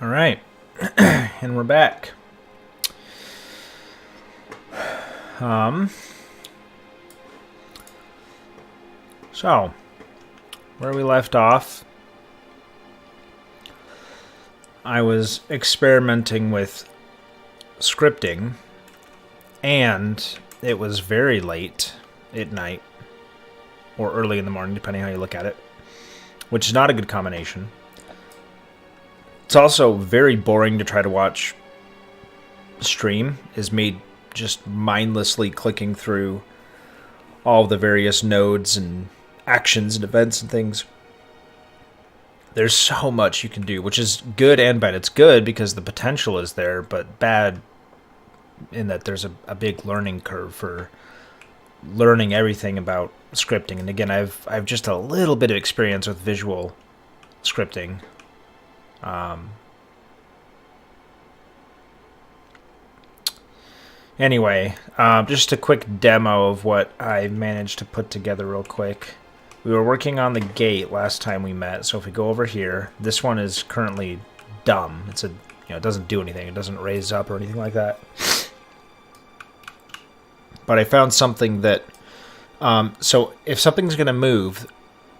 All right, and we're back. So where we left off, I was experimenting with scripting, and it was very late at night or early in the morning, depending how you look at it, which is not a good combination. It's also very boring to try to watch stream, is me just mindlessly clicking through all the various nodes and actions and events and things. There's so much you can do, which is good and bad. It's good because the potential is there, but bad in that there's a big learning curve for learning everything about scripting. And again, I've just a little bit of experience with visual scripting. Anyway, just a quick demo of what I managed to put together real quick. We were working on the gate last time we met, so if we go over here, this one is currently dumb. It doesn't do anything. It doesn't raise up or anything like that. But I found something that, so if something's going to move,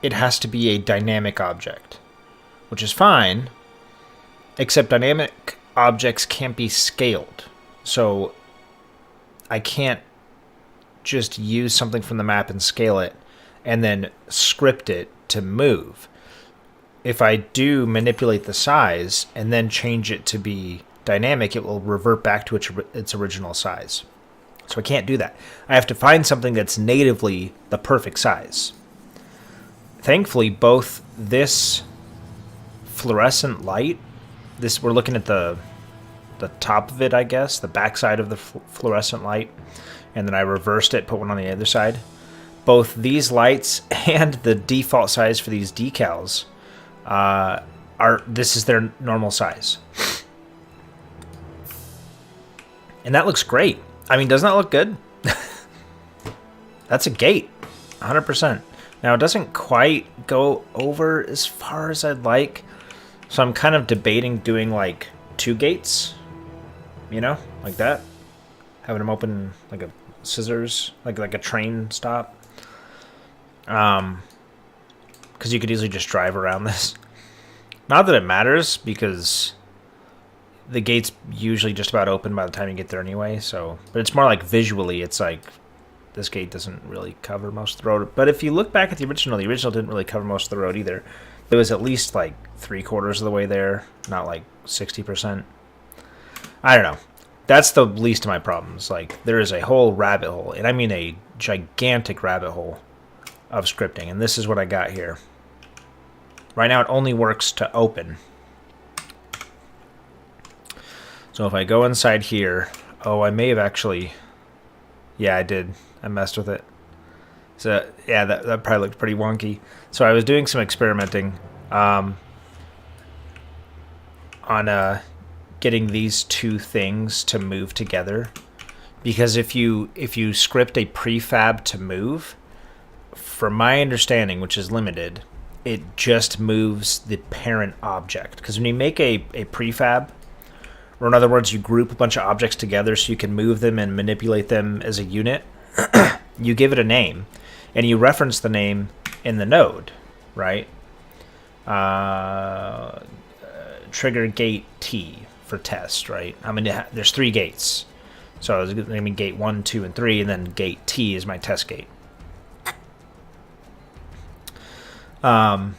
it has to be a dynamic object, which is fine, except dynamic objects can't be scaled. So I can't just use something from the map and scale it and then script it to move. If I do manipulate the size and then change it to be dynamic, it will revert back to its original size. So I can't do that. I have to find something that's natively the perfect size. Thankfully, both this fluorescent light, we're looking at the top of it, I guess, the back side of the fluorescent light, and then I reversed it, put one on the other side. Both these lights and the default size for these decals this is their normal size. And that looks great. I mean, doesn't that look good? That's a gate, 100%. Now, it doesn't quite go over as far as I'd like, so I'm kind of debating doing like 2 gates, like that. Having them open like a scissors, like a train stop. Because you could easily just drive around this. Not that it matters, because the gate's usually just about open by the time you get there anyway, so... But it's more like visually, it's like, this gate doesn't really cover most of the road. But if you look back at the original didn't really cover most of the road either. It was at least like 3/4 of the way there, not like 60%. I don't know. That's the least of my problems. Like, there is a whole rabbit hole, and I mean a gigantic rabbit hole of scripting, and this is what I got here. Right now it only works to open. So if I go inside here, I may have actually... Yeah, I did. I messed with it. So, yeah, that probably looked pretty wonky. So I was doing some experimenting on getting these two things to move together. Because if you script a prefab to move, from my understanding, which is limited, it just moves the parent object. Because when you make a prefab, or in other words, you group a bunch of objects together so you can move them and manipulate them as a unit, you give it a name, and you reference the name in the node, right? Trigger gate T for test, right? I mean, there's 3 gates. So I was naming gate 1, 2, and 3, and then gate T is my test gate. When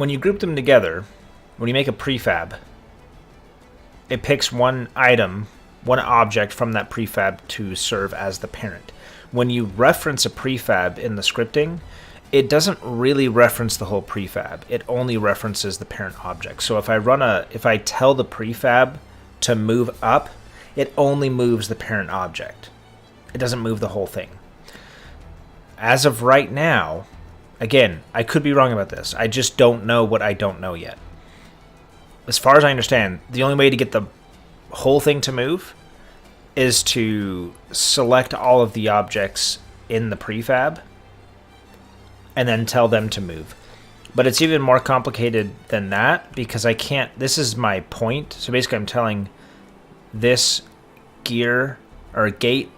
you group them together, when you make a prefab, it picks one item, one object from that prefab to serve as the parent. When you reference a prefab in the scripting, it doesn't really reference the whole prefab. It only references the parent object. So if I tell the prefab to move up, it only moves the parent object. It doesn't move the whole thing. As of right now, again, I could be wrong about this. I just don't know what I don't know yet. As far as I understand, the only way to get the whole thing to move is to select all of the objects in the prefab and then tell them to move. But it's even more complicated than that because I can't... This is my point. So basically I'm telling this gear or gate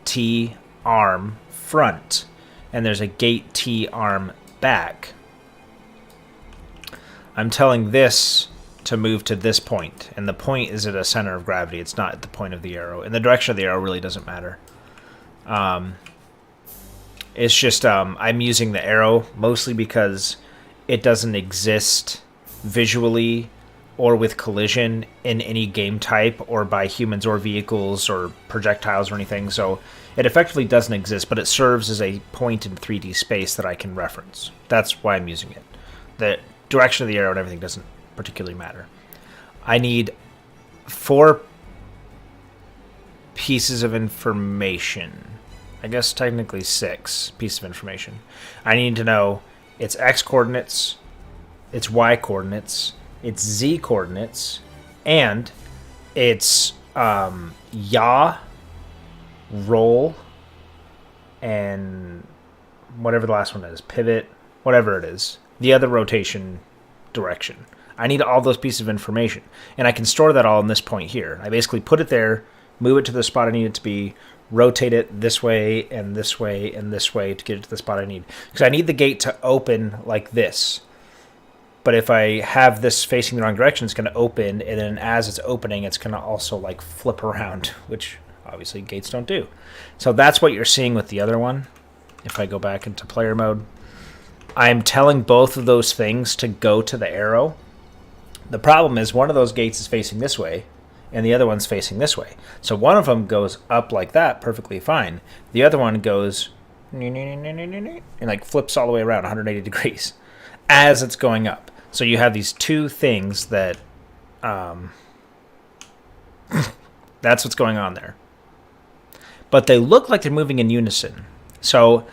T arm front, and there's a gate T arm back. I'm telling this to move to this point, and the point is at a center of gravity. It's not at the point of the arrow. And the direction of the arrow really doesn't matter. It's just I'm using the arrow mostly because it doesn't exist visually or with collision in any game type or by humans or vehicles or projectiles or anything. So it effectively doesn't exist, but it serves as a point in 3D space that I can reference. That's why I'm using it. The direction of the arrow and everything doesn't particularly matter. I need 4 pieces of information. I guess technically 6 pieces of information. I need to know its X coordinates, its Y coordinates, its Z coordinates, and its yaw, roll, and whatever the last one is, pivot, whatever it is, the other rotation direction. I need all those pieces of information, and I can store that all in this point here. I basically put it there, move it to the spot I need it to be, rotate it this way and this way and this way to get it to the spot I need. Because I need the gate to open like this. But if I have this facing the wrong direction, it's going to open, and then as it's opening, it's going to also like flip around, which obviously gates don't do. So that's what you're seeing with the other one. If I go back into player mode, I'm telling both of those things to go to the arrow. The problem is one of those gates is facing this way, and the other one's facing this way. So one of them goes up like that, perfectly fine. The other one goes and like flips all the way around 180 degrees as it's going up. So you have these two things that that's what's going on there. But they look like they're moving in unison. So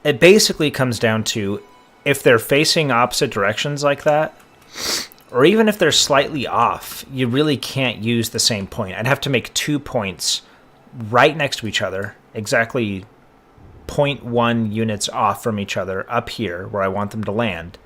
it basically comes down to if they're facing opposite directions like that, or even if they're slightly off, you really can't use the same point. I'd have to make 2 points right next to each other, exactly 0.1 units off from each other up here where I want them to land,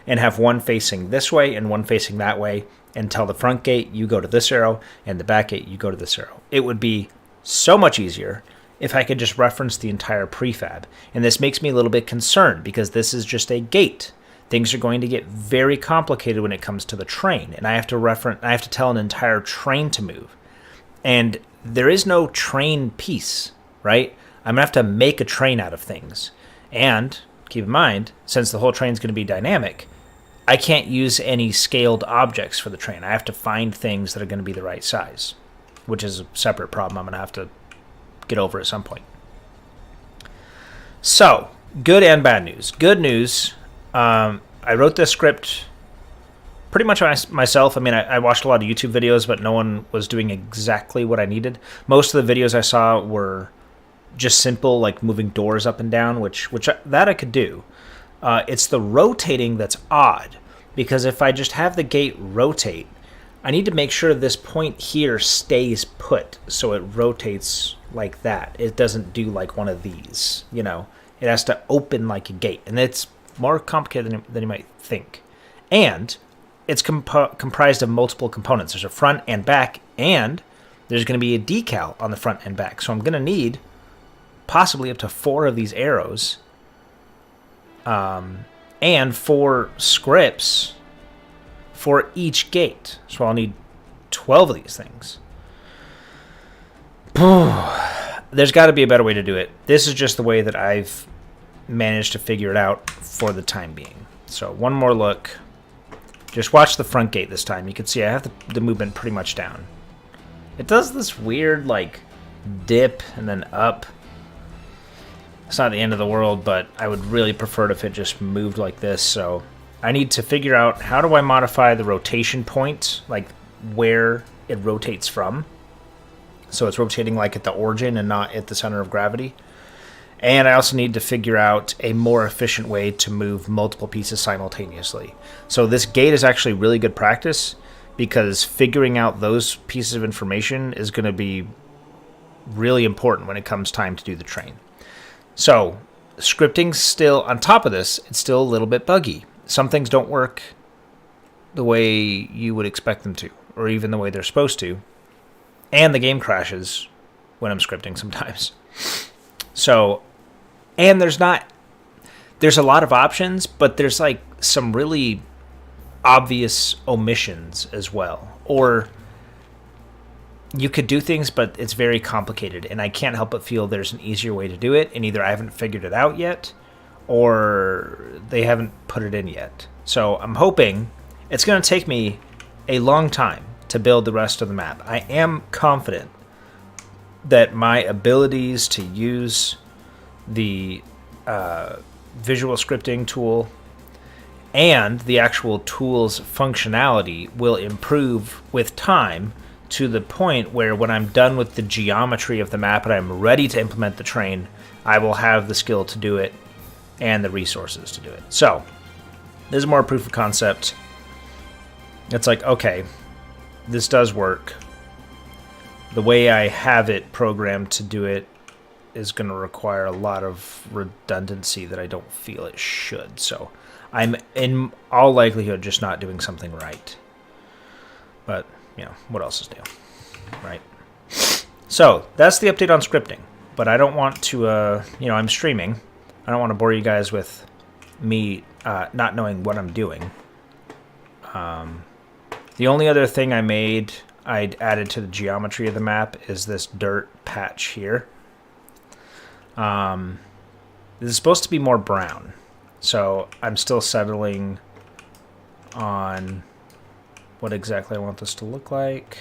and have one facing this way and one facing that way, and tell the front gate, you go to this arrow, and the back gate, you go to this arrow. It would be so much easier if I could just reference the entire prefab. And this makes me a little bit concerned because this is just a gate. Things are going to get very complicated when it comes to the train, and I have to tell an entire train to move. And there is no train piece, right? I'm going to have to make a train out of things. And keep in mind, since the whole train is going to be dynamic, I can't use any scaled objects for the train. I have to find things that are going to be the right size, which is a separate problem I'm going to have to get over at some point. So, good and bad news. Good news, I wrote this script pretty much myself. I mean, I watched a lot of YouTube videos, but no one was doing exactly what I needed. Most of the videos I saw were just simple, like moving doors up and down, which that I could do. It's the rotating that's odd, because if I just have the gate rotate, I need to make sure this point here stays put, so it rotates like that. It doesn't do like one of these, you know. It has to open like a gate, and it's more complicated than you might think. And it's comprised of multiple components. There's a front and back, and there's going to be a decal on the front and back. So I'm going to need possibly up to 4 of these arrows, and 4 scripts for each gate. So I'll need 12 of these things. There's got to be a better way to do it. This is just the way that I've managed to figure it out for the time being. So one more look. Just watch the front gate this time. You can see I have the movement pretty much down. It does this weird like dip and then up. It's not the end of the world, but I would really prefer it if it just moved like this. So I need to figure out how do I modify the rotation point, like where it rotates from. So it's rotating like at the origin and not at the center of gravity. And I also need to figure out a more efficient way to move multiple pieces simultaneously. So this gate is actually really good practice, because figuring out those pieces of information is going to be really important when it comes time to do the train. So scripting still, on top of this, it's still a little bit buggy. some things don't work the way you would expect them to, or even the way they're supposed to. And the game crashes when I'm scripting sometimes. So, and there's a lot of options, but there's like some really obvious omissions as well. Or you could do things, but it's very complicated, and I can't help but feel there's an easier way to do it, and either I haven't figured it out yet, or they haven't put it in yet. So I'm hoping it's going to take me a long time to build the rest of the map. I am confident that my abilities to use the visual scripting tool and the actual tool's functionality will improve with time to the point where when I'm done with the geometry of the map and I'm ready to implement the train, I will have the skill to do it and the resources to do it. So, this is more proof of concept. It's like, okay, this does work. The way I have it programmed to do it is going to require a lot of redundancy that I don't feel it should. So, I'm in all likelihood just not doing something right. But, you know, what else is new, right? So, that's the update on scripting. But I don't want to, you know, I'm streaming. I don't want to bore you guys with me not knowing what I'm doing. The only other thing I'd added to the geometry of the map is this dirt patch here. This is supposed to be more brown. So I'm still settling on what exactly I want this to look like.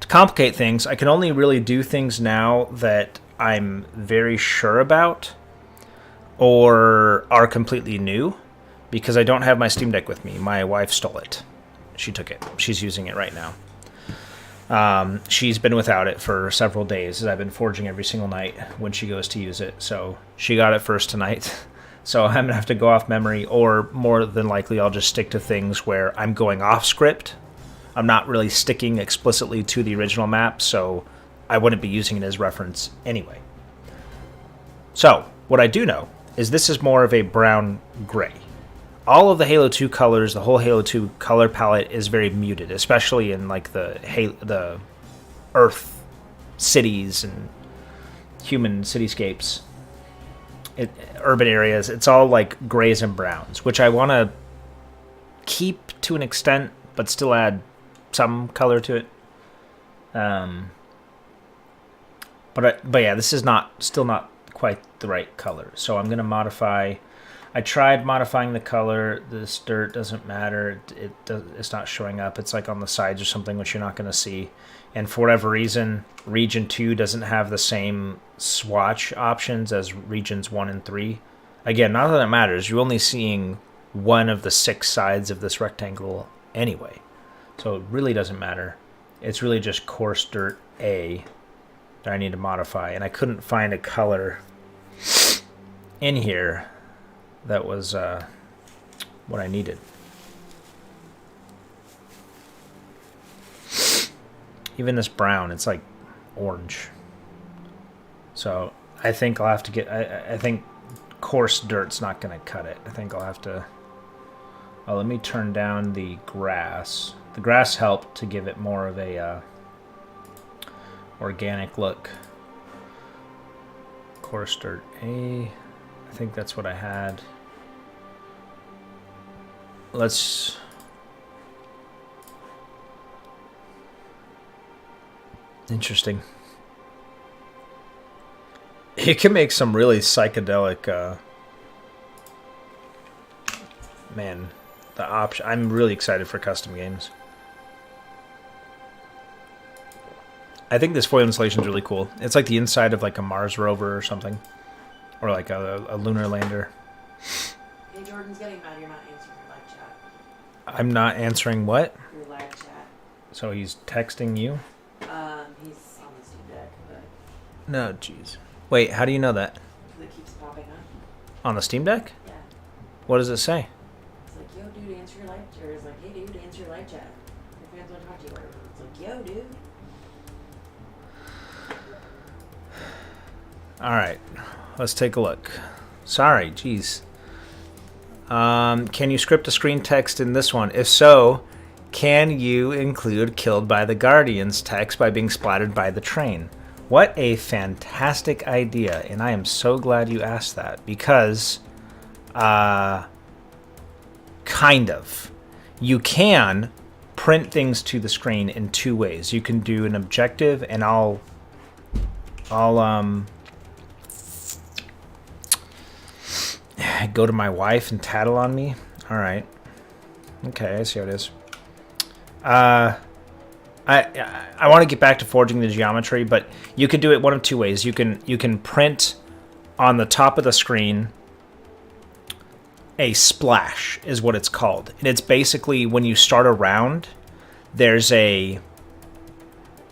To complicate things, I can only really do things now that I'm very sure about or are completely new, because I don't have my Steam Deck with me. My wife stole it. She took it. She's using it right now. She's been without it for several days, as I've been forging every single night when she goes to use it. So she got it first tonight. So I'm going to have to go off memory, or more than likely I'll just stick to things where I'm going off script. I'm not really sticking explicitly to the original map, so I wouldn't be using it as reference anyway. So what I do know is this is more of a brown-gray. All of the Halo 2 colors, the whole Halo 2 color palette is very muted, especially in like the Earth cities and human cityscapes, urban areas. It's all like grays and browns, which I want to keep to an extent, but still add some color to it. But yeah, this is still not quite the right color, so I'm gonna modify. I tried modifying the color. This dirt doesn't matter. It's not showing up. It's like on the sides or something, which you're not going to see. And for whatever reason, Region 2 doesn't have the same swatch options as Regions 1 and 3. Again, not that it matters. You're only seeing one of the 6 sides of this rectangle anyway. So it really doesn't matter. It's really just coarse dirt A that I need to modify. And I couldn't find a color in here that was what I needed. Even this brown, it's like orange. So I think I'll have to get. I think coarse dirt's not going to cut it. I think I'll have to. Oh, let me turn down the grass. The grass helped to give it more of a organic look. Coarse dirt A. I think that's what I had. Let's interesting. You can make some really psychedelic man, the option. I'm really excited for custom games. I think this foil installation is really cool. It's like the inside of like a Mars rover or something, or like a lunar lander. Hey, Jordan's getting mad you're not answering your live chat. I'm not answering what? Your live chat. So he's texting you? He's on the Steam Deck, but No, jeez. Wait, how do you know that? it keeps popping up. On the Steam Deck? Yeah. What does it say? It's like, yo, dude, answer your live chat. Or it's like, hey, dude, answer your live chat. Your fans want to talk to you, whatever. It's like, yo, dude. Alright. Let's take a look. Sorry, jeez. Can you script a screen text in this one? If so, can you include killed by the Guardians text by being splattered by the train? What a fantastic idea, and I am so glad you asked that, because, kind of. You can print things to the screen in two ways. You can do an objective, and I'll go to my wife and tattle on me. All right. Okay, I see how it is. I want to get back to forging the geometry, but you can do it one of two ways. You can print on the top of the screen a splash is what it's called. And it's basically when you start a round, there's a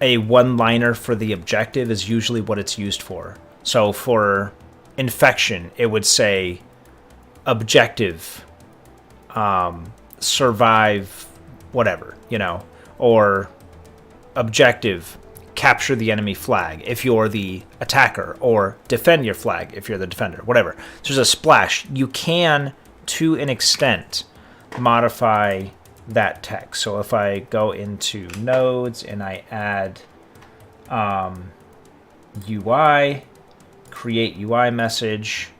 one-liner for the objective is usually what it's used for. So for infection, it would say objective, survive, whatever, or objective, capture the enemy flag if you're the attacker, or defend your flag if you're the defender, whatever. So there's a splash. You can, to an extent, modify that text. So if I go into nodes and I add UI, create UI message,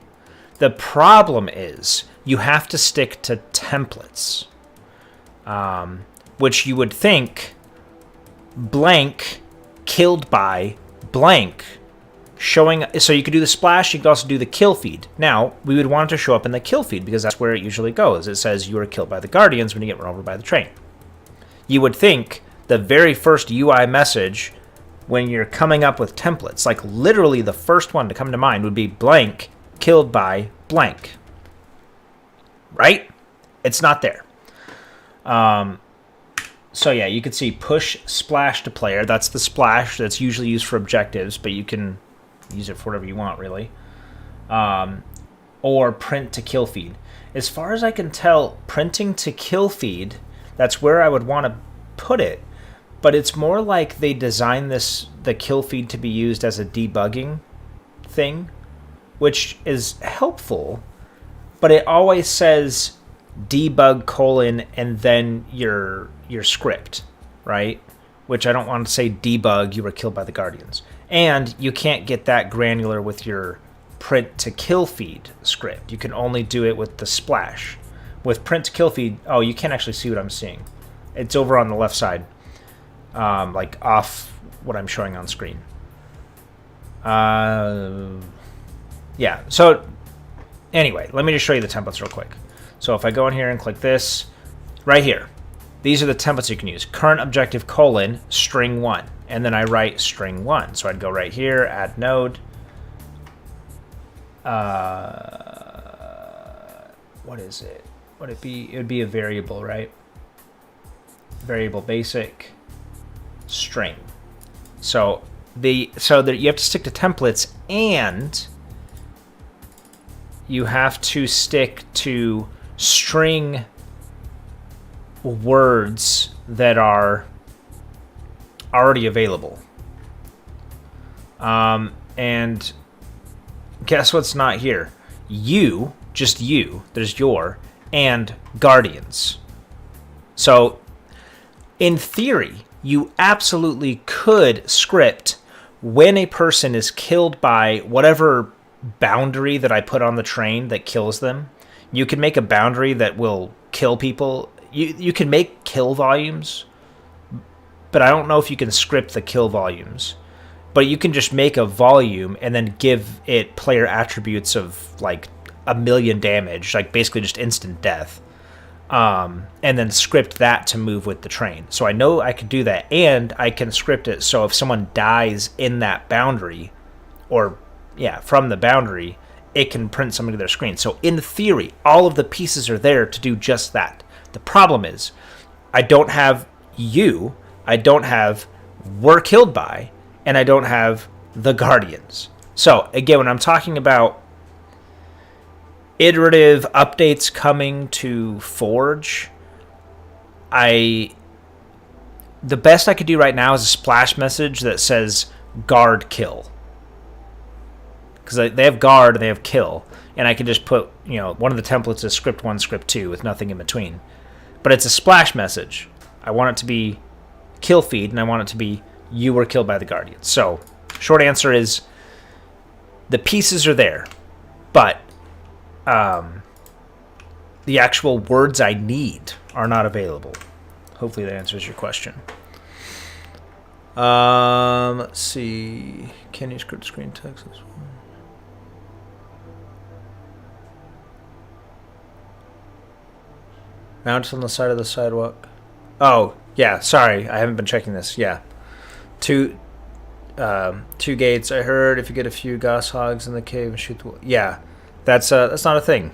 the problem is you have to stick to templates, which you would think blank killed by blank showing. So you could do the splash, you could also do the kill feed. Now, we would want it to show up in the kill feed because that's where it usually goes. It says you were killed by the Guardians when you get run over by the train. You would think the very first UI message when you're coming up with templates, like literally the first one to come to mind would be blank killed by blank. Right? It's not there. So yeah, you could see push splash to player. That's the splash that's usually used for objectives, but you can use it for whatever you want, really. Or print to kill feed. As far as I can tell, printing to kill feed, that's where I would want to put it. But it's more like they designed the kill feed to be used as a debugging thing, which is helpful, but it always says debug : and then your script, right? Which I don't want to say debug, you were killed by the Guardians. And you can't get that granular with your print to kill feed script. You can only do it with the splash. With print to kill feed, oh, you can't actually see what I'm seeing. It's over on the left side, like off what I'm showing on screen. Yeah, so anyway, let me just show you the templates real quick. So if I go in here and click this, right here, these are the templates you can use. Current objective : string 1. And then I write string 1. So I'd go right here, add node. What is it? Would it be? It would be a variable, right? Variable basic string. So that you have to stick to templates, and you have to stick to string words that are already available. And guess what's not here? You, just you, there's your, and Guardians. So, in theory, you absolutely could script when a person is killed by whatever boundary that I put on the train that kills them. You can make a boundary that will kill people. You can make kill volumes, but I don't know if you can script the kill volumes. But you can just make a volume and then give it player attributes of like 1,000,000 damage, like basically just instant death. And then script that to move with the train. So I know I can do that, and I can script it so if someone dies in that boundary, or from the boundary, it can print something to their screen. So in theory, all of the pieces are there to do just that. The problem is, I don't have you, I don't have were killed by, and I don't have the Guardians. So again, when I'm talking about iterative updates coming to Forge, the best I could do right now is a splash message that says guard kill. because they have guard, they have kill, and I can just put, one of the templates is script 1, script 2 with nothing in between. But it's a splash message. I want it to be kill feed, and I want it to be you were killed by the Guardian. So, short answer is the pieces are there, but the actual words I need are not available. Hopefully that answers your question. Let's see. Can you script screen text as well? Mounts on the side of the sidewalk. Oh, yeah, sorry. I haven't been checking this. Yeah. Two gates. I heard if you get a few gosshogs in the cave and shoot the wall. Yeah. That's not a thing.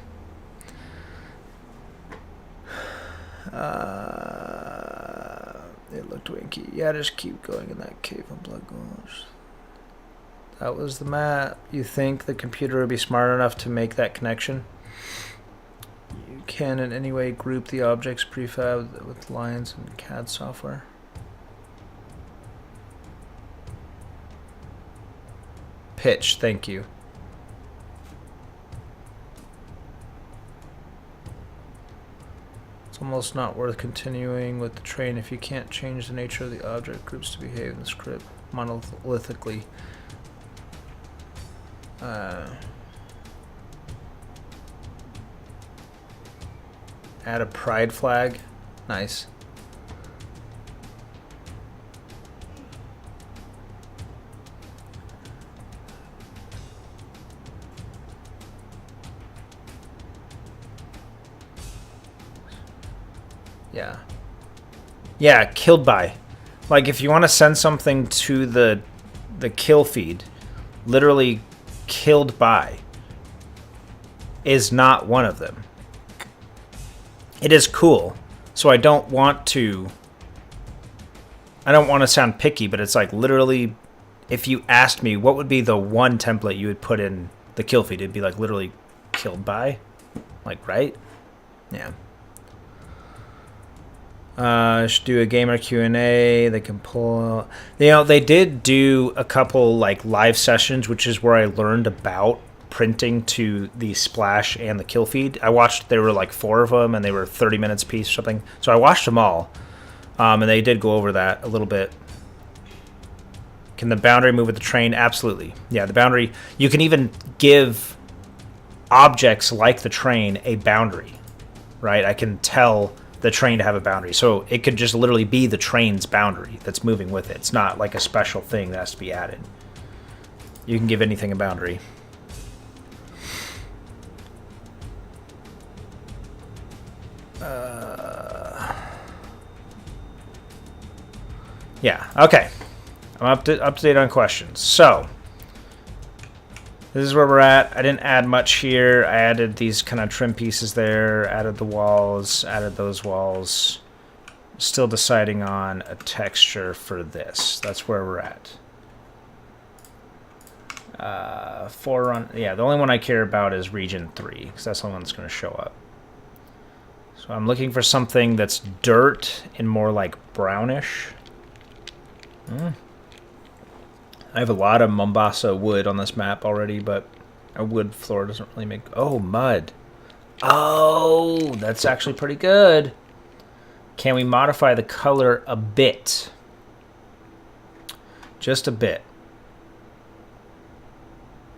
It looked winky. Yeah, just keep going in that cave on Blood Gorge. That was the map. You think the computer would be smart enough to make that connection? You can in any way group the objects prefab with lines and CAD software. Pitch, thank you. It's almost not worth continuing with the train if you can't change the nature of the object groups to behave in the script monolithically. Add a pride flag. Nice. Yeah. Yeah, killed by. Like, if you want to send something to the kill feed, literally killed by is not one of them. It is cool, so I don't want to sound picky, but it's like literally, if you asked me what would be the one template you would put in the kill feed, it'd be like literally killed by, like, right? Yeah. Should do a gamer Q&A. They can pull. They did do a couple like live sessions, which is where I learned about printing to the splash and the kill feed. I watched. There were like 4 of them, and they were 30 minutes piece or something. So I watched them all, and they did go over that a little bit. Can the boundary move with the train? Absolutely. Yeah, the boundary. You can even give objects like the train a boundary, right? I can tell the train to have a boundary. So it could just literally be the train's boundary that's moving with it. It's not like a special thing that has to be added. You can give anything a boundary. Yeah, okay. I'm up to date on questions. So this is where we're at. I didn't add much here. I added these kind of trim pieces there, added the walls, added those walls. Still deciding on a texture for this. That's where we're at. The only one I care about is region 3, because that's the only one that's going to show up. So I'm looking for something that's dirt and more like brownish. I have a lot of Mombasa wood on this map already, but a wood floor doesn't really make... Oh, mud. Oh, that's actually pretty good. Can we modify the color a bit? Just a bit.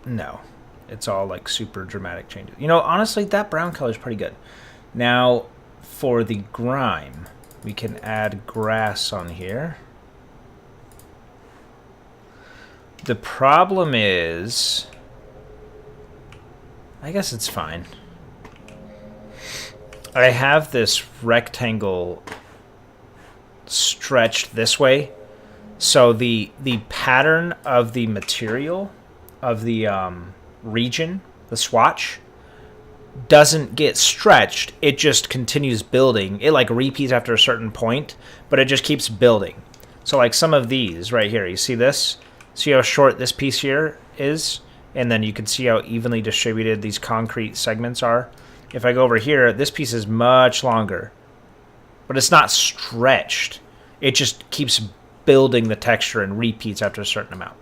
No. It's all like super dramatic changes. Honestly, that brown color is pretty good. Now, for the grime, we can add grass on here. The problem is, I guess it's fine. I have this rectangle stretched this way, so the pattern of the material of the region, the swatch, doesn't get stretched. It just continues building. It like repeats after a certain point, but it just keeps building. So like some of these right here, you see this? See how short this piece here is? And then you can see how evenly distributed these concrete segments are. If I go over here, this piece is much longer. But it's not stretched. It just keeps building the texture and repeats after a certain amount.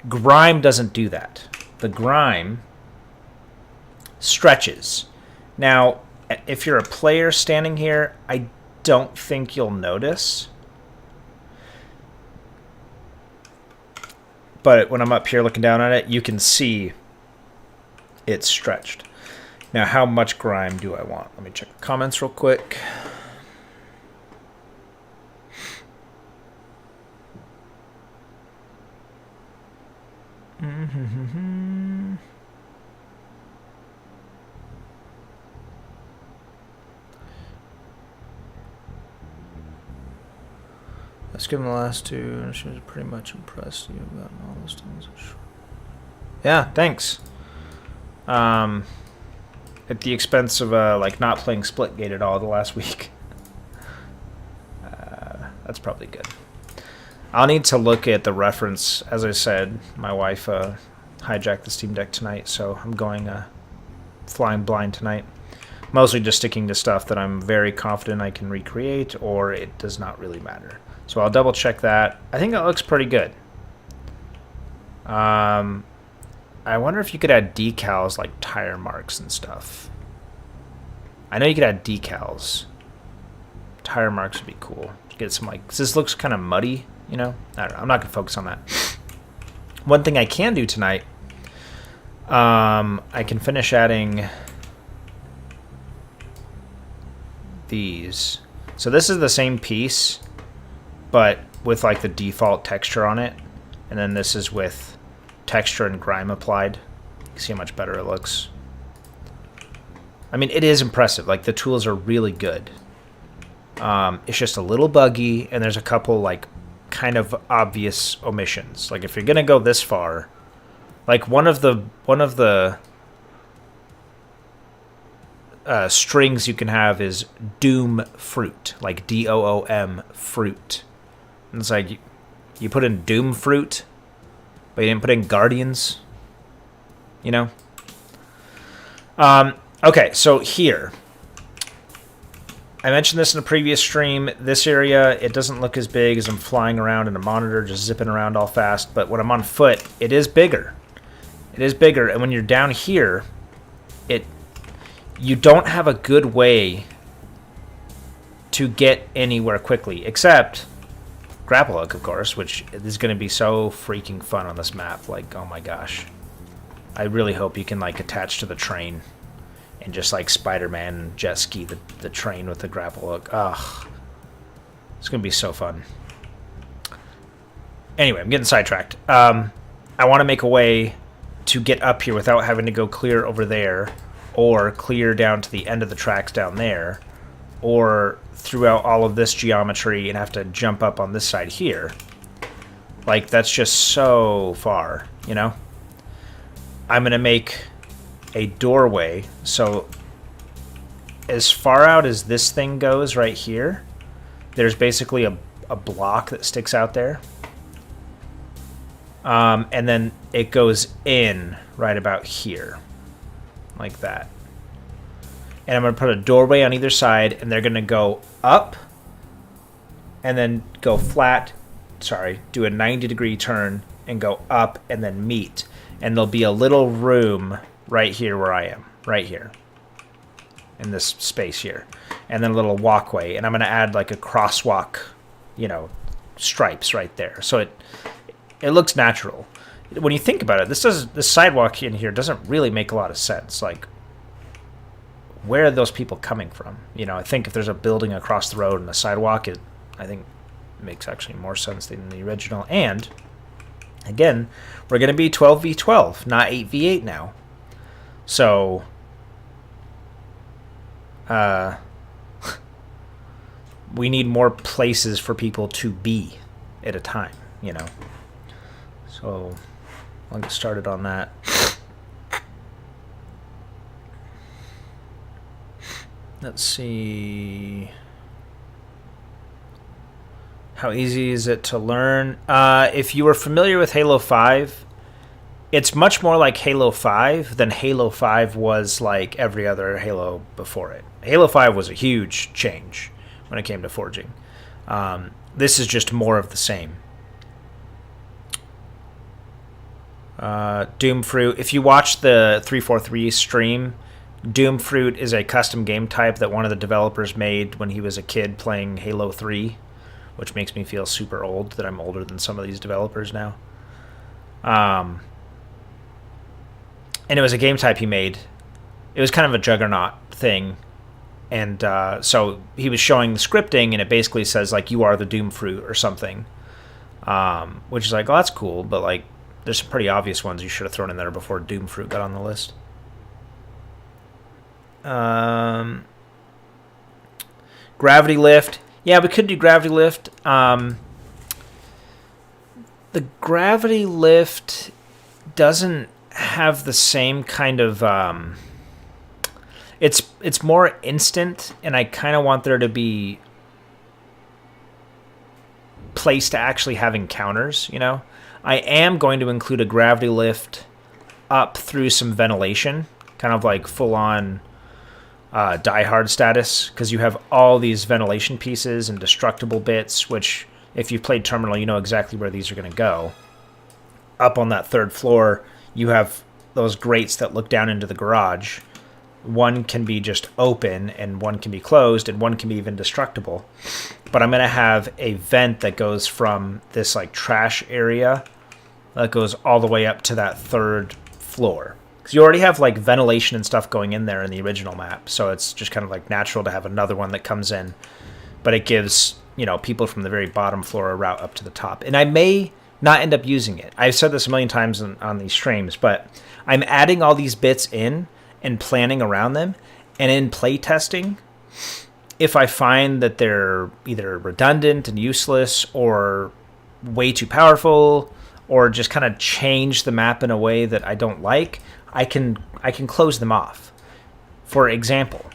Grime doesn't do that. the grime stretches. Now, if you're a player standing here, I don't think you'll notice. But when I'm up here looking down on it, you can see it's stretched. Now, how much grime do I want? Let me check the comments real quick. Let's give him the last two. She was pretty much impressed. You've gotten all those things. Yeah, thanks. At the expense of like not playing Splitgate at all the last week. That's probably good. I'll need to look at the reference. As I said, my wife hijacked the Steam Deck tonight, so I'm going flying blind tonight. Mostly just sticking to stuff that I'm very confident I can recreate, or it does not really matter. So I'll double check that. I think that looks pretty good. I wonder if you could add decals like tire marks and stuff. I know you could add decals. Tire marks would be cool. Get some like, 'cause this looks kind of muddy, you know? I don't know. I'm not going to focus on that. One thing I can do tonight, I can finish adding these. So this is the same piece, but with like the default texture on it. And then this is with texture and grime applied. You can see how much better it looks. I mean, it is impressive. Like, the tools are really good. It's just a little buggy, and there's a couple like kind of obvious omissions. Like, if you're gonna go this far, like one of the strings you can have is Doom fruit, like DOOM fruit. And it's like you put in Doom fruit, but you didn't put in Guardians. You know. Okay, so here. I mentioned this in a previous stream. This area, it doesn't look as big as I'm flying around in a monitor, just zipping around all fast. But when I'm on foot, it is bigger. It is bigger. And when you're down here, you don't have a good way to get anywhere quickly. Except grapple hook, of course, which is going to be so freaking fun on this map. Like, oh my gosh. I really hope you can, like, attach to the train. And just like Spider-Man jet ski the train with the grapple hook. Ugh. It's going to be so fun. Anyway, I'm getting sidetracked. I want to make a way to get up here without having to go clear over there. Or clear down to the end of the tracks down there. Or throughout all of this geometry and have to jump up on this side here. Like, that's just so far, you know? I'm going to make a doorway, so as far out as this thing goes right here, there's basically a block that sticks out there, and then it goes in right about here like that, and I'm going to put a doorway on either side, and they're going to go up and then go flat, do a 90-degree turn and go up and then meet, and there'll be a little room right here where I am, right here, in this space here, and then a little walkway, and I'm going to add like a crosswalk, you know, stripes right there, so it looks natural. When you think about it, this sidewalk in here doesn't really make a lot of sense. Like, where are those people coming from? You know, I think if there's a building across the road and a sidewalk, I think it makes actually more sense than the original. And again, we're going to be 12v12, not 8v8 now. So, we need more places for people to be at a time, you know. So, I'll get started on that. Let's see. How easy is it to learn? If you are familiar with Halo 5, it's much more like Halo 5 than Halo 5 was like every other Halo before it. Halo 5 was a huge change when it came to forging. This is just more of the same. Doomfruit. If you watch the 343 stream, Doomfruit is a custom game type that one of the developers made when he was a kid playing Halo 3, which makes me feel super old that I'm older than some of these developers now. And it was a game type he made. It was kind of a juggernaut thing. And so he was showing the scripting, and it basically says, like, you are the Doomfruit or something. Which is like, oh, that's cool, but, like, there's some pretty obvious ones you should have thrown in there before Doomfruit got on the list. Gravity lift. Yeah, we could do gravity lift. The gravity lift doesn't have the same kind of... It's more instant, and I kind of want there to be place to actually have encounters, you know? I am going to include a gravity lift up through some ventilation, kind of like full-on Die Hard status, because you have all these ventilation pieces and destructible bits, which, if you've played Terminal, you know exactly where these are going to go. Up on that third floor, you have those grates that look down into the garage. One can be just open, and one can be closed, and one can be even destructible. But I'm going to have a vent that goes from this, like, trash area that goes all the way up to that third floor. Because you already have, like, ventilation and stuff going in there in the original map, so it's just kind of, like, natural to have another one that comes in. But it gives, you know, people from the very bottom floor a route up to the top. And I may not end up using it. I've said this a million times on these streams, but I'm adding all these bits in and planning around them, and in playtesting, if I find that they're either redundant and useless or way too powerful or just kind of change the map in a way that I don't like, I can close them off. For example,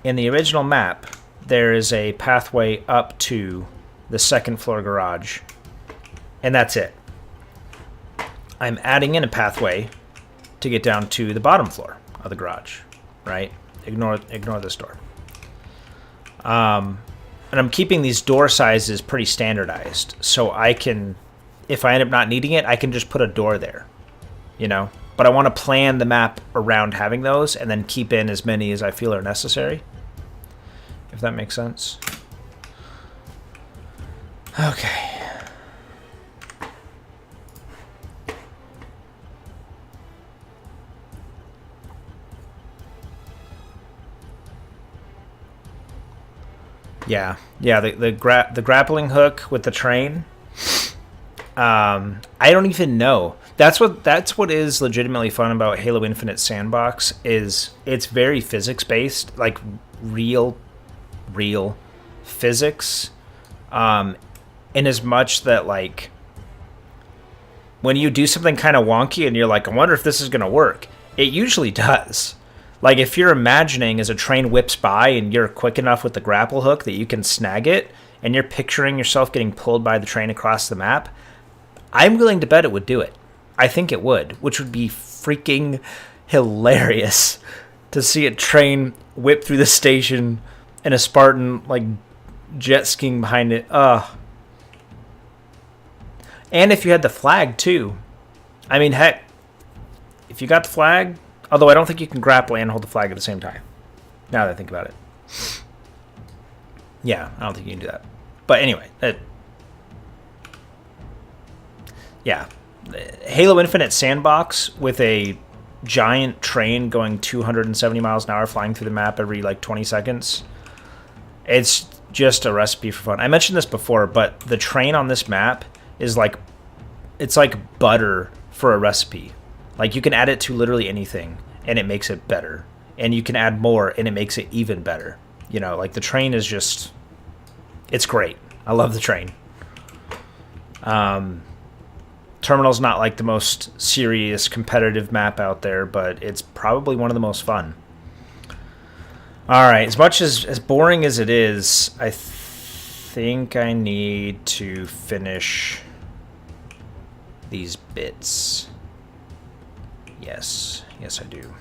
in the original map, there is a pathway up to the second floor garage, and that's it. I'm adding in a pathway to get down to the bottom floor of the garage, right? Ignore this door. And I'm keeping these door sizes pretty standardized, so I can, if I end up not needing it, I can just put a door there, you know? But I want to plan the map around having those and then keep in as many as I feel are necessary, if that makes sense. Okay. Yeah, the grappling hook with the train. I don't even know. That's what is legitimately fun about Halo Infinite Sandbox, is it's very physics based, like real physics. In as much that, like, when you do something kind of wonky and you're like, I wonder if this is gonna work, it usually does. Like, if you're imagining as a train whips by and you're quick enough with the grapple hook that you can snag it, and you're picturing yourself getting pulled by the train across the map, I'm willing to bet it would do it. I think it would, which would be freaking hilarious to see a train whip through the station and a Spartan, like, jet skiing behind it. Ugh. And if you had the flag, too. I mean, heck, if you got the flag... Although I don't think you can grapple and hold the flag at the same time, now that I think about it. Yeah, I don't think you can do that. But anyway, yeah. Halo Infinite Sandbox with a giant train going 270 miles an hour flying through the map every, like, 20 seconds. It's just a recipe for fun. I mentioned this before, but the train on this map is like... It's like butter for a recipe. Like, you can add it to literally anything, and it makes it better. And you can add more, and it makes it even better. You know, like, the train is just... It's great. I love the train. Terminal's not, like, the most serious competitive map out there, but it's probably one of the most fun. Alright, as much as boring as it is, I think I need to finish these bits. Yes, I do.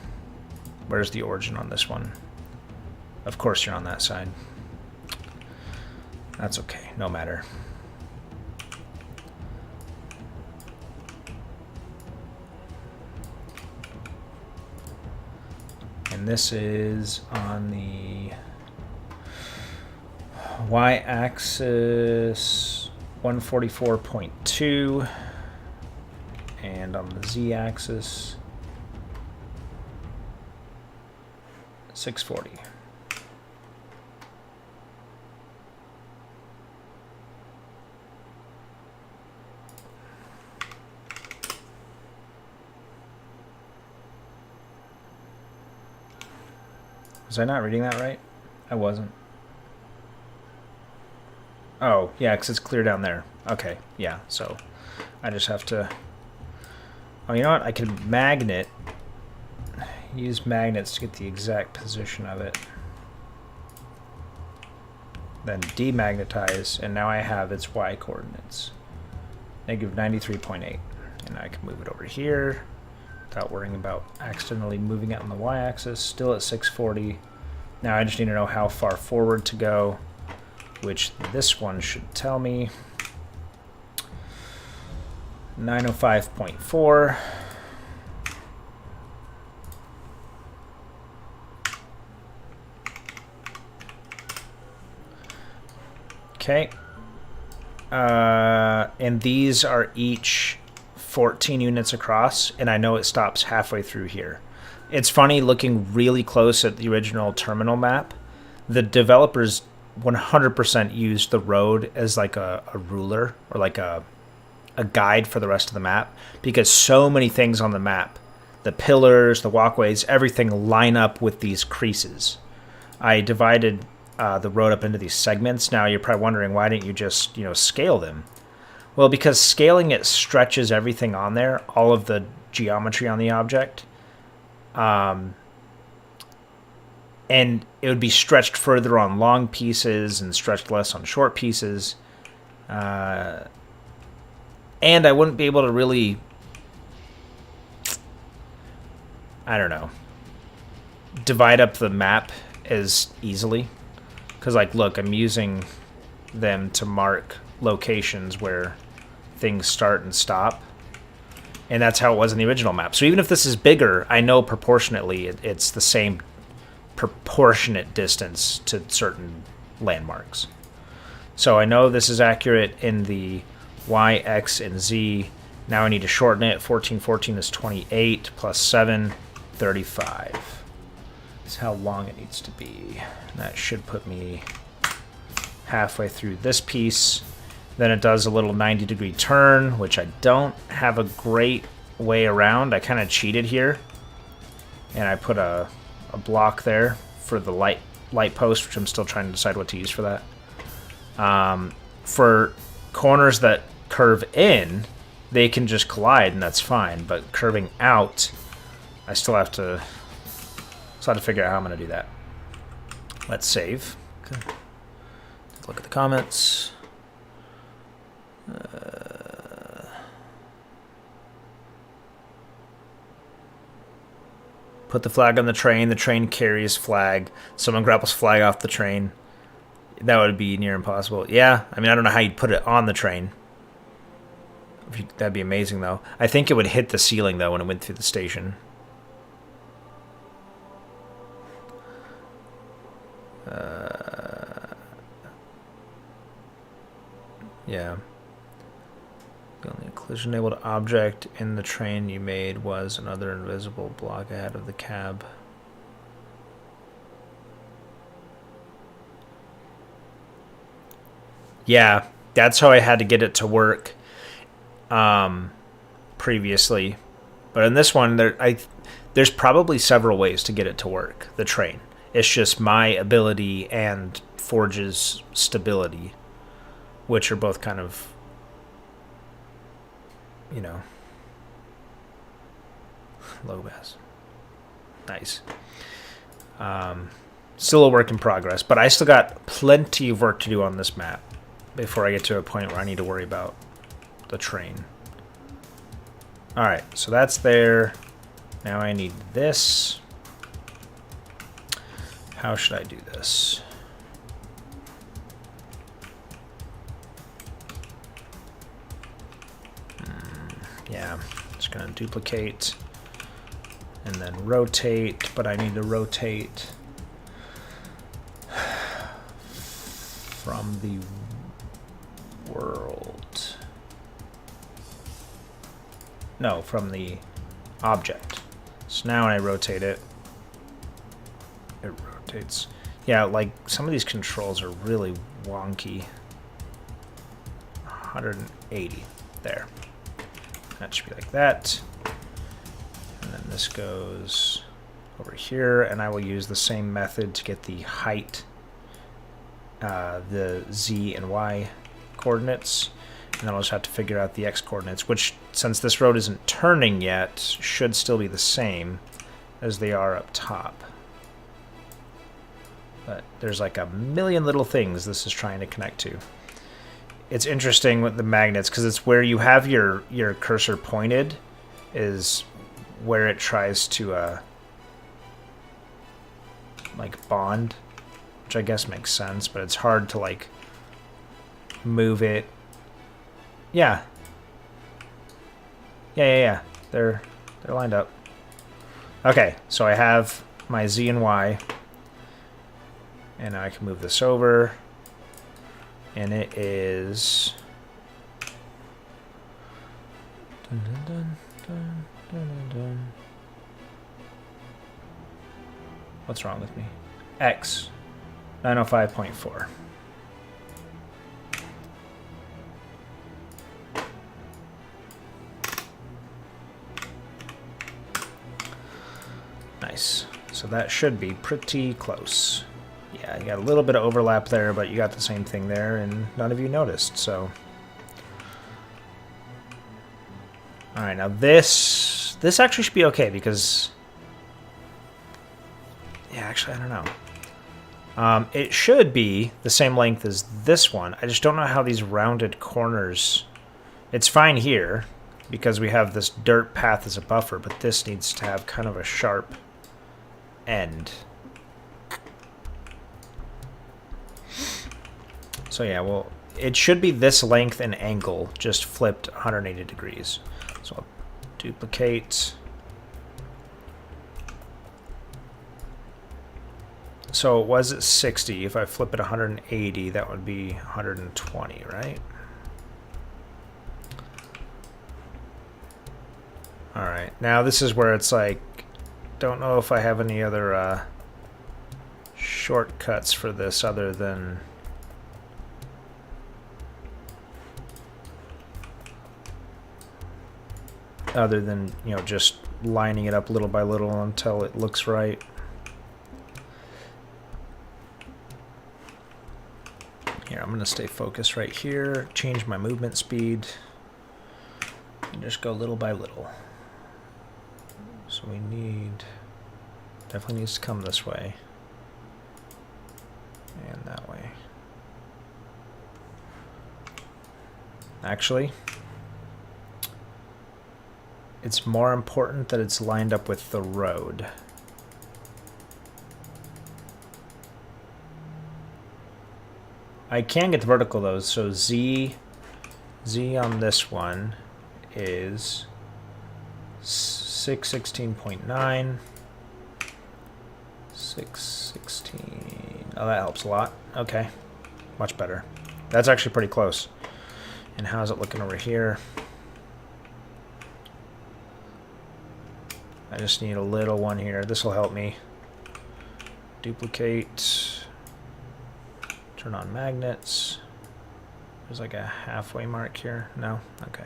Where's the origin on this one? Of course you're on that side. That's okay, no matter. this is on the y-axis 144.2, and on the z-axis 640. Was I not reading that right? I wasn't. Oh, yeah, because it's clear down there. Okay, yeah, so I just have to... Oh, you know what? I can magnet. Use magnets to get the exact position of it. Then demagnetize, and now I have its y coordinates. Negative 93.8. And I can move it over here without worrying about accidentally moving it on the y-axis. Still at 640. Now I just need to know how far forward to go, which this one should tell me. 905.4. Okay. And these are each 14 units across, and I know it stops halfway through here. It's funny, looking really close at the original terminal map, the developers 100% used the road as like a ruler or like a guide for the rest of the map, because so many things on the map, the pillars, the walkways, everything line up with these creases. I divided the road up into these segments. Now you're probably wondering, why didn't you just, scale them? Well, because scaling it stretches everything on there, all of the geometry on the object. And it would be stretched further on long pieces and stretched less on short pieces. And I wouldn't be able to really, I don't know, divide up the map as easily. Because, like, look, I'm using them to mark locations where things start and stop. And that's how it was in the original map. So even if this is bigger, I know proportionately it's the same proportionate distance to certain landmarks. So I know this is accurate in the Y, X, and Z. Now I need to shorten it. 1414 is 28 plus 7, 35. That's how long it needs to be. And that should put me halfway through this piece. Then it does a little 90-degree turn, which I don't have a great way around. I kind of cheated here. And I put a block there for the light post, which I'm still trying to decide what to use for that. For corners that curve in, they can just collide, and that's fine. But curving out, I still have to figure out how I'm going to do that. Let's save. Okay. Take a look at the comments. Put the flag on the train. The train carries flag. Someone grapples flag off the train. That would be near impossible. Yeah, I mean, I don't know how you'd put it on the train. That'd be amazing, though. I think it would hit the ceiling, though, when it went through the station. Yeah. The only collision-enabled object in the train you made was another invisible block ahead of the cab. Yeah, that's how I had to get it to work previously. But in this one, there's probably several ways to get it to work, the train. It's just my ability and Forge's stability, which are both kind of, low bass. Nice. Still a work in progress, but I still got plenty of work to do on this map before I get to a point where I need to worry about the train. Alright, so that's there. Now I need this. How should I do this? Yeah, just gonna duplicate and then rotate, but I need to rotate from the world. No, from the object. So now when I rotate it, it rotates. Yeah, like some of these controls are really wonky. 180. There. That should be like that. And then this goes over here, and I will use the same method to get the height, the Z and Y coordinates. And then I'll just have to figure out the X coordinates, which, since this road isn't turning yet, should still be the same as they are up top. But there's like a million little things this is trying to connect to. It's interesting with the magnets, because it's where you have your cursor pointed is where it tries to like bond, which I guess makes sense, but it's hard to like move it. Yeah. Yeah. They're lined up. Okay, so I have my Z and Y, and now I can move this over, and it is what's wrong with me? X 905.4. Nice. So that should be pretty close. Yeah, you got a little bit of overlap there, but you got the same thing there, and none of you noticed, so. Alright, now this actually should be okay, because... Yeah, actually, I don't know. It should be the same length as this one. I just don't know how these rounded corners... It's fine here, because we have this dirt path as a buffer, but this needs to have kind of a sharp end. So yeah, well, it should be this length and angle, just flipped 180 degrees. So I'll duplicate. So it was at 60. If I flip it 180, that would be 120, right? Alright, now this is where it's like, don't know if I have any other shortcuts for this other than... you know, just lining it up little by little until it looks right. Here, I'm going to stay focused right here, change my movement speed, and just go little by little. So we need, definitely needs to come this way, and that way. Actually, it's more important that it's lined up with the road. I can get the vertical though, so Z on this one is 616.9. 616. Oh, that helps a lot. Okay, much better. That's actually pretty close. And how's it looking over here? I just need a little one here. This will help me. Duplicate. Turn on magnets. There's like a halfway mark here. No? Okay.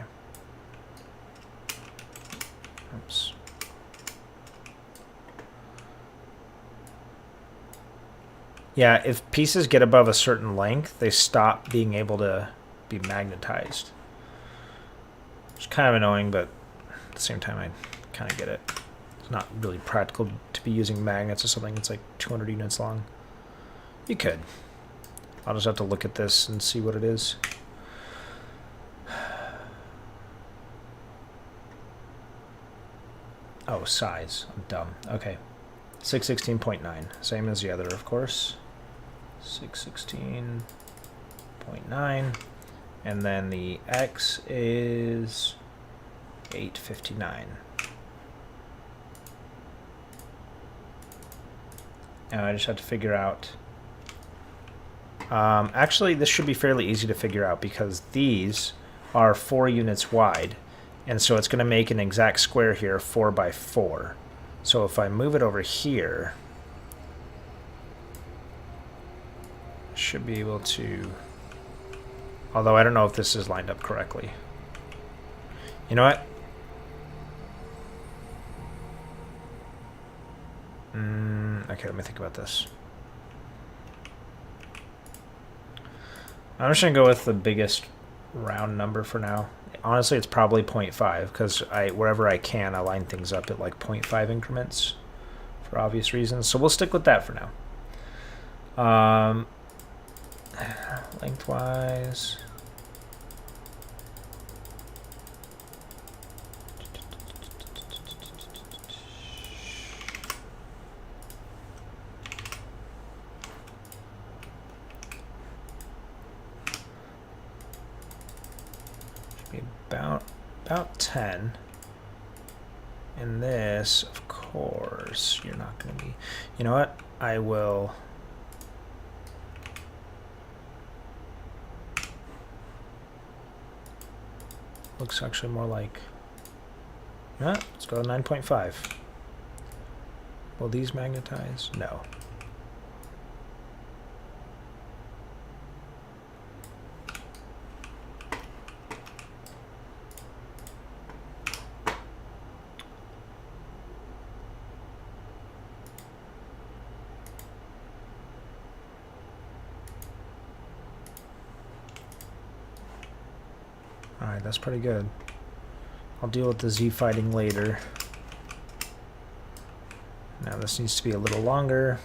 Oops. Yeah, if pieces get above a certain length, they stop being able to be magnetized. It's kind of annoying, but at the same time, I kind of get it. Not really practical to be using magnets or something that's like 200 units long. You could. I'll just have to look at this and see what it is. Oh, size. I'm dumb. Okay. 616.9. Same as the other, of course. 616.9. And then the X is 859. Now I just have to figure out... actually, this should be fairly easy to figure out because these are 4 units wide. And so it's going to make an exact square here, 4 by 4. So if I move it over here, I should be able to... Although I don't know if this is lined up correctly. You know what? Okay, let me think about this. I'm just going to go with the biggest round number for now. Honestly, it's probably 0.5 because wherever I can, I line things up at like 0.5 increments for obvious reasons. So we'll stick with that for now. Lengthwise. About 10. And this, of course, you're not going to be... You know what? I will... Looks actually more like... You know what? Let's go to 9.5. Will these magnetize? No. Alright, that's pretty good. I'll deal with the Z fighting later. Now this needs to be a little longer.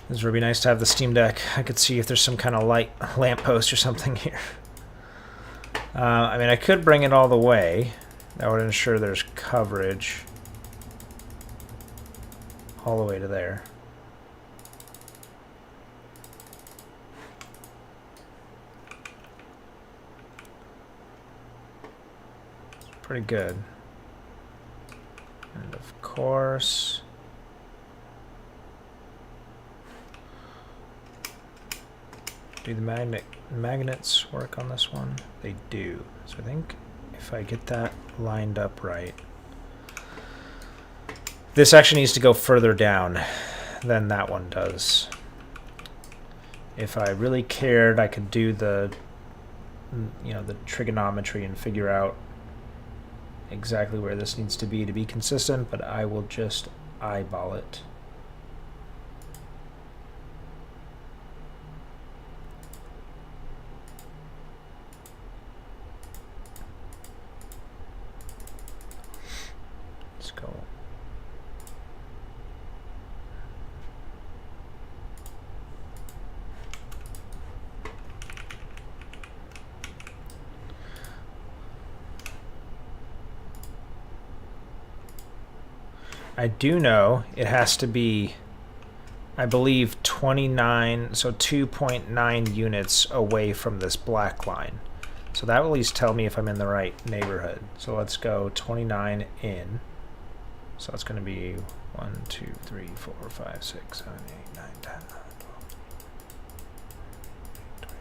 This would be nice to have the Steam Deck. I could see if there's some kind of light lamppost or something here. I mean, I could bring it all the way. That would ensure there's coverage all the way to there. Pretty good. And of course, do the magnets work on this one? They do. So I think if I get that lined up right, this actually needs to go further down than that one does. If I really cared, I could do the, you know, the trigonometry and figure out exactly where this needs to be consistent, but I will just eyeball it. Let's go. I do know it has to be, I believe, 29, so 2.9 units away from this black line. So that will at least tell me if I'm in the right neighborhood. So let's go 29 in. So it's going to be 1, 2, 3, 4, 5, 6, 7, 8, 9, 10, 11, 12,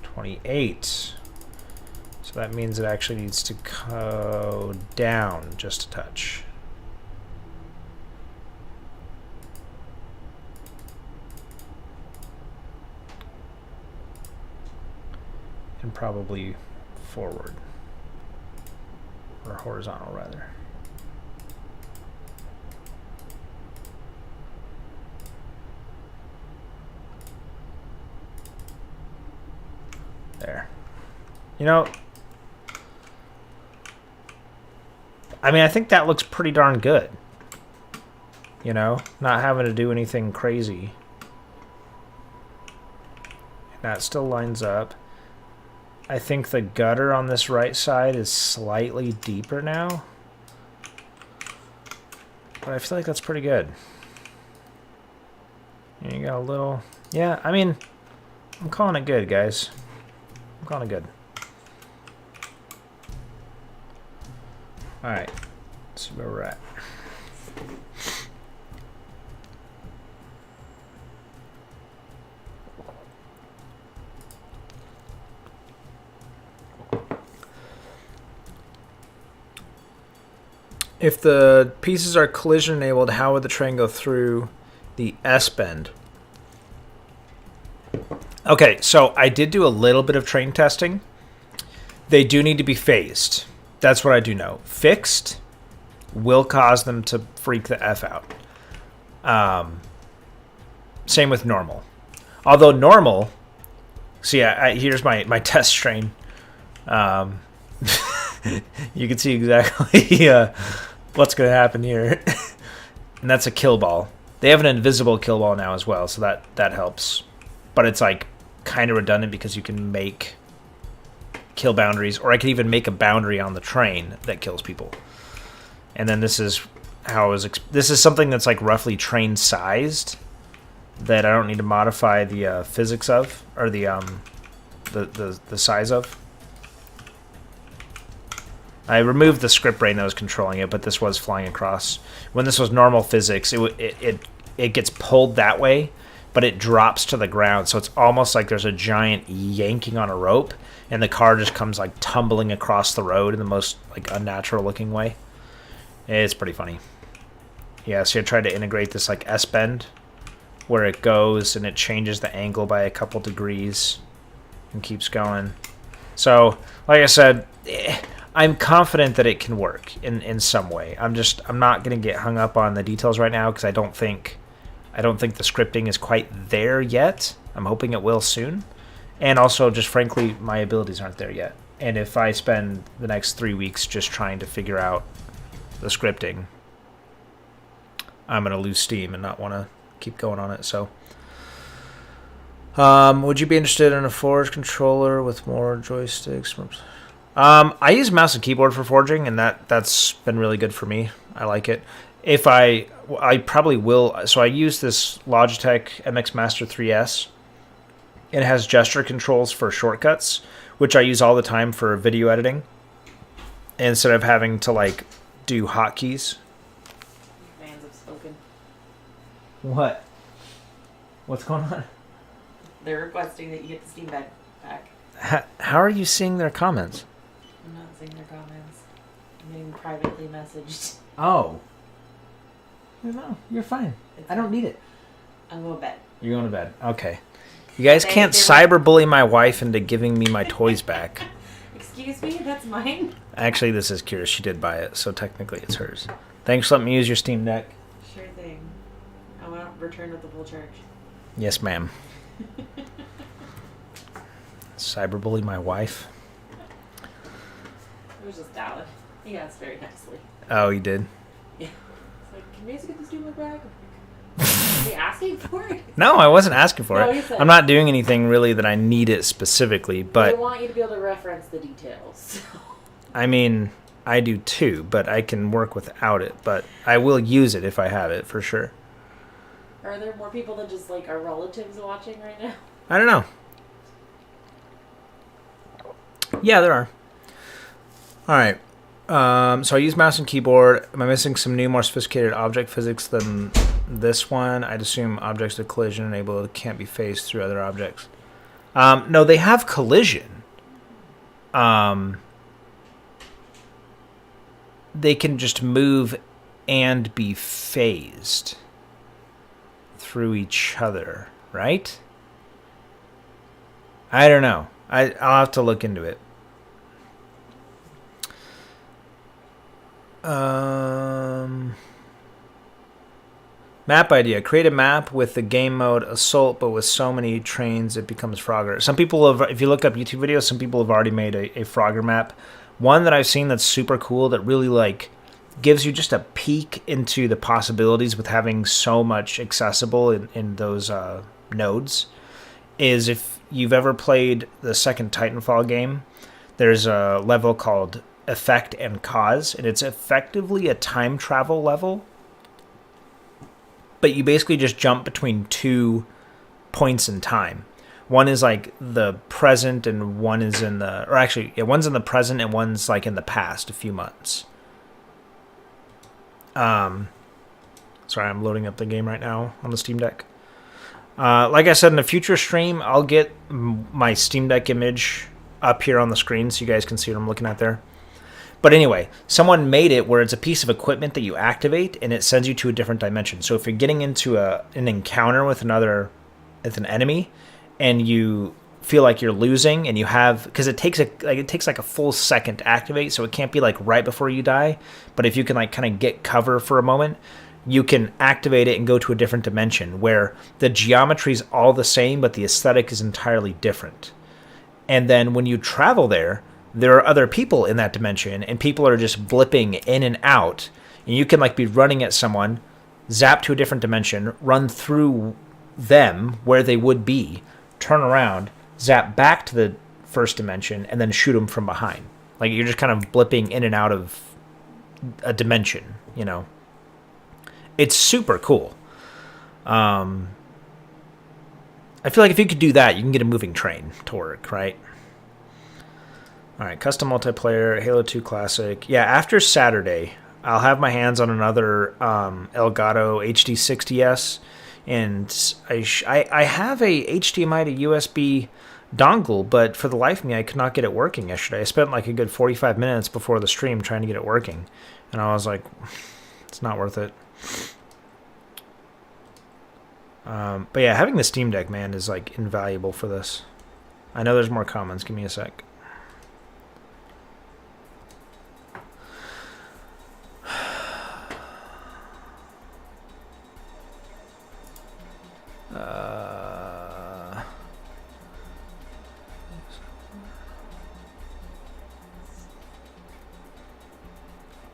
28. So that means it actually needs to go down just a touch. And probably forward. Or horizontal, rather. There. You know, I mean, I think that looks pretty darn good. You know, not having to do anything crazy. That still lines up. I think the gutter on this right side is slightly deeper now. But I feel like that's pretty good. And you got a little... Yeah, I mean, I'm calling it good, guys. I'm calling it good. All right. Let's see where we're at. If the pieces are collision enabled, how would the train go through the S-bend? Okay, so I did do a little bit of train testing. They do need to be phased. That's what I do know. Fixed will cause them to freak the F out. Same with normal. Although normal, see, here's my test train. You can see exactly what's going to happen here. And that's a kill ball. They have an invisible kill ball now as well, so that helps. But it's like kind of redundant because you can make kill boundaries, or I could even make a boundary on the train that kills people. And then this is how I was. This is something that's like roughly train sized that I don't need to modify the physics of, or the size of. I removed the script brain that was controlling it, but this was flying across. When this was normal physics, it gets pulled that way, but it drops to the ground, so it's almost like there's a giant yanking on a rope, and the car just comes like tumbling across the road in the most like unnatural looking way. It's pretty funny. Yeah, so I tried to integrate this like S-bend, where it goes and it changes the angle by a couple degrees and keeps going. So, like I said, I'm confident that it can work in some way. I'm not going to get hung up on the details right now because I don't think the scripting is quite there yet. I'm hoping it will soon. And also, just frankly, my abilities aren't there yet. And if I spend the next 3 weeks just trying to figure out the scripting, I'm going to lose steam and not want to keep going on it. So, would you be interested in a Forge controller with more joysticks? I use mouse and keyboard for forging, and that's been really good for me. I like it. If I probably will. So I use this Logitech MX Master 3S. It has gesture controls for shortcuts, which I use all the time for video editing, instead of having to like do hotkeys. Fans have spoken. What? What's going on? They're requesting that you get the Steam Deck back. How are you seeing their comments? I'm not seeing their comments. I'm getting privately messaged. Oh. No, you're fine. I don't need it. I'm going to bed. You're going to bed. Okay. You guys can't cyberbully my wife into giving me my toys back. Excuse me? That's mine? Actually, this is Kira's. She did buy it, so technically it's hers. Thanks for letting me use your Steam Deck. Sure thing. I want to return with the full charge. Yes, ma'am. Cyberbully my wife? It was just Alan. He asked very nicely. Oh, he did? Yeah. It's like, can we just get the Steam Deck back? Are you asking for it? No, I wasn't asking for it. He said, I'm not doing anything really that I need it specifically, but I want you to be able to reference the details. I mean, I do too, but I can work without it, but I will use it if I have it, for sure. Are there more people than just like our relatives watching right now? I don't know. Yeah, there are. All right. So I use mouse and keyboard. Am I missing some new, more sophisticated object physics than this one? I'd assume objects with collision enabled can't be phased through other objects. No, they have collision. They can just move and be phased through each other, right? I don't know. I'll have to look into it. Map idea. Create a map with the game mode Assault, but with so many trains it becomes Frogger. Some people have, if you look up YouTube videos, some people have already made a Frogger map. One that I've seen that's super cool that really like gives you just a peek into the possibilities with having so much accessible in those nodes is if you've ever played the second Titanfall game, there's a level called Effect and Cause, and it's effectively a time travel level, but you basically just jump between 2 points in time. One is like the present and one is in the, or actually, yeah, one's in the present and one's like in the past, a few months. Sorry, I'm loading up the game right now on the Steam Deck. Like I said, in a future stream, I'll get my Steam Deck image up here on the screen so you guys can see what I'm looking at there. But anyway, someone made it where it's a piece of equipment that you activate and it sends you to a different dimension. So if you're getting into an encounter with an enemy, and you feel like you're losing, and you have, because it takes like a full second to activate, so it can't be like right before you die. But if you can like kind of get cover for a moment, you can activate it and go to a different dimension where the geometry is all the same, but the aesthetic is entirely different. And then when you travel there are other people in that dimension, and people are just blipping in and out. And you can like be running at someone, zap to a different dimension, run through them where they would be, turn around, zap back to the first dimension, and then shoot them from behind. Like you're just kind of blipping in and out of a dimension, you know. It's super cool. I feel like if you could do that, you can get a moving train to work, right? All right, custom multiplayer, Halo 2 Classic. Yeah, after Saturday, I'll have my hands on another Elgato HD60S, and I have a HDMI to USB dongle, but for the life of me, I could not get it working yesterday. I spent like a good 45 minutes before the stream trying to get it working, and I was like, it's not worth it. But yeah, having the Steam Deck, man, is like invaluable for this. I know there's more comments. Give me a sec.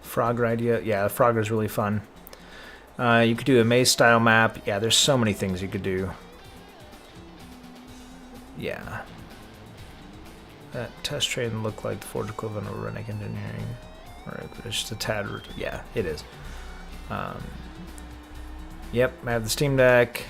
Frogger idea. Yeah, Frogger's really fun. You could do a maze style map. Yeah, there's so many things you could do. Yeah. That test train looked like the Forge equivalent of Remake engineering. Or it's just a tad. Yeah, it is. Yep, I have the Steam Deck.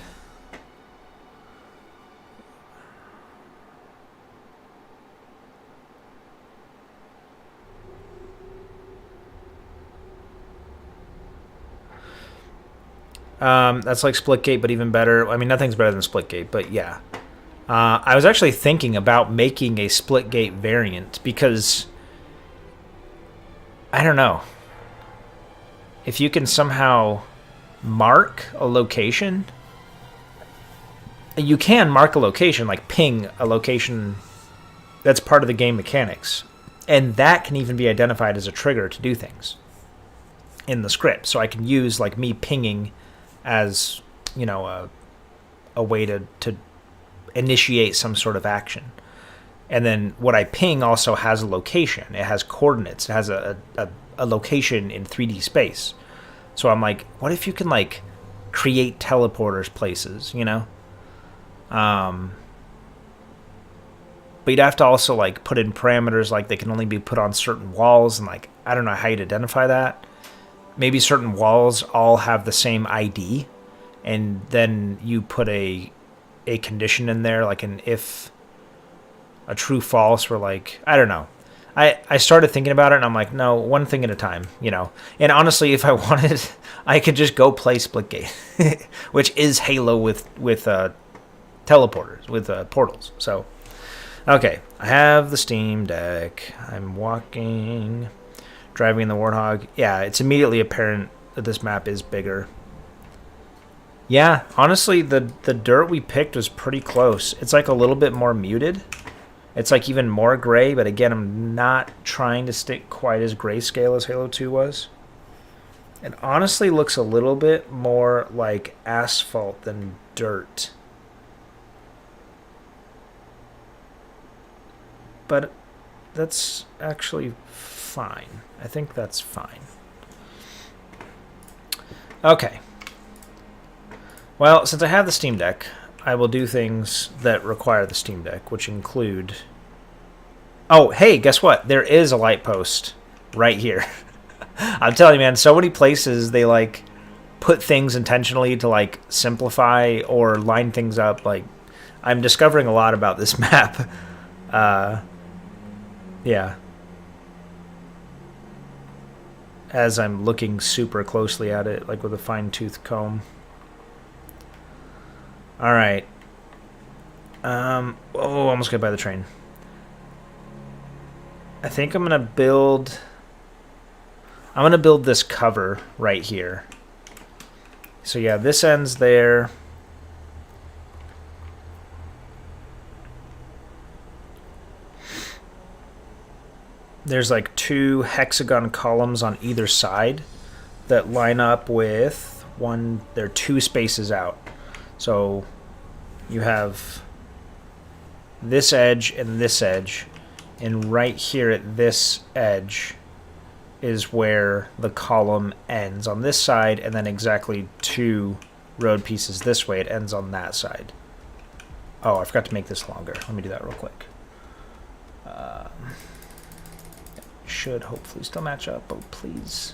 That's like Splitgate, but even better. I mean, nothing's better than Splitgate, but yeah. I was actually thinking about making a Splitgate variant because, I don't know, if you can somehow mark a location, you can mark a location, like ping a location that's part of the game mechanics, and that can even be identified as a trigger to do things in the script. So I can use like me pinging as, you know, a way to initiate some sort of action. And then what I ping also has a location. It has coordinates. It has a location in 3D space. So I'm like, what if you can like create teleporters places, you know? But you'd have to also like put in parameters, like they can only be put on certain walls, and like I don't know how you'd identify that. Maybe certain walls all have the same ID, and then you put a condition in there, like an if, a true false, where like, I don't know. I started thinking about it, and I'm like, no, one thing at a time, you know. And honestly, if I wanted, I could just go play Splitgate, which is Halo with teleporters, with portals. So, okay, I have the Steam Deck. I'm walking, driving the Warthog. Yeah, it's immediately apparent that this map is bigger. Yeah, honestly, the dirt we picked was pretty close. It's like a little bit more muted. It's like even more gray, but again, I'm not trying to stick quite as grayscale as Halo 2 was. It honestly looks a little bit more like asphalt than dirt. But that's actually fine. I think that's fine. Okay. Well, since I have the Steam Deck, I will do things that require the Steam Deck, which include... Oh, hey, guess what? There is a light post right here. I'm telling you, man, so many places they, like, put things intentionally to, like, simplify or line things up. Like, I'm discovering a lot about this map. Yeah. as I'm looking super closely at it, like with a fine-tooth comb. All right. Almost got by the train. I think I'm gonna build this cover right here. So yeah, this ends there. There's like 2 hexagon columns on either side that line up with one. They're 2 spaces out. So you have this edge and this edge, and right here at this edge is where the column ends on this side, and then exactly 2 road pieces this way, it ends on that side. Oh, I forgot to make this longer. Let me do that real quick. Should hopefully still match up. Oh, please.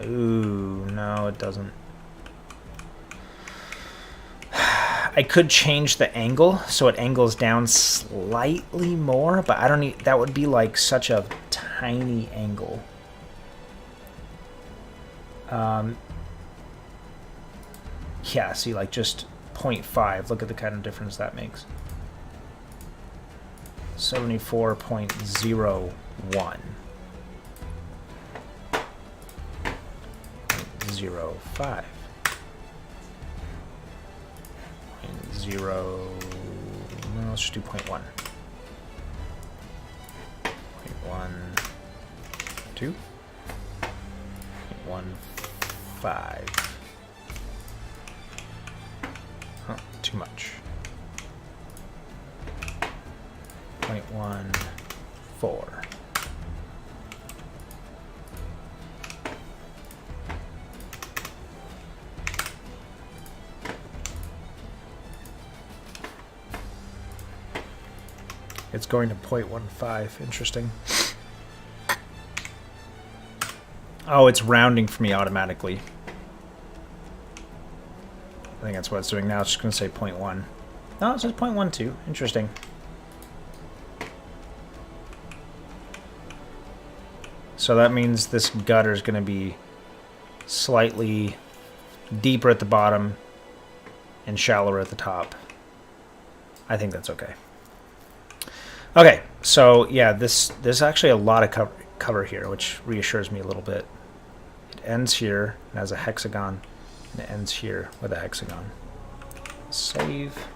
Ooh, no, it doesn't. I could change the angle so it angles down slightly more, but I don't need, that would be like such a tiny angle. Yeah, see, like just 0.5. Look at the kind of difference that makes. 74.01. 0.05. 0. No, let's just do 0.1. 0.1. 2. 0.15. Huh, too much. 0.14. It's going to 0.15. Interesting. Oh, it's rounding for me automatically. I think that's what it's doing now. It's just going to say 0.1. No, it says 0.12. Interesting. So that means this gutter is going to be slightly deeper at the bottom and shallower at the top. I think that's okay. Okay, so yeah, there's actually a lot of cover here, which reassures me a little bit. It ends here and has a hexagon, and it ends here with a hexagon. Save.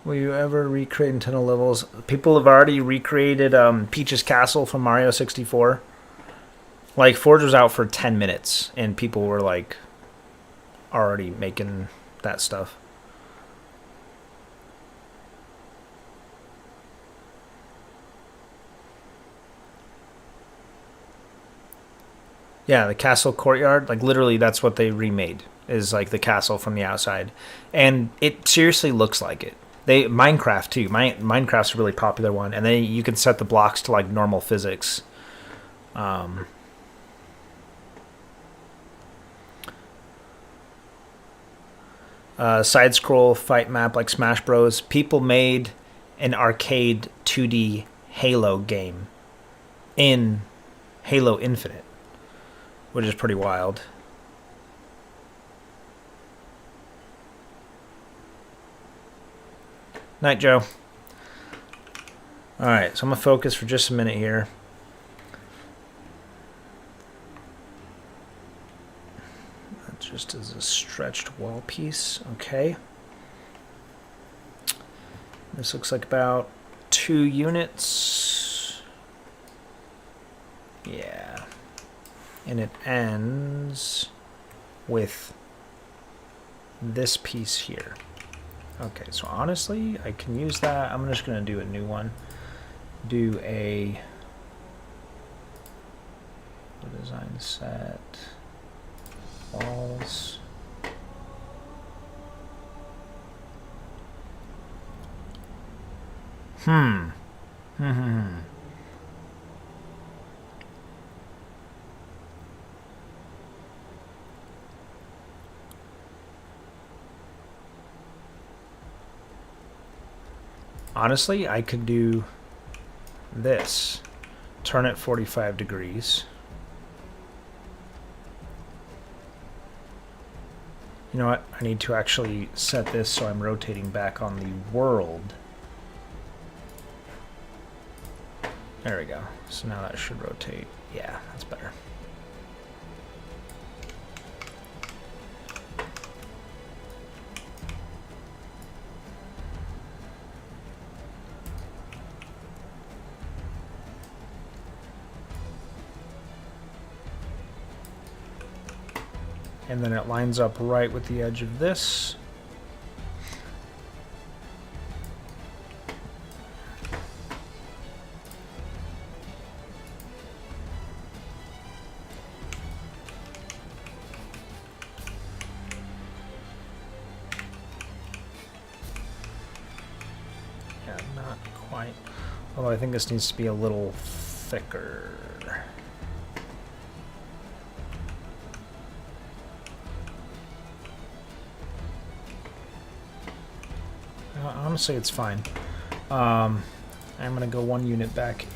Will you ever recreate Nintendo levels? People have already recreated Peach's Castle from Mario 64. Like, Forge was out for 10 minutes, and people were, like, already making that stuff. Yeah, the castle courtyard, like, literally that's what they remade, is, like, the castle from the outside. And it seriously looks like it. Minecraft too. Minecraft's a really popular one, and then you can set the blocks to like normal physics. Side scroll fight map like Smash Bros. People made an arcade 2D Halo game in Halo Infinite, which is pretty wild. Night, Joe. Alright, so I'm going to focus for just a minute here. That just is a stretched wall piece. Okay. This looks like about 2 units. Yeah. And it ends with this piece here. Okay, so honestly, I can use that. I'm just going to do a new one. Do a design set, walls, Honestly, I could do this. Turn it 45 degrees. You know what? I need to actually set this so I'm rotating back on the world. There we go. So now that should rotate. Yeah, that's better. And then it lines up right with the edge of this. Yeah, not quite. Although I think this needs to be a little thicker. Honestly, it's fine. I'm going to go 1 unit back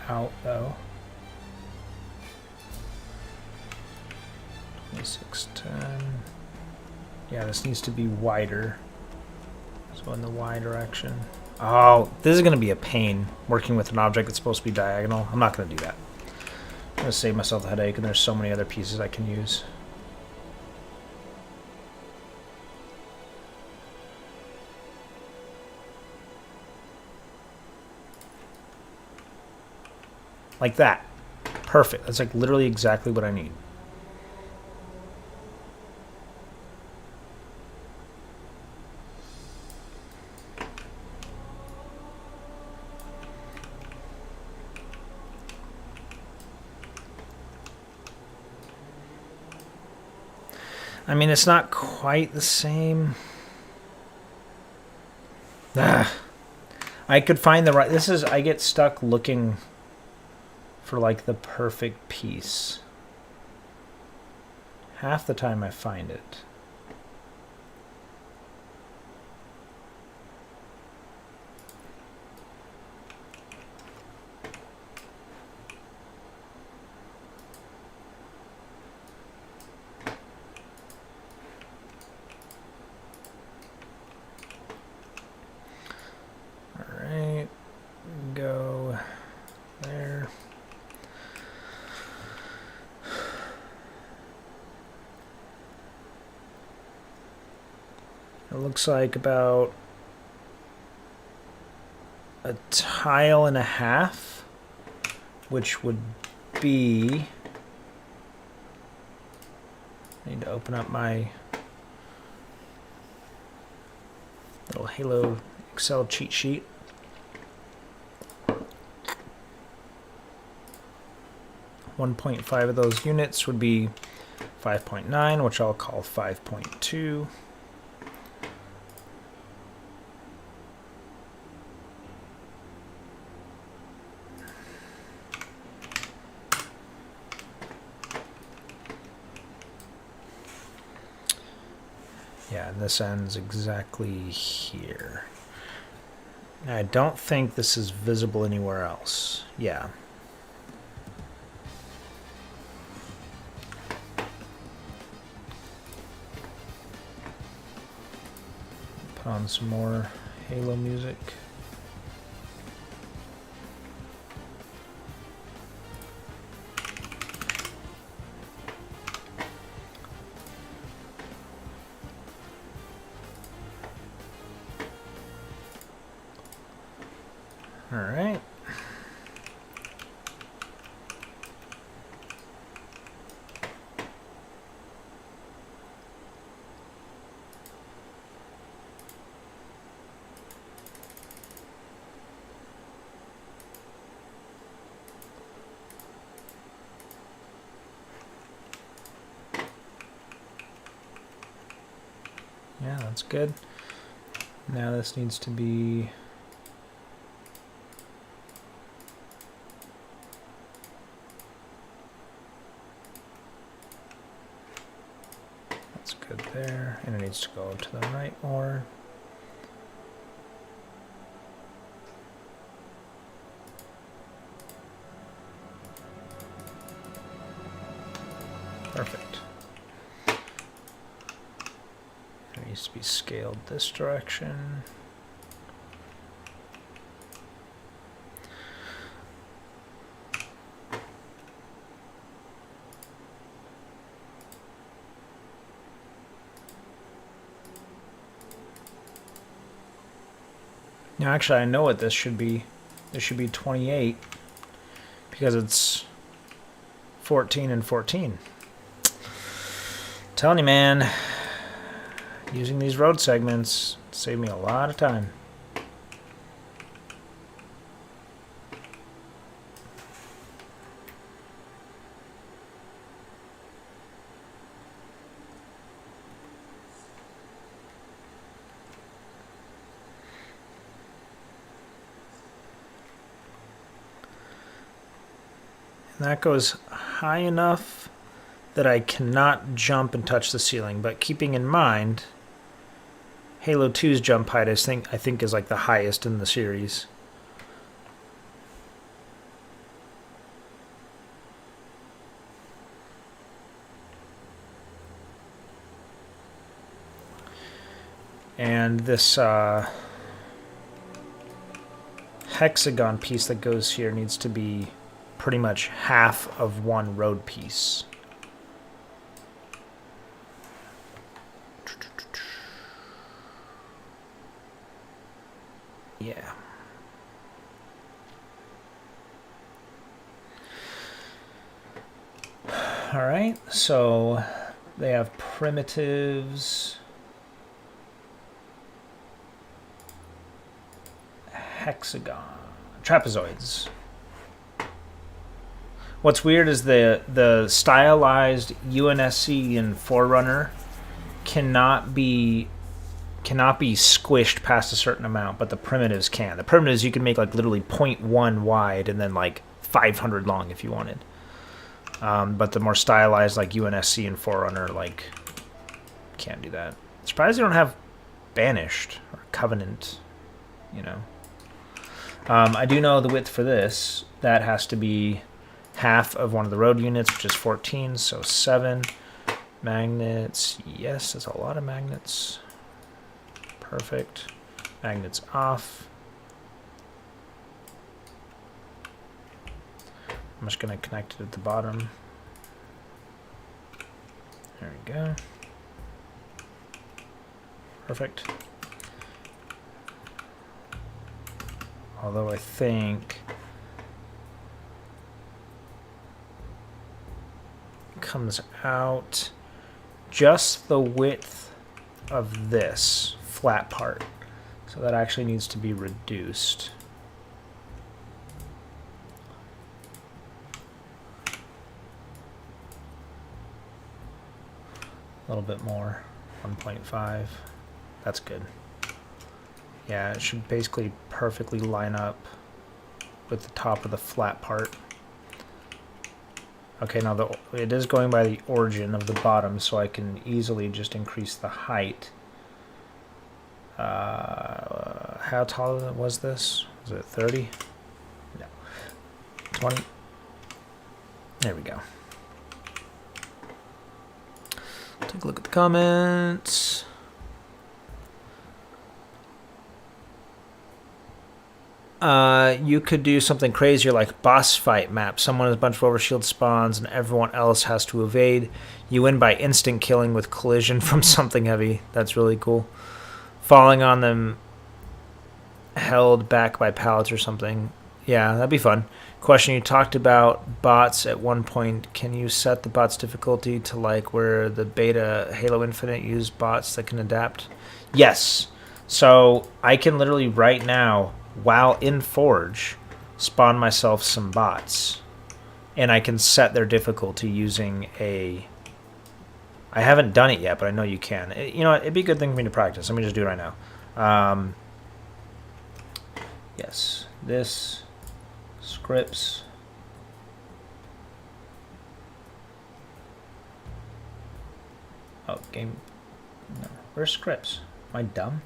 out, though. 2610. Yeah, this needs to be wider. So in the Y direction. Oh, this is going to be a pain working with an object that's supposed to be diagonal. I'm not going to do that. I'm going to save myself a headache, and there's so many other pieces I can use. Like that. Perfect. That's like literally exactly what I need. I mean, it's not quite the same. I could find the right... This is... I get stuck looking for, like, the perfect piece. Half the time I find it. Alright. Go there. It looks like about a tile and a half, which would be... I need to open up my little Halo Excel cheat sheet. .5 of those units would be 5.9, which I'll call 5.2. Yeah, and this ends exactly here. I don't think this is visible anywhere else. Yeah. Put on some more Halo music. All right. Yeah, that's good. Now this needs to be good there, and it needs to go to the right more. Perfect. It needs to be scaled this direction. Now, actually, I know what this should be. This should be 28 because it's 14 and 14. Telling you, man, using these road segments saved me a lot of time. And that goes high enough that I cannot jump and touch the ceiling, but keeping in mind Halo 2's jump height I think is like the highest in the series. And this hexagon piece that goes here needs to be pretty much half of one road piece. Yeah. All right, so they have primitives, hexagon, trapezoids. What's weird is the stylized UNSC and Forerunner cannot be squished past a certain amount, but the primitives can. The primitives you can make like literally 0.1 wide and then like 500 long if you wanted. But the more stylized like UNSC and Forerunner like can't do that. Surprised they don't have Banished or Covenant, you know. I do know the width for this. That has to be half of one of the road units, which is 14, so 7. Magnets, yes, that's a lot of magnets. Perfect. Magnets off. I'm just going to connect it at the bottom. There we go. Perfect. Although I think it comes out just the width of this flat part. So that actually needs to be reduced. A little bit more, 1.5. That's good. Yeah, it should basically perfectly line up with the top of the flat part. Okay, now it is going by the origin of the bottom, so I can easily just increase the height. How tall was this? Was it 30? No. 20? There we go. Take a look at the comments. You could do something crazier like boss fight map. Someone has a bunch of overshield spawns and everyone else has to evade. You win by instant killing with collision from something heavy. That's really cool. Falling on them held back by pallets or something. Yeah, that'd be fun. Question, you talked about bots at one point. Can you set the bots difficulty to like where the beta Halo Infinite used bots that can adapt? Yes. So I can literally right now, while in Forge, spawn myself some bots. And I can set their difficulty using a... I haven't done it yet, but I know you can. You know what? It'd be a good thing for me to practice. Let me just do it right now. Yes. This... Scripts. Oh, game No. Where's scripts? Am I dumb?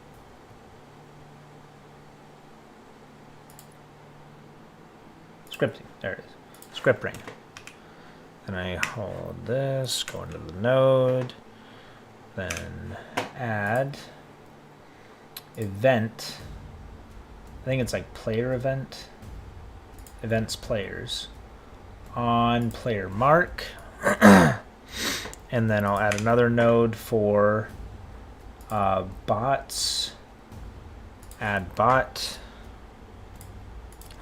Scripting. There it is. Script ring. Then I hold this, go into the node, then add event. I think it's like player event. Events players. On player mark. And then I'll add another node for bots. Add bot.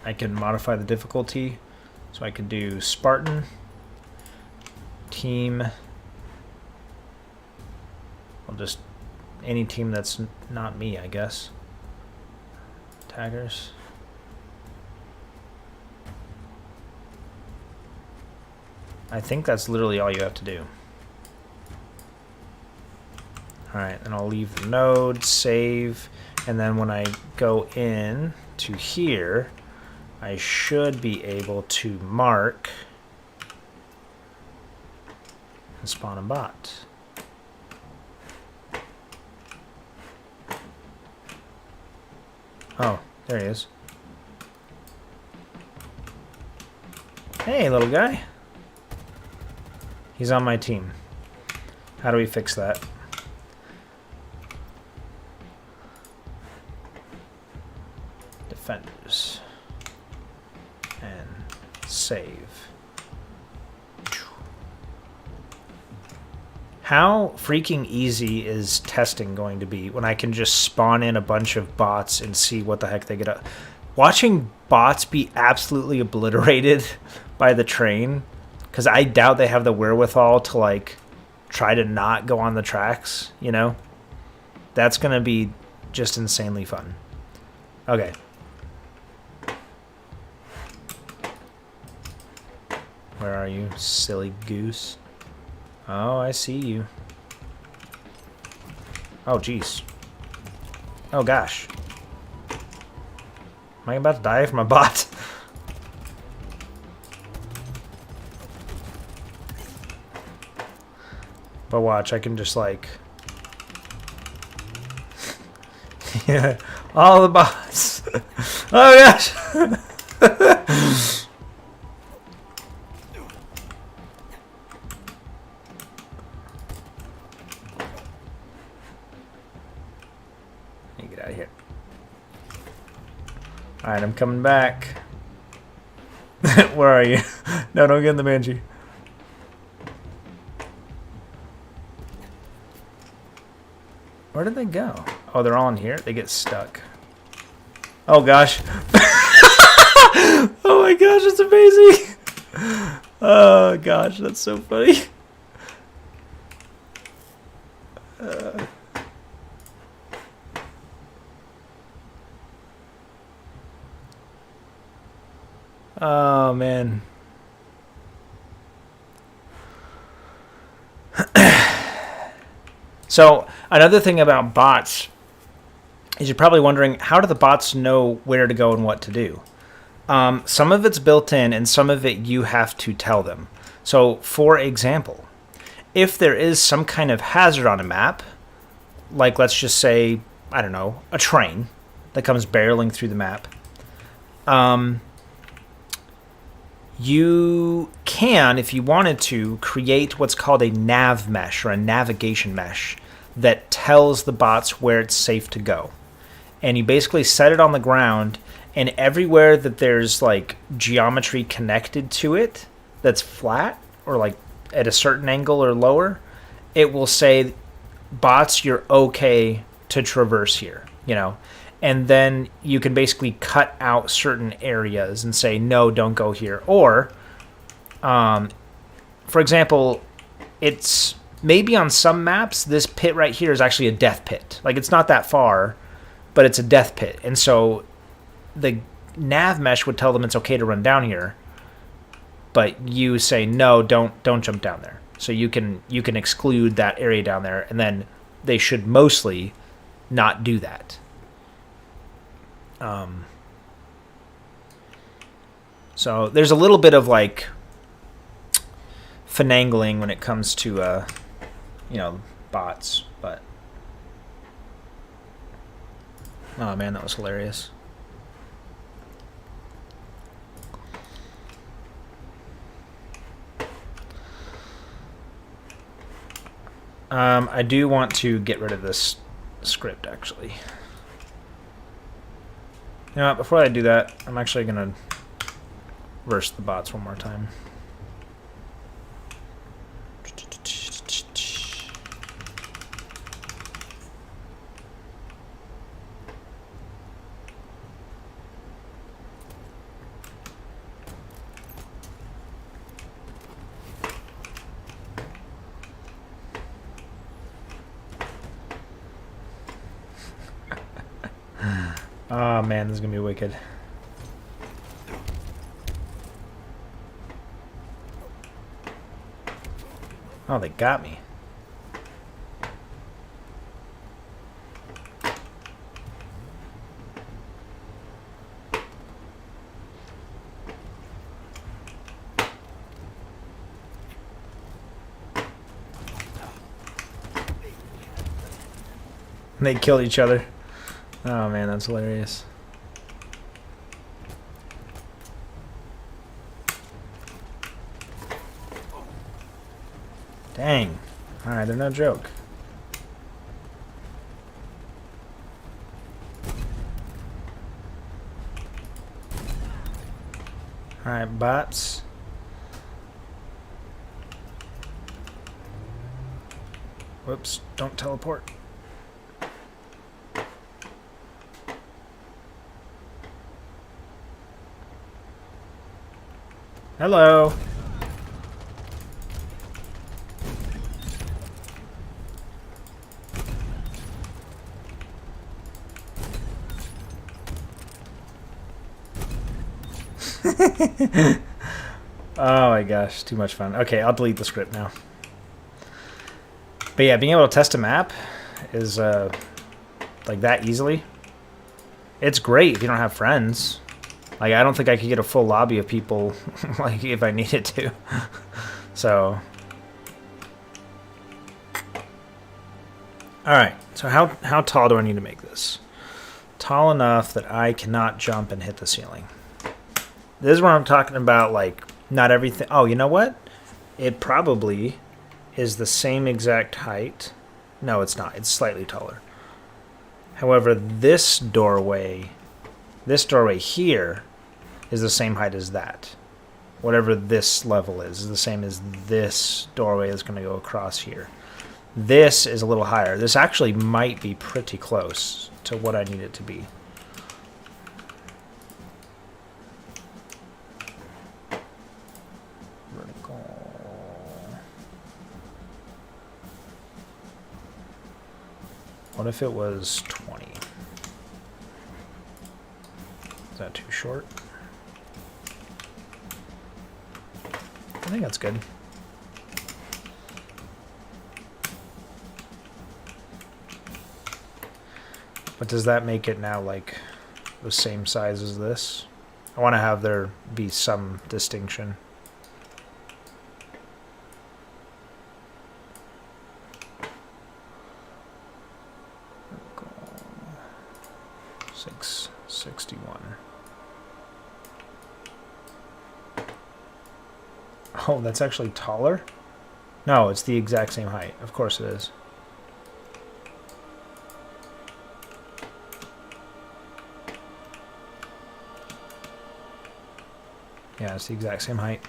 I can modify the difficulty. So I could do Spartan. Team. I'll just any team that's not me, I guess. Taggers. I think that's literally all you have to do. Alright, and I'll leave the node, save, and then when I go in to here, I should be able to mark and spawn a bot. Oh, there he is. Hey, little guy. He's on my team. How do we fix that? Defenders. And save. How freaking easy is testing going to be when I can just spawn in a bunch of bots and see what the heck they get up? Watching bots be absolutely obliterated by the train, because I doubt they have the wherewithal to like try to not go on the tracks, you know? That's going to be just insanely fun. Okay. Where are you, silly goose? Oh, I see you. Oh, jeez. Oh, gosh. Am I about to die from a bot? But watch, I can just like... yeah, all the bots. Oh, gosh! Get out of here. Alright, I'm coming back. Where are you? No, don't get in the Banshee. Where did they go? Oh, they're all in here? They get stuck. Oh, gosh. Oh, my gosh, that's amazing. Oh, gosh, that's so funny. Oh, man. So, another thing about bots is you're probably wondering, how do the bots know where to go and what to do? Some of it's built in, and some of it you have to tell them. So, for example, if there is some kind of hazard on a map, like let's just say, I don't know, a train that comes barreling through the map, you can, if you wanted to, create what's called a nav mesh or a navigation mesh that tells the bots where it's safe to go. And you basically set it on the ground, and everywhere that there's like geometry connected to it that's flat or like at a certain angle or lower, it will say, bots, you're okay to traverse here, you know. And then you can basically cut out certain areas and say, no, don't go here. Or, for example, it's maybe on some maps, this pit right here is actually a death pit. Like, it's not that far, but it's a death pit. And so the nav mesh would tell them it's okay to run down here, but you say, no, don't jump down there. So you can exclude that area down there, and then they should mostly not do that. So there's a little bit of like finagling when it comes to bots, but Oh man, that was hilarious. I do want to get rid of this script, actually. You know what, before I do that, I'm actually going to verse the bots one more time. Oh man, this is gonna be wicked. Oh, they got me. They killed each other. Oh man, that's hilarious. Dang. Alright, they're no joke. Alright, bots. Whoops, don't teleport. Hello. Oh my gosh, too much fun. Okay, I'll delete the script now. But yeah, being able to test a map is like that easily. It's great if you don't have friends. Like, I don't think I could get a full lobby of people, like, if I needed to. So. Alright, so how tall do I need to make this? Tall enough that I cannot jump and hit the ceiling. This is where I'm talking about, like, not everything. Oh, you know what? It probably is the same exact height. No, it's not. It's slightly taller. However, this doorway here is the same height as that. Whatever this level is the same as this doorway that's going to go across here. This is a little higher. This actually might be pretty close to what I need it to be. Vertical. What if it was 20? Is that too short? I think that's good. But does that make it now like the same size as this? I want to have there be some distinction. $661. Oh, that's actually taller? No, it's the exact same height. Of course it is. Yeah, it's the exact same height.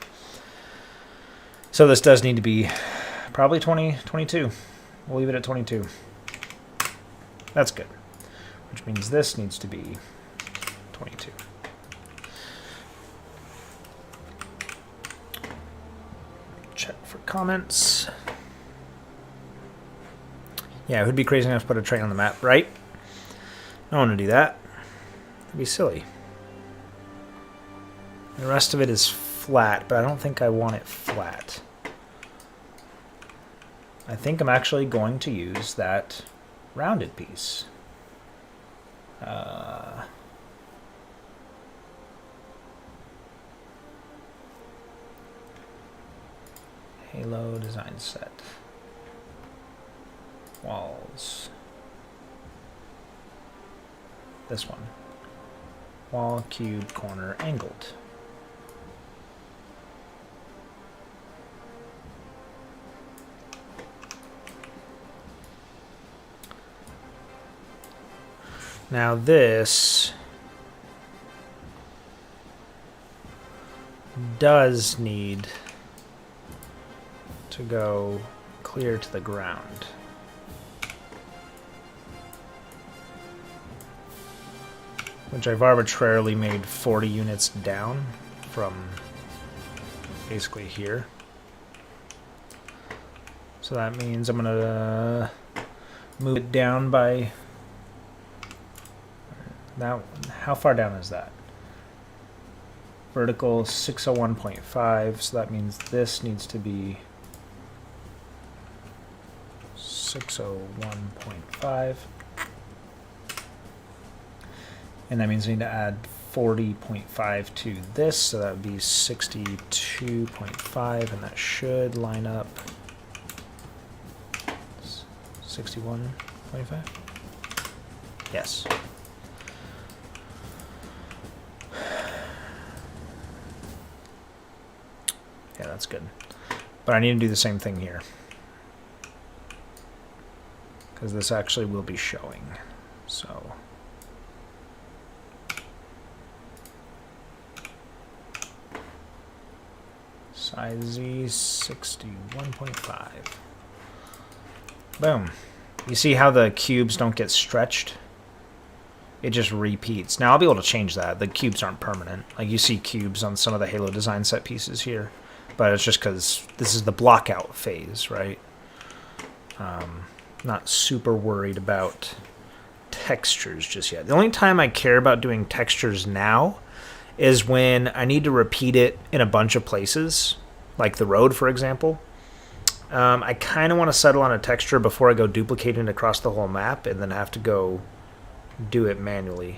So this does need to be probably 22. We'll leave it at 22. That's good. Which means this needs to be 22. Check for comments. Yeah, who'd be crazy enough to put a train on the map, right? I don't want to do that. That'd be silly. The rest of it is flat, but I don't think I want it flat. I think I'm actually going to use that rounded piece. Halo design set. Walls. this one. Wall, cube, corner, angled. Now this does need to go clear to the ground. Which I've arbitrarily made 40 units down from basically here. So that means I'm gonna move it down by now. How far down is that? Vertical 601.5, so that means this needs to be 601.5. And that means I need to add 40.5 to this, so that would be 62.5, and that should line up 61.5? Yes. Yeah, that's good. But I need to do the same thing here, because this actually will be showing. So size Z 61.5. Boom. You see how the cubes don't get stretched? It just repeats. Now I'll be able to change that. The cubes aren't permanent. Like you see cubes on some of the Halo design set pieces here, but it's just because this is the block out phase, right? Not super worried about textures just yet. The only time I care about doing textures now is when I need to repeat it in a bunch of places, like the road, for example. I kind of want to settle on a texture before I go duplicating it across the whole map and then have to go do it manually.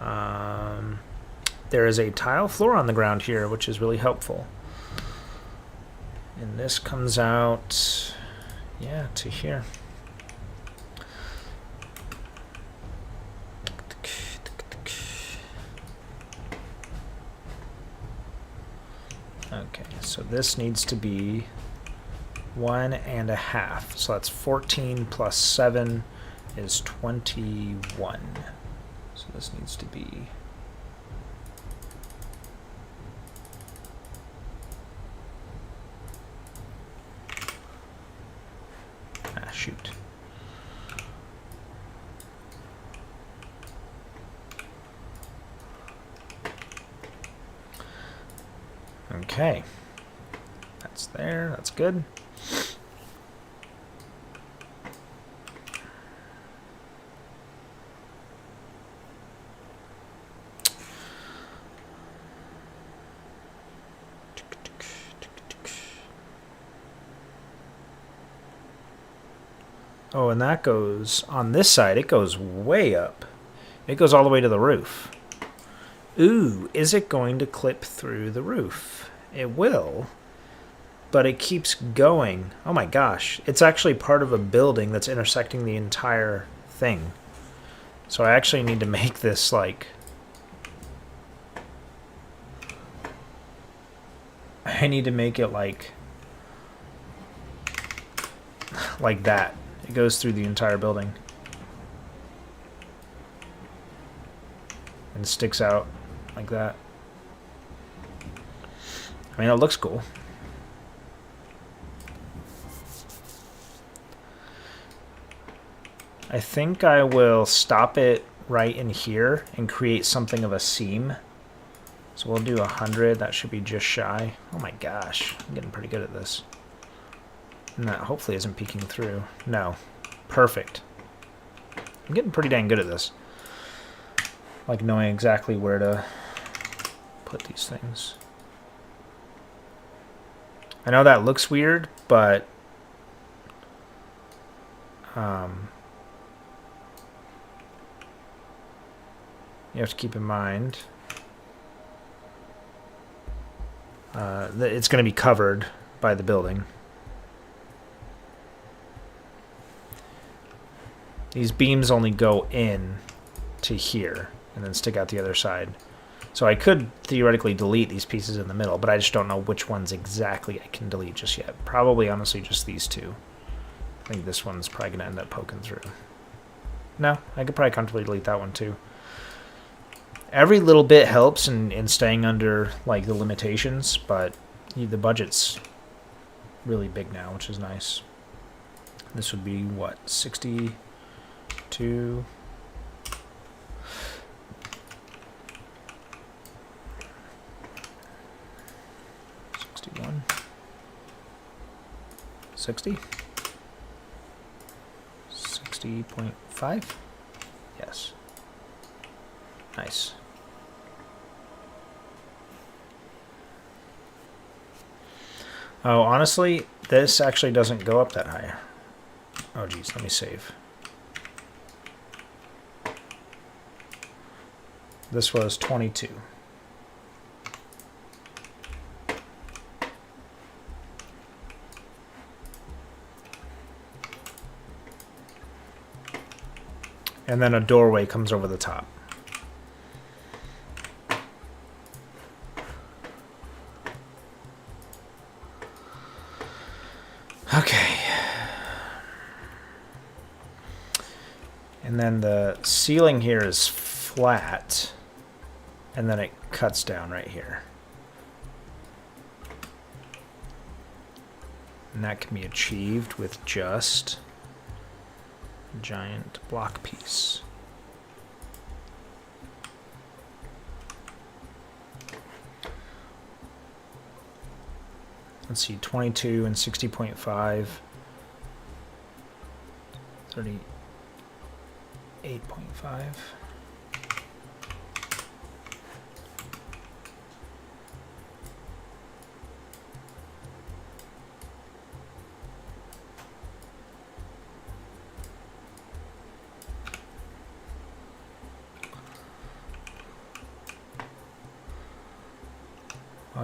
There is a tile floor on the ground here, which is really helpful. And this comes out, yeah, to here. Okay, so this needs to be 1.5. So that's 14 plus 7 is 21. So this needs to be shoot. Okay. That's there. That's good. Oh, and that goes on this side. It goes way up. It goes all the way to the roof. Ooh, is it going to clip through the roof? It will, but it keeps going. Oh my gosh. It's actually part of a building that's intersecting the entire thing. So I actually need to make this like... I need to make it like that. It goes through the entire building. And sticks out like that. I mean, it looks cool. I think I will stop it right in here and create something of a seam. So we'll do 100. That should be just shy. Oh my gosh. I'm getting pretty good at this. And that hopefully isn't peeking through. No. Perfect. I'm getting pretty dang good at this. Like knowing exactly where to put these things. I know that looks weird, but you have to keep in mind that it's going to be covered by the building. These beams only go in to here and then stick out the other side. So I could theoretically delete these pieces in the middle, but I just don't know which ones exactly I can delete just yet. Probably, honestly, just these two. I think this one's probably going to end up poking through. No, I could probably comfortably delete that one too. Every little bit helps in staying under like the limitations, but the budget's really big now, which is nice. This would be what, 62. 61. 60. 60.5. Yes. Nice. Oh, honestly, this actually doesn't go up that high. Oh, geez, let me save. This was 22. And then a doorway comes over the top. Okay. And then the ceiling here is flat, and then it cuts down right here. And that can be achieved with just a giant block piece. Let's see, 22 and 60.5, 38.5.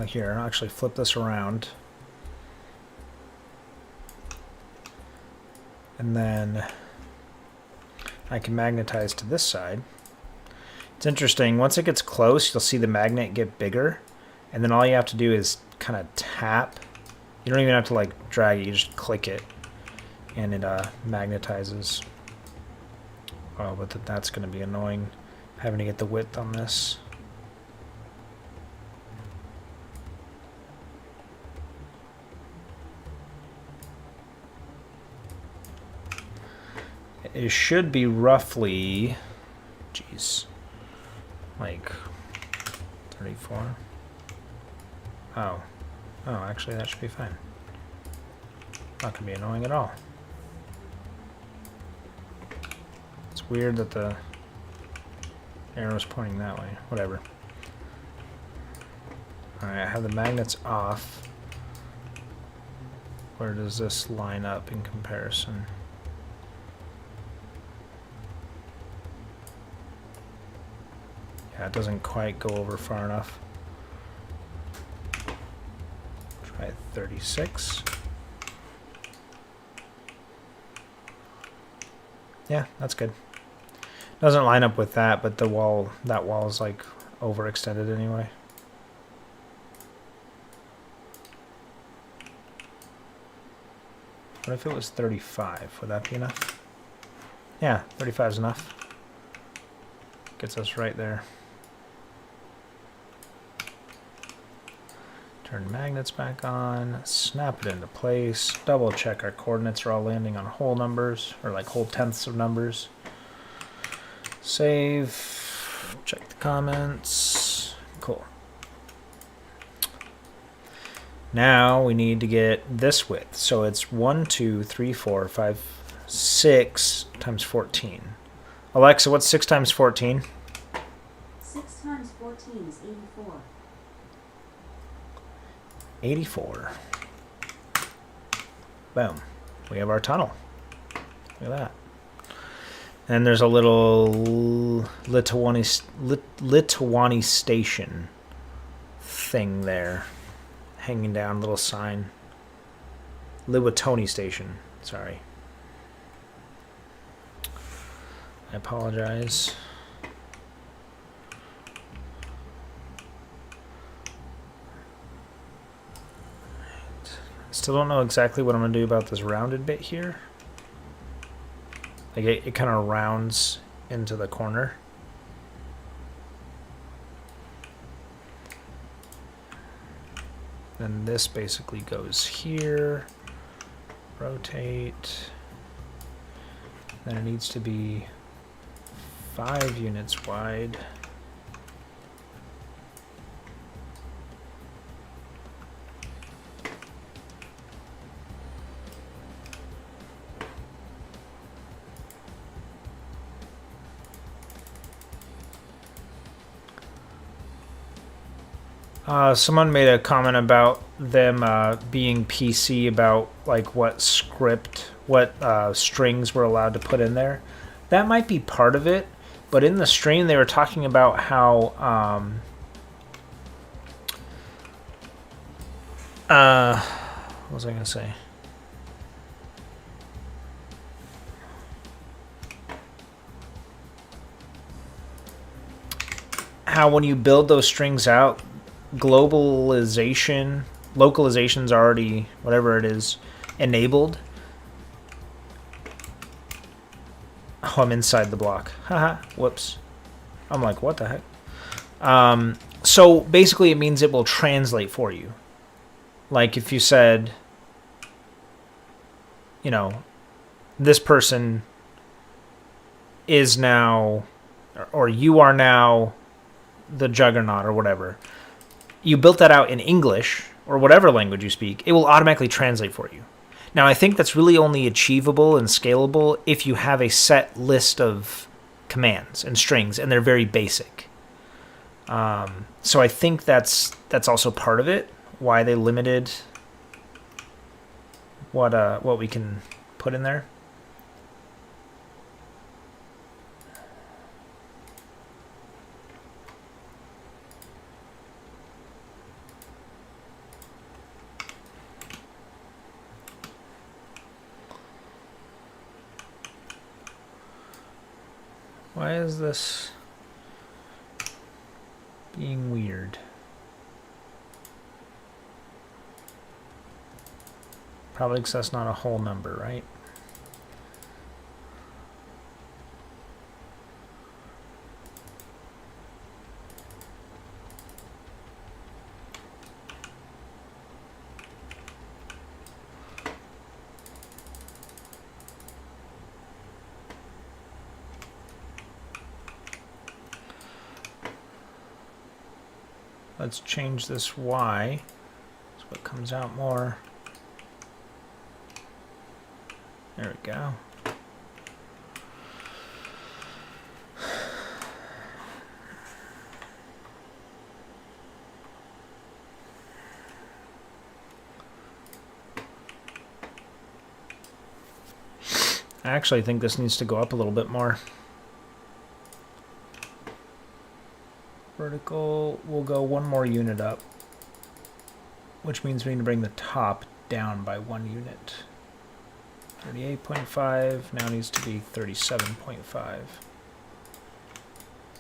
Here, I'll actually flip this around. And then I can magnetize to this side. It's interesting, once it gets close, you'll see the magnet get bigger, and then all you have to do is kind of tap. You don't even have to like drag it, you just click it, and it magnetizes. Oh, but that's going to be annoying, having to get the width on this. It should be roughly, geez, like 34. Oh, actually that should be fine. Not gonna be annoying at all. It's weird that the arrow's pointing that way. Whatever. Alright, I have the magnets off. Where does this line up in comparison? Yeah, it doesn't quite go over far enough. Try 36. Yeah, that's good. Doesn't line up with that, but the wall, that wall is like overextended anyway. What if it was 35? Would that be enough? Yeah, 35 is enough. Gets us right there. Turn magnets back on, snap it into place, double check our coordinates are all landing on whole numbers, or like whole tenths of numbers. Save, check the comments, cool. Now we need to get this width, so it's 1, 2, 3, 4, 5, 6 times 14. Alexa, what's 6 times 14? 6 times 14 is 84. 84. Boom. We have our tunnel. Look at that. And there's a little Lithuani station thing there. Hanging down, little sign. Lithuani station. Sorry. I apologize. Still don't know exactly what I'm going to do about this rounded bit here. Like it kind of rounds into the corner. And this basically goes here. Rotate. Then it needs to be 5 units wide. Someone made a comment about them being PC about like what strings we're allowed to put in there. That might be part of it, but in the stream they were talking about how what was I gonna say? How when you build those strings out, localization's already, whatever it is, enabled. Oh, I'm inside the block. Haha, whoops. I'm like, what the heck? So basically it means it will translate for you. Like if you said, you know, this person is now, or you are now the Juggernaut or whatever. You built that out in English or whatever language you speak, it will automatically translate for you. Now, I think that's really only achievable and scalable if you have a set list of commands and strings, and they're very basic. So I think that's also part of it, why they limited what we can put in there. Why is this being weird? Probably because that's not a whole number, right? Let's change this Y so it comes out more. There we go. I actually think this needs to go up a little bit more. Vertical, we'll go one more unit up, which means we need to bring the top down by 1 unit. 38.5 now needs to be 37.5.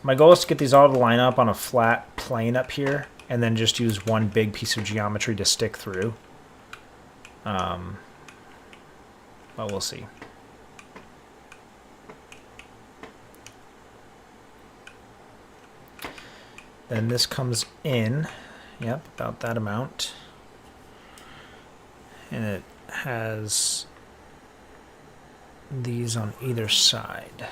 My goal is to get these all to line up on a flat plane up here, and then just use one big piece of geometry to stick through. But we'll see. Then this comes in, yep, about that amount. And it has these on either side.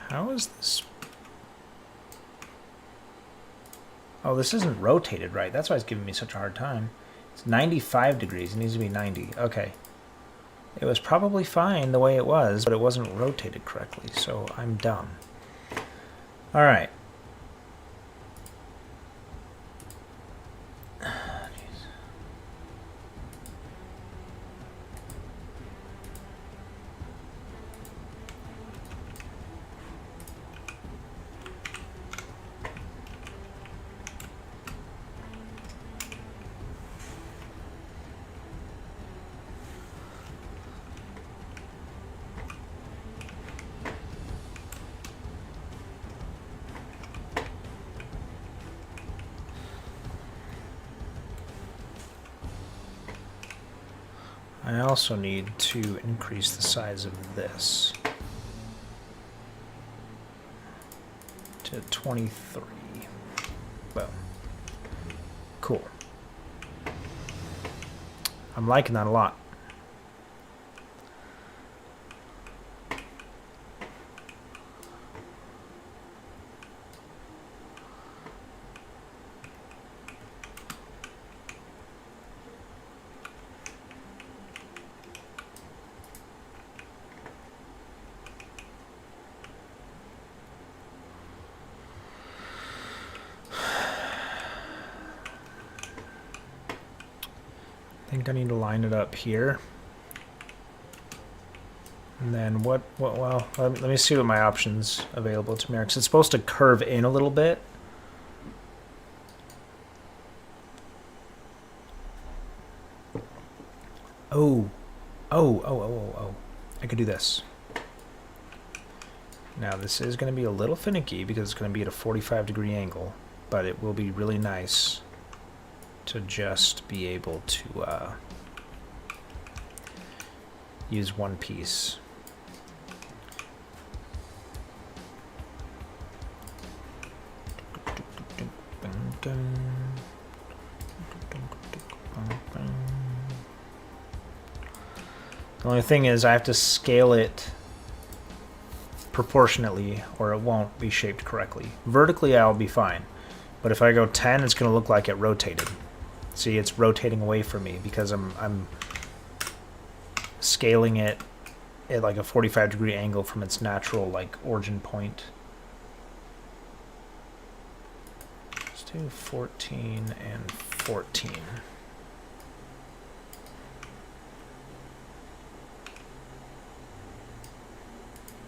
How is this? Oh, this isn't rotated right. That's why it's giving me such a hard time. It's 95 degrees. It needs to be 90. Okay. It was probably fine the way it was, but it wasn't rotated correctly, so I'm dumb. All right. I also need to increase the size of this to 23. Boom. Cool. I'm liking that a lot. I think I need to line it up here. And then well, let me see what my options available to me are, because it's supposed to curve in a little bit. Oh. I could do this. Now this is going to be a little finicky because it's going to be at a 45-degree angle, but it will be really nice to just be able to use one piece. The only thing is I have to scale it proportionately or it won't be shaped correctly. Vertically I'll be fine, but if I go 10 it's going to look like it rotated. See, it's rotating away from me because I'm scaling it at like a 45-degree angle from its natural like origin point. Let's do 14 and 14.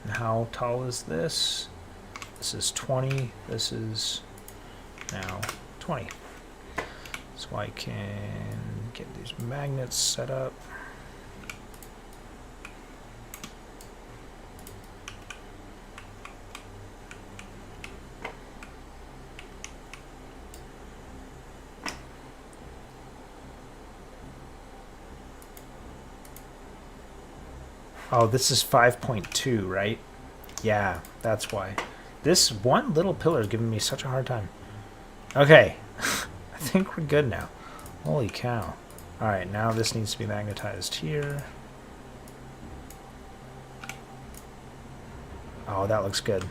And how tall is this? This is 20. This is now 20. So I can get these magnets set up. Oh, this is 5.2, right? Yeah, that's why. This one little pillar is giving me such a hard time. Okay. I think we're good now. Holy cow. Alright, now this needs to be magnetized here. Oh, that looks good.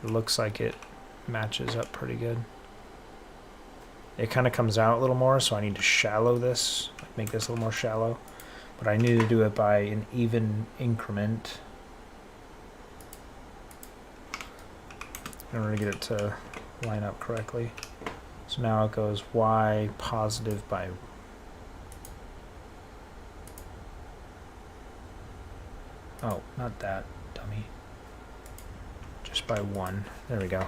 It looks like it matches up pretty good. It kind of comes out a little more, so I need to shallow this. Make this a little more shallow. But I need to do it by an even increment in order to get it to line up correctly. So now it goes y positive by oh, not that, dummy. Just by 1. There we go.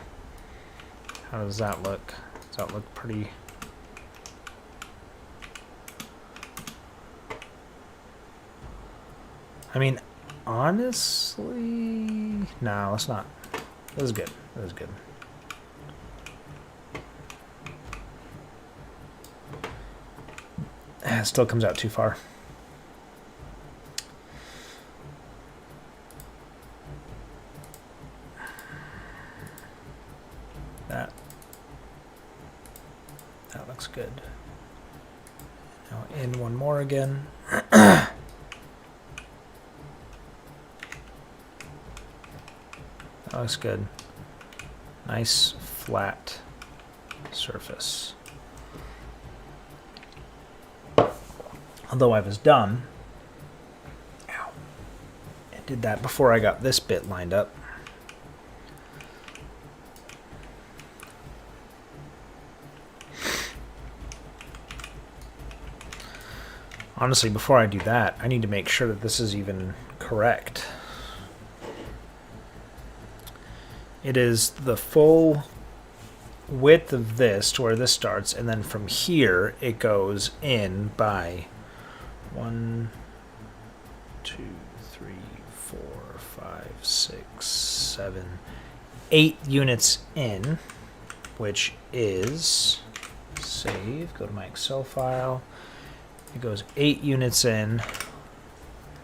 How does that look? Does that look pretty? I mean, honestly, no, let's not. This is good. This is good. It still comes out too far. That looks good. Now in one more again. That looks good. Nice flat surface. Although I was dumb, ow, I did that before I got this bit lined up. Honestly, before I do that, I need to make sure that this is even correct. It is the full width of this to where this starts, and then from here it goes in by 1, 2, 3, 4, 5, 6, 7, 8 units in, which is, save, go to my Excel file, It goes 8 units in,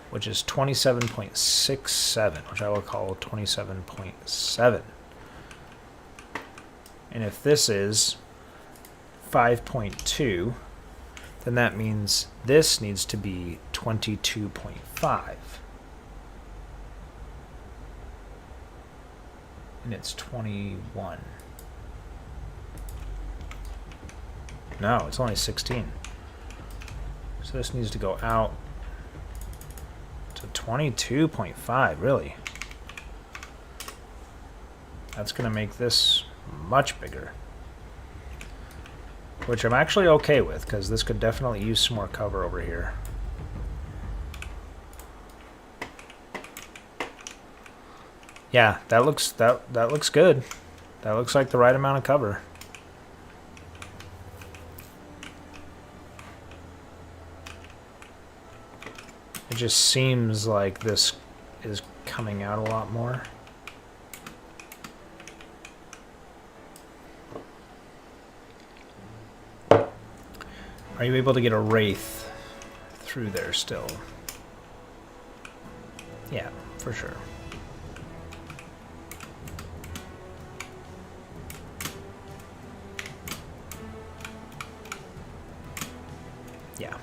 which is 27.67, which I will call 27.7. And if this is 5.2, then that means this needs to be 22.5. And it's 21. No, it's only 16. So this needs to go out to 22.5, really. That's going to make this much bigger. Which I'm actually okay with, because this could definitely use some more cover over here. Yeah, that looks good. That looks like the right amount of cover. It just seems like this is coming out a lot more. Are you able to get a wraith through there still? Yeah, for sure. Yeah.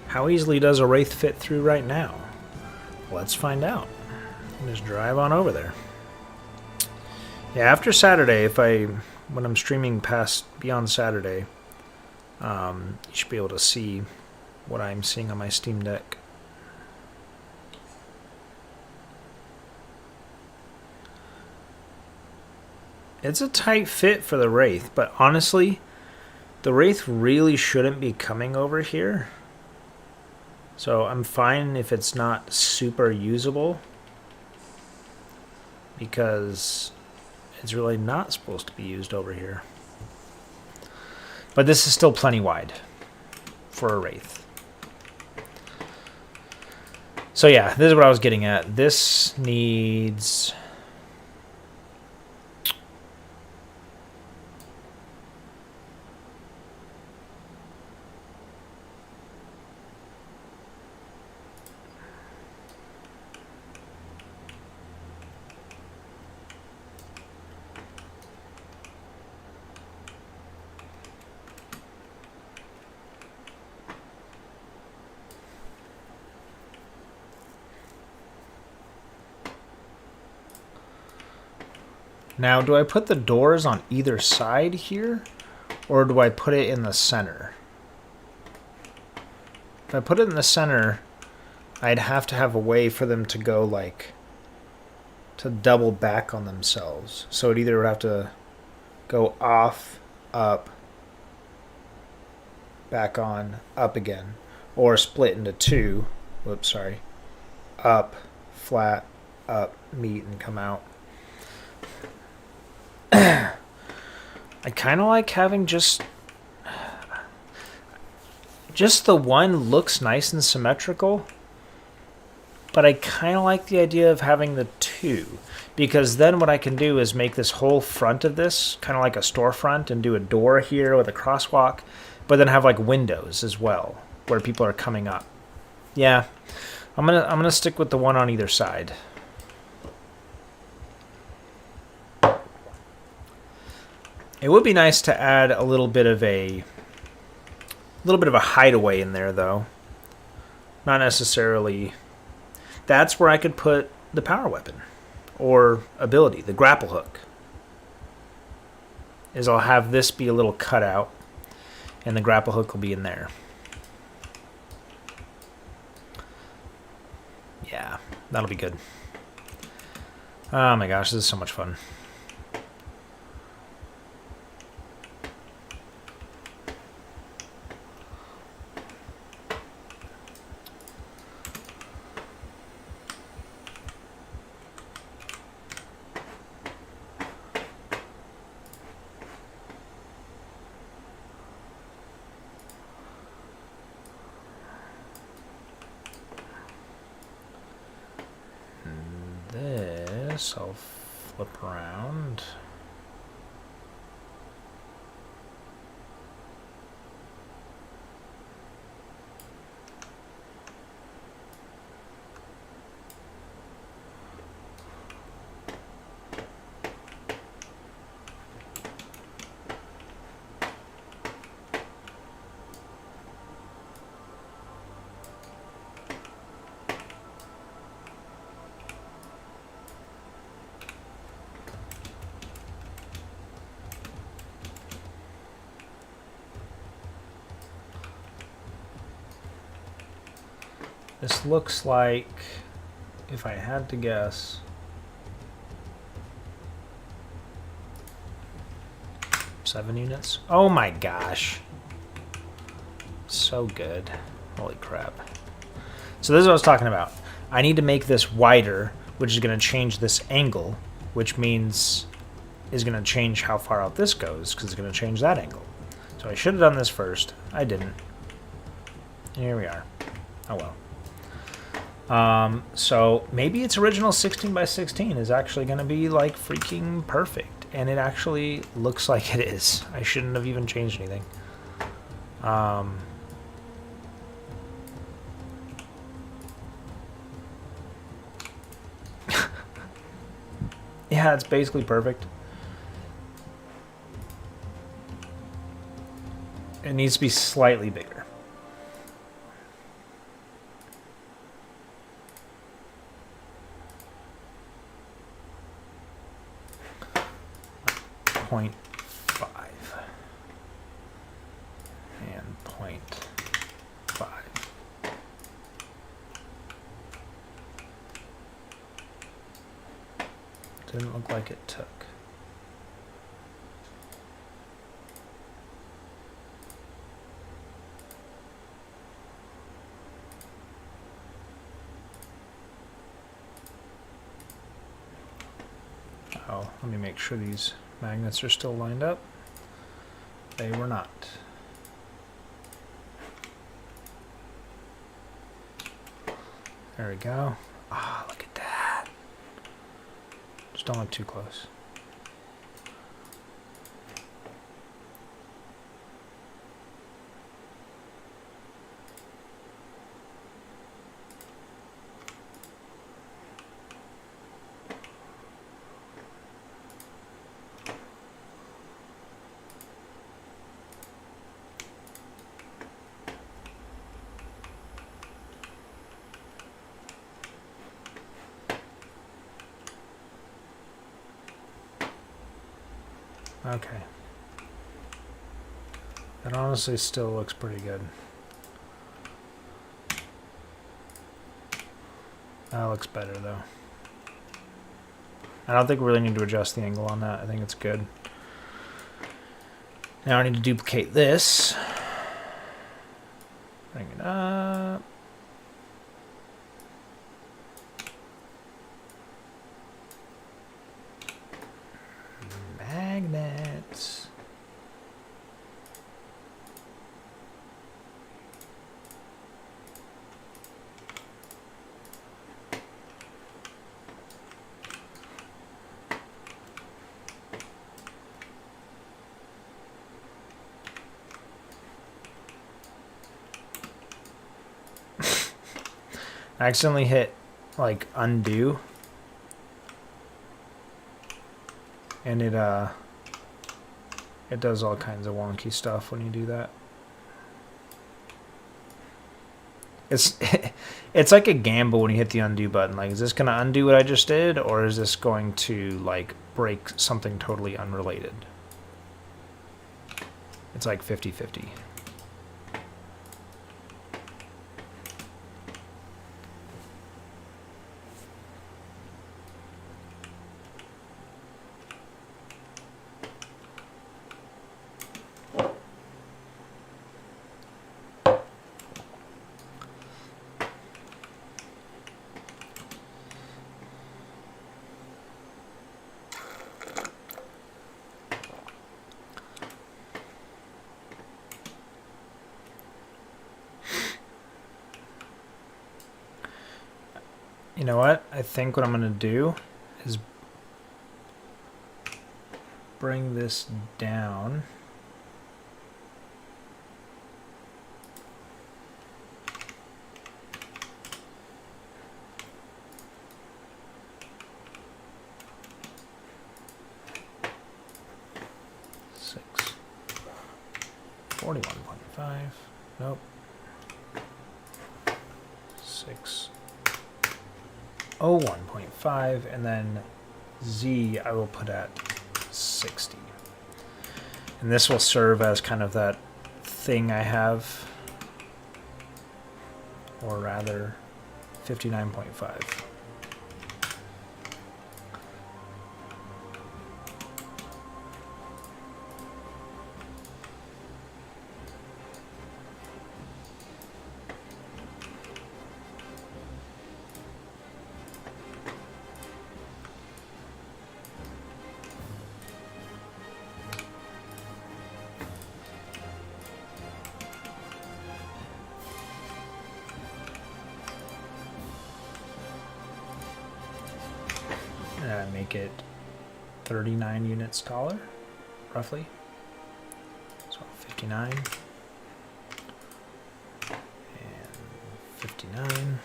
How easily does a wraith fit through right now? Let's find out. Just drive on over there. Yeah, after Saturday, when I'm streaming beyond Saturday, you should be able to see what I'm seeing on my Steam Deck. It's a tight fit for the Wraith, but honestly, the Wraith really shouldn't be coming over here. So I'm fine if it's not super usable, because it's really not supposed to be used over here. But this is still plenty wide for a Wraith. So yeah, this is what I was getting at. This needs... Now, do I put the doors on either side here, or do I put it in the center? If I put it in the center, I'd have to have a way for them to go, like, to double back on themselves. So it either would have to go off, up, back on, up again, or split into two. Whoops, sorry. Up, flat, up, meet, and come out. I kind of like having just the one looks nice and symmetrical, but I kind of like the idea of having the two, because then what I can do is make this whole front of this kind of like a storefront and do a door here with a crosswalk, but then have like windows as well where people are coming up. Yeah, I'm gonna stick with the one on either side. It would be nice to add a little bit of a hideaway in there, though. Not necessarily. That's where I could put the power weapon or ability, the grapple hook. Is I'll have this be a little cutout, and the grapple hook will be in there. Yeah, that'll be good. Oh my gosh, this is so much fun. myself flip around. This looks like, if I had to guess, seven units. Oh my gosh. So good. Holy crap. So this is what I was talking about. I need to make this wider, which is going to change this angle, which means is going to change how far out this goes, because it's going to change that angle. So I should have done this first. I didn't. Here we are. Oh well. So maybe its original 16 by 16 is actually going to be like freaking perfect, and it actually looks like it is. I shouldn't have even changed anything. Yeah, it's basically perfect. It needs to be slightly bigger. .5 and .5. Didn't look like it took. Oh, let me make sure these magnets are still lined up. They were not. There we go. Ah, look at that. Just don't look too close. Okay. That honestly still looks pretty good. That looks better though. I don't think we really need to adjust the angle on that. I think it's good. Now I need to duplicate this. Bring it up. Magnets. I accidentally hit like undo, and it does all kinds of wonky stuff when you do that. It's it's like a gamble when you hit the undo button. Like, is this going to undo what I just did, or is this going to like break something totally unrelated? It's like 50-50. You know what? I think what I'm going to do is bring this down. Six. 41.5. Nope. 6. 01.5, and then Z I will put at 60. And this will serve as kind of that thing I have, or rather 59.5. Make it 39 units taller, roughly. So 59 and 59.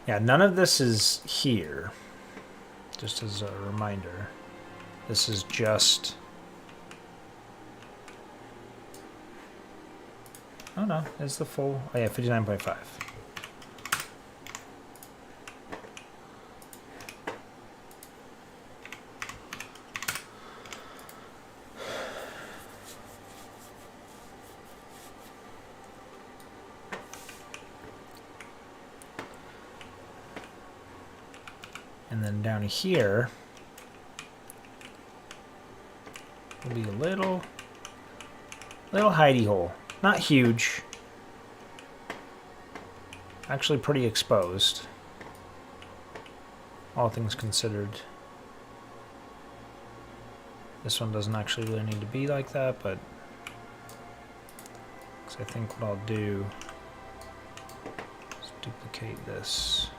Yeah, none of this is here. Just as a reminder, this is just. Oh no, it's the full. Oh yeah, 59.5. And then down here will be a little hidey hole. Not huge. Actually pretty exposed. All things considered. This one doesn't actually really need to be like that, but because I think what I'll do is duplicate this.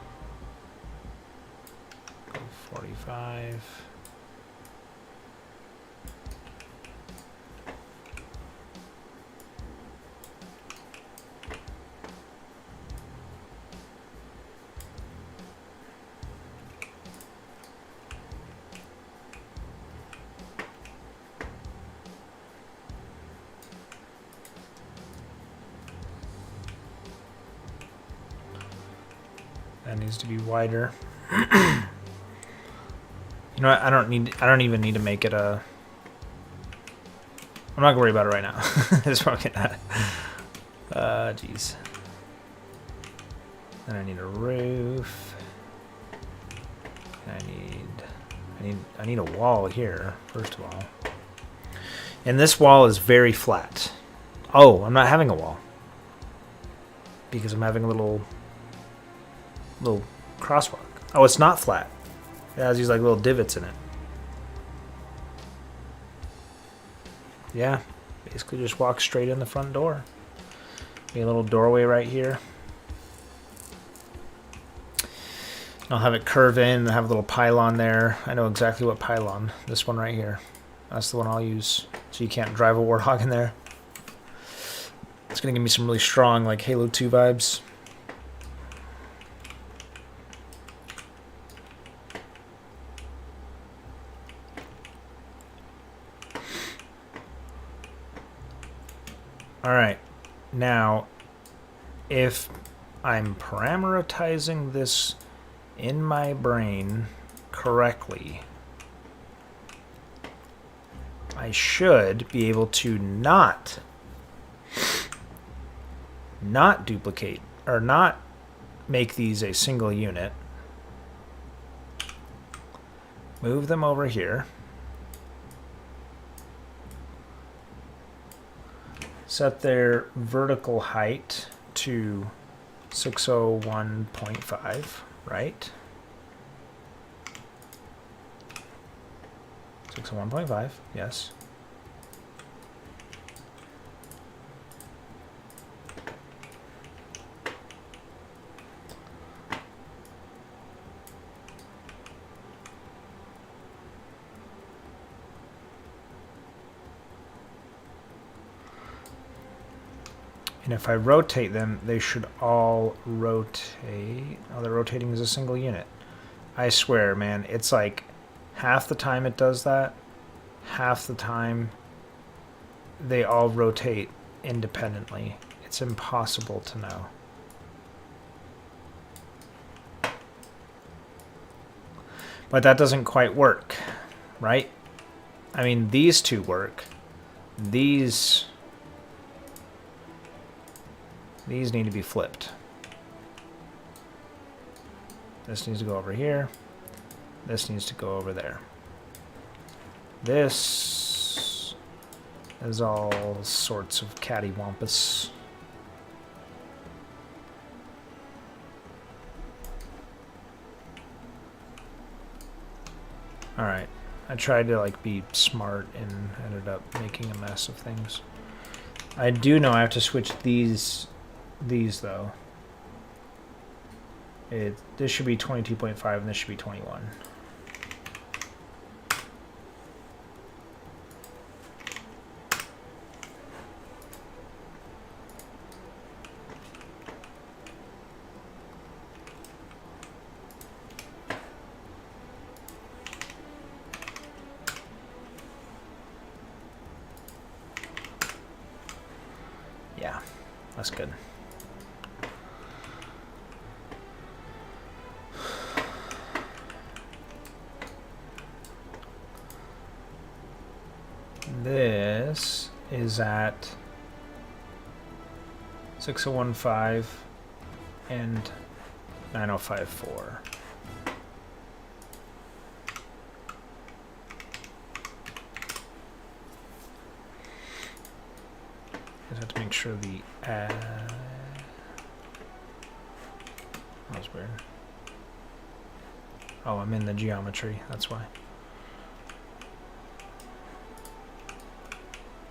45. That needs to be wider. You know what? I don't even need to make it a. I'm not gonna worry about it right now. That's what I'm getting at. Jeez. Then I need a roof. I need a wall here, first of all. And this wall is very flat. Oh, I'm not having a wall. Because I'm having a little crosswalk. Oh, it's not flat. It has these like little divots in it. Yeah, basically just walk straight in the front door. Be a little doorway right here. I'll have it curve in and have a little pylon there. I know exactly what pylon. This one right here. That's the one I'll use. So you can't drive a Warthog in there. It's going to give me some really strong like Halo 2 vibes. Alright, now if I'm parameterizing this in my brain correctly, I should be able to not duplicate or not make these a single unit. Move them over here. Set their vertical height to 601.5, right? 601.5, yes. And if I rotate them, they should all rotate. Oh, they're rotating as a single unit. I swear, man, it's like half the time it does that, half the time they all rotate independently. It's impossible to know. But that doesn't quite work, right? I mean, these two work. These need to be flipped. This needs to go over here. This needs to go over there. This is all sorts of cattywampus. Alright. I tried to like be smart and ended up making a mess of things. I do know I have to switch these though. This should be 22.5 and this should be 21. Yeah, that's good. This is at 6015 and 9054. I have to make sure the that was weird. Oh, I'm in the geometry, that's why.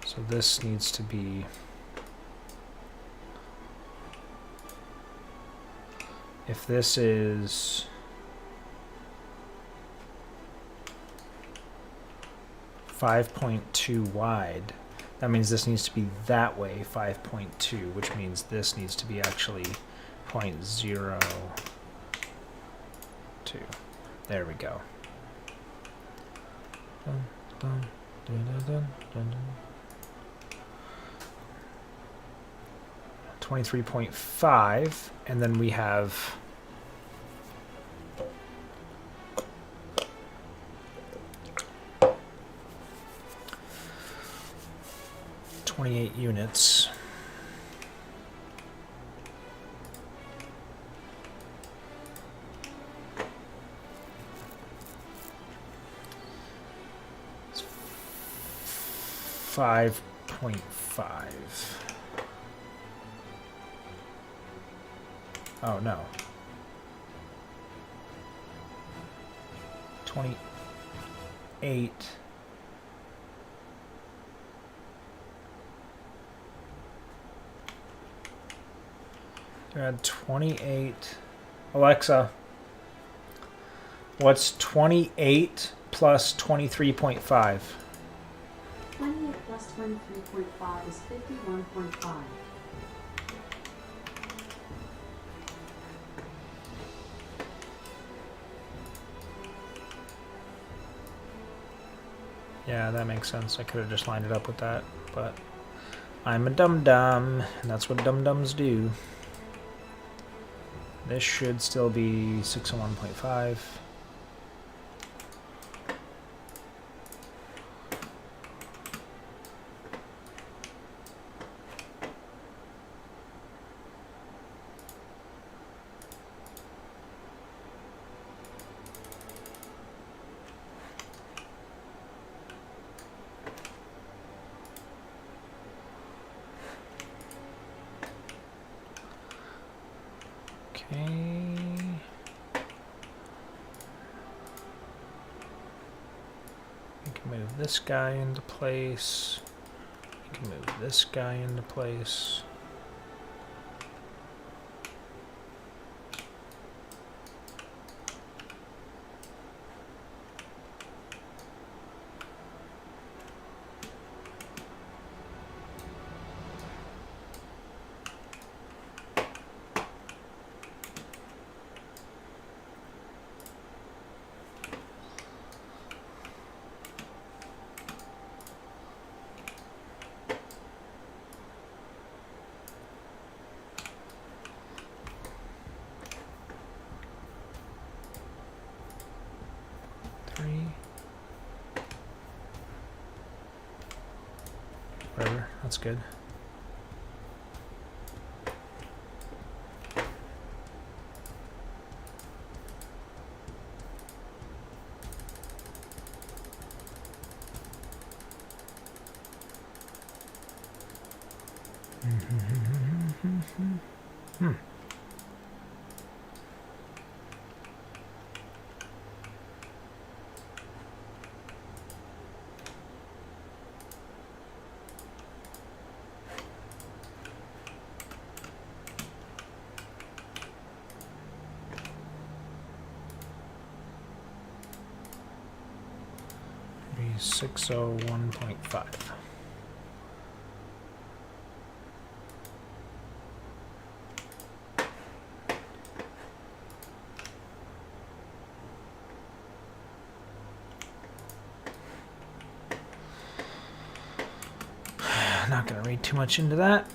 So this needs to be, if this is 5.2 wide, that means this needs to be that way, 5.2, which means this needs to be actually 0.02. There we go. Dun, dun, dun, dun, dun, dun, dun. 23.5, and then we have 28 units. It's 5.5. Oh no. 28. Add 28. Alexa, what's 28 plus 23.5? 28 plus 23.5 is 51.5. Yeah, that makes sense. I could have just lined it up with that, but I'm a dum-dum, and that's what dum-dums do. This should still be 601.5. Move this guy into place. You can move this guy into place. that's good. Be 601.5. Not going to read too much into that.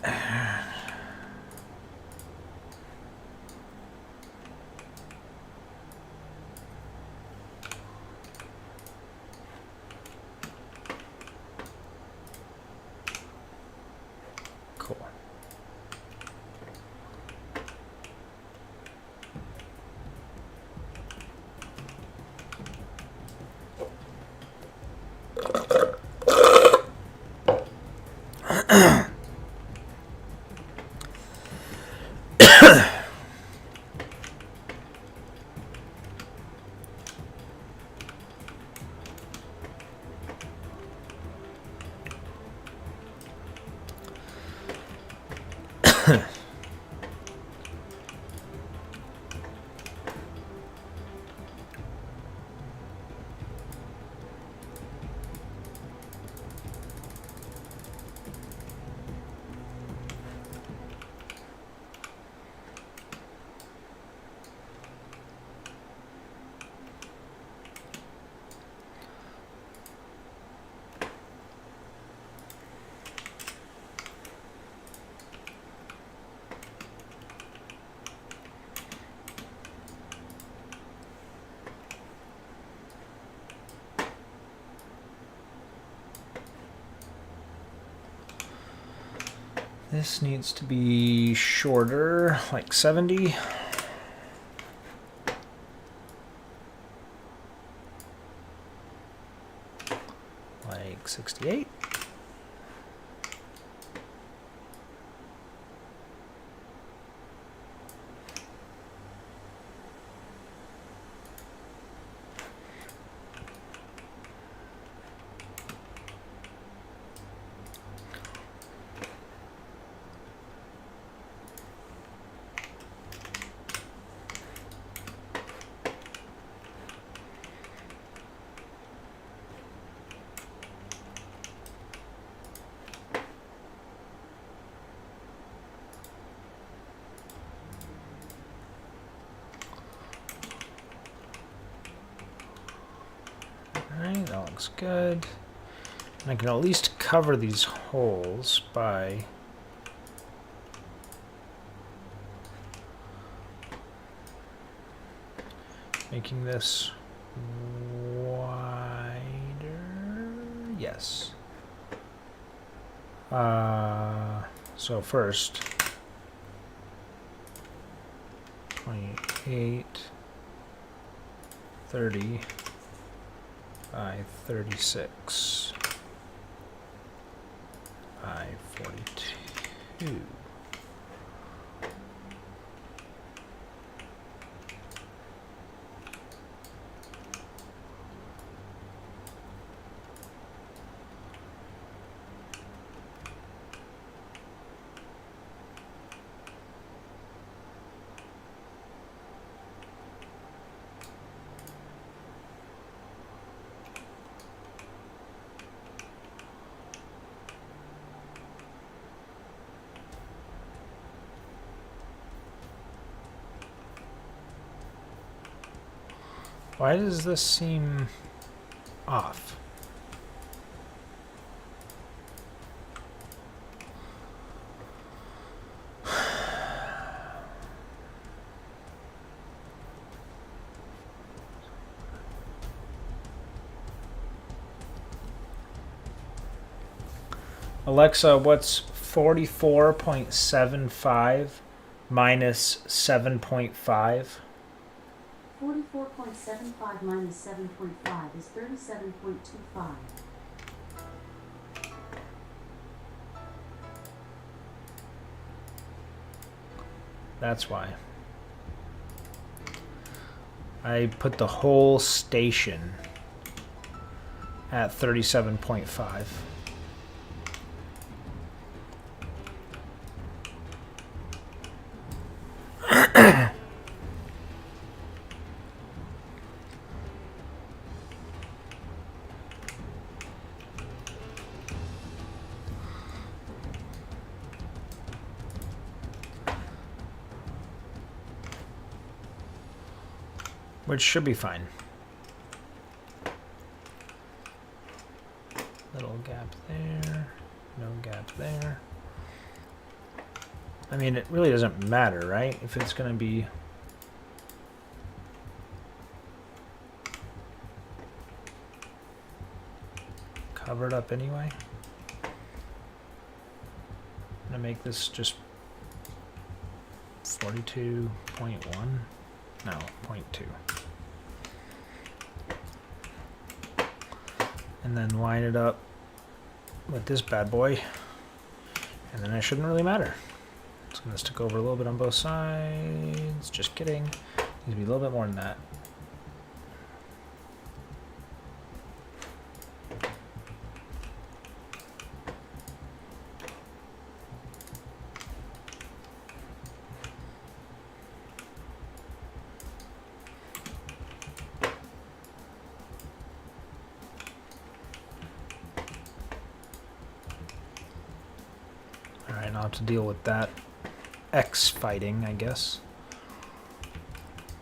Cool. This needs to be shorter, like 70. Like 68. Alright, that looks good. And I can at least cover these holes by making this wider. Yes. So first, 28, 30 by 36 by 42. Why does this seem off? Alexa, what's 44.75 minus 7.5? 44.75 minus 7.5 is 37.25. That's why. I put the whole station at 37.5. Which should be fine. Little gap there, no gap there. I mean, it really doesn't matter, right? If it's going to be... covered up anyway. I'm going to make this just 42.1. No, 0.2. And then line it up with this bad boy. And then it shouldn't really matter. It's going to stick over a little bit on both sides. Just kidding. Needs to be a little bit more than that. Alright, I'll have to deal with that X fighting, I guess.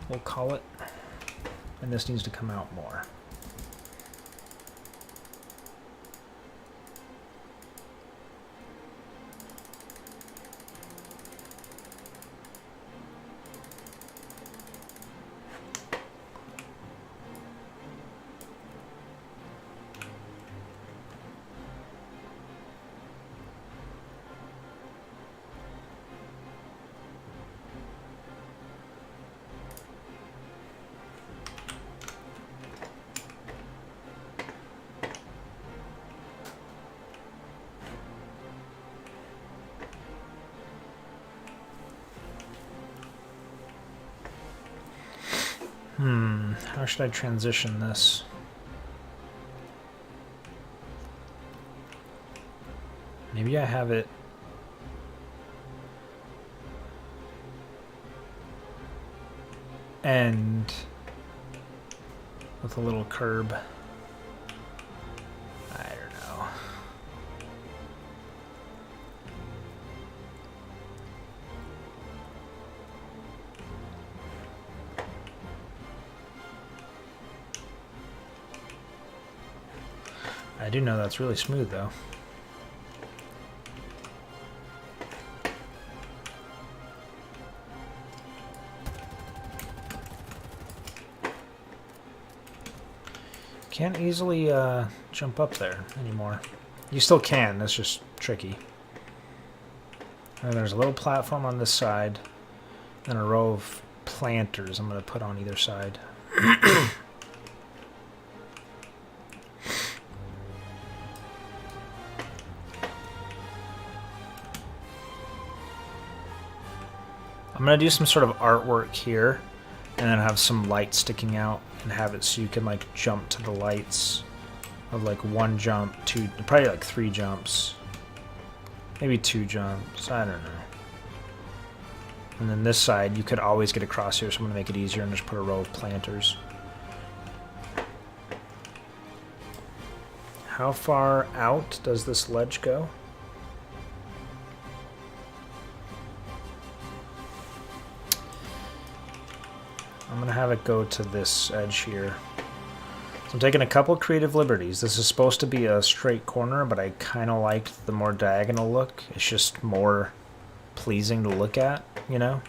We'll call it. And this needs to come out more. How should I transition this? Maybe I have it end with a little curb. I don't know. I do know that's really smooth though. Can't easily jump up there anymore. You still can, that's just tricky. And there's a little platform on this side and a row of planters I'm going to put on either side. I'm going to do some sort of artwork here and then have some lights sticking out and have it so you can like jump to the lights of like one jump, two, probably like 3 jumps, maybe 2 jumps, I don't know. And then this side you could always get across here, so I'm going to make it easier and just put a row of planters. How far out does this ledge go? I'm going to have it go to this edge here. So I'm taking a couple creative liberties. This is supposed to be a straight corner, but I kind of liked the more diagonal look. It's just more pleasing to look at, you know?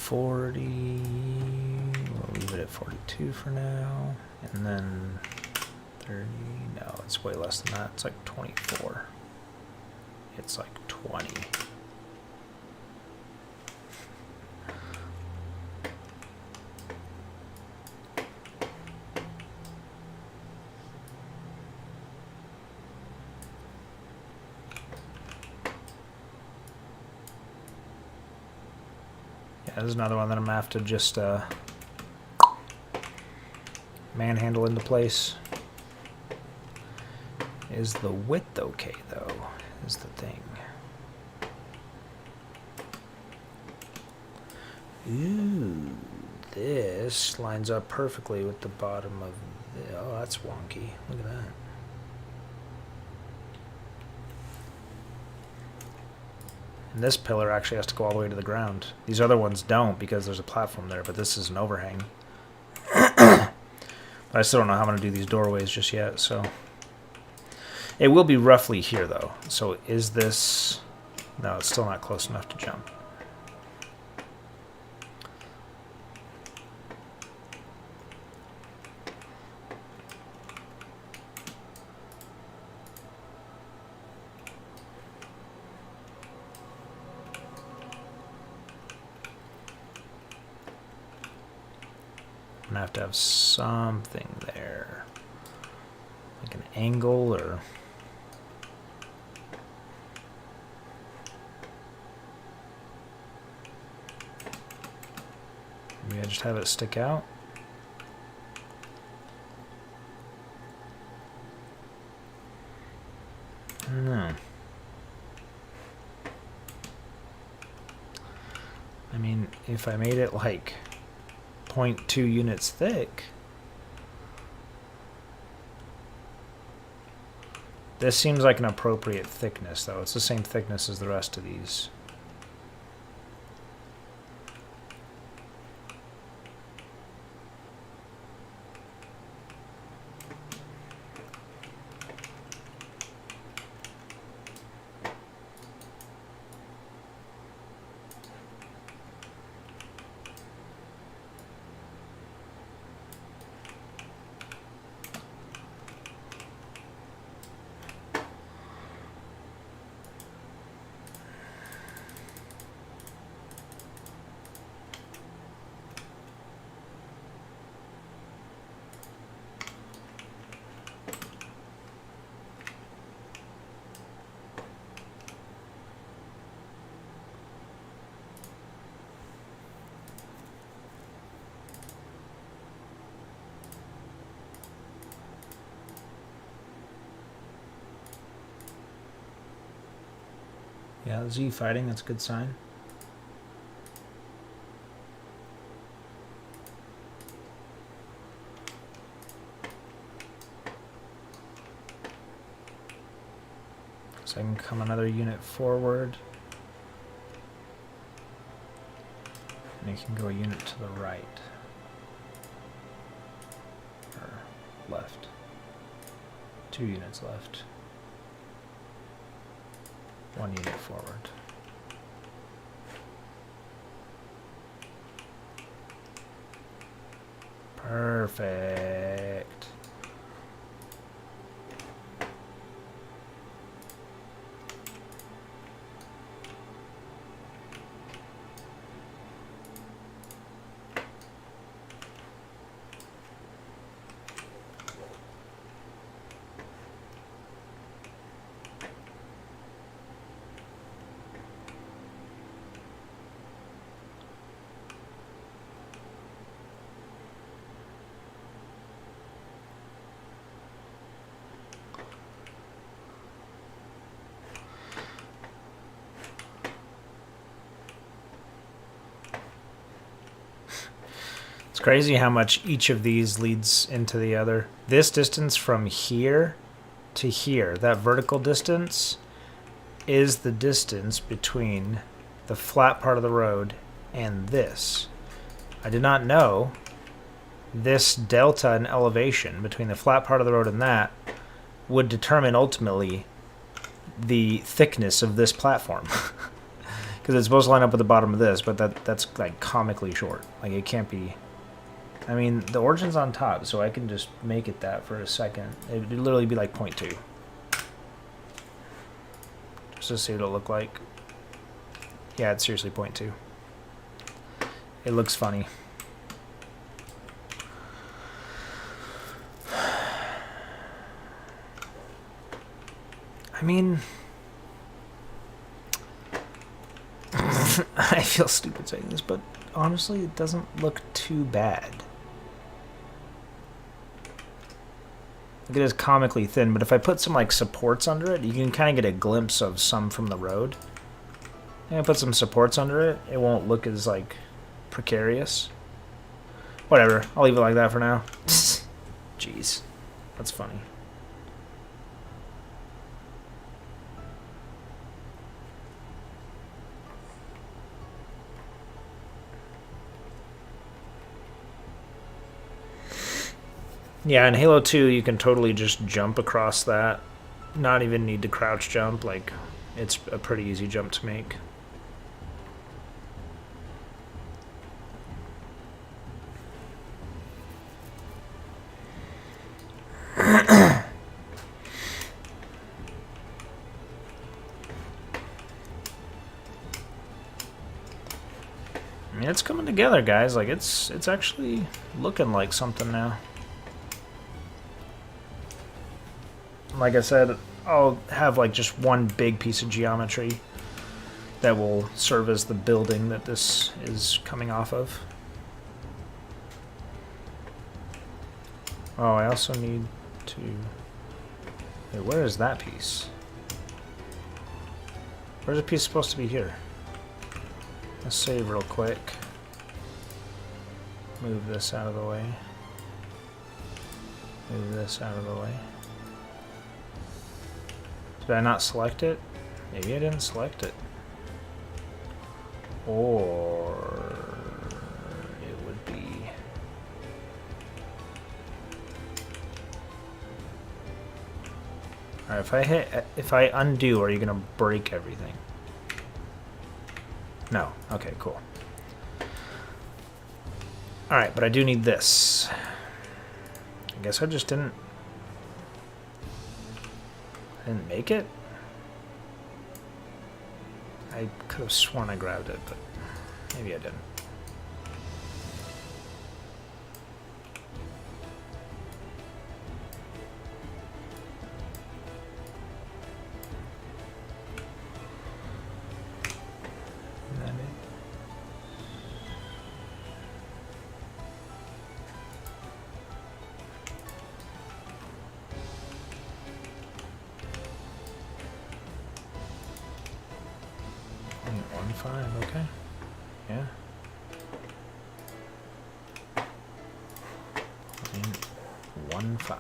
40. We'll leave it at 42 for now. And then 30. No, it's way less than that. It's like 24. It's like 20. Yeah, there's another one that I'm gonna have to just manhandle into place. Is the width okay though? Is the thing. Ooh, this lines up perfectly with the bottom of the, oh, that's wonky. Look at that. And this pillar actually has to go all the way to the ground. These other ones don't because there's a platform there, but this is an overhang. But I still don't know how I'm going to do these doorways just yet, so. It will be roughly here, though. So is this... No, it's still not close enough to jump. I'm going to have something there. Like an angle or... Maybe I just have it stick out. I don't know. I mean, if I made it like 0.2 units thick, this seems like an appropriate thickness, though. It's the same thickness as the rest of these. Yeah, Z fighting, that's a good sign. So I can come another unit forward. And you can go a unit to the right. Or left. 2 units left. 1 unit forward. Perfect. It's crazy how much each of these leads into the other. This distance from here to here, that vertical distance, is the distance between the flat part of the road and this. I did not know this delta in elevation between the flat part of the road and that would determine ultimately the thickness of this platform. Because it's supposed to line up with the bottom of this, but that's like comically short. Like it can't be. I mean, the origin's on top, so I can just make it that for a second. It'd literally be like 0.2. Just to see what it'll look like. Yeah, it's seriously 0.2. It looks funny. I mean, I feel stupid saying this, but honestly, it doesn't look too bad. Like, it is comically thin, but if I put some like supports under it, you can kind of get a glimpse of some from the road. And I put some supports under it, it won't look as like precarious. Whatever, I'll leave it like that for now. Jeez, that's funny. Yeah, in Halo 2, you can totally just jump across that. Not even need to crouch jump. Like, it's a pretty easy jump to make. I mean, it's coming together, guys. Like, it's actually looking like something now. Like I said, I'll have like just one big piece of geometry that will serve as the building that this is coming off of. Oh, I also need to... Wait, where is that piece? Where's the piece supposed to be here? Let's save real quick. Move this out of the way. Move this out of the way. Did I not select it? Maybe I didn't select it. Or it would be... Alright, if I undo, are you gonna break everything? No. Okay, cool. Alright, but I do need this. I guess I just didn't make it? I could have sworn I grabbed it, but maybe I didn't. Okay. Yeah. 1.5.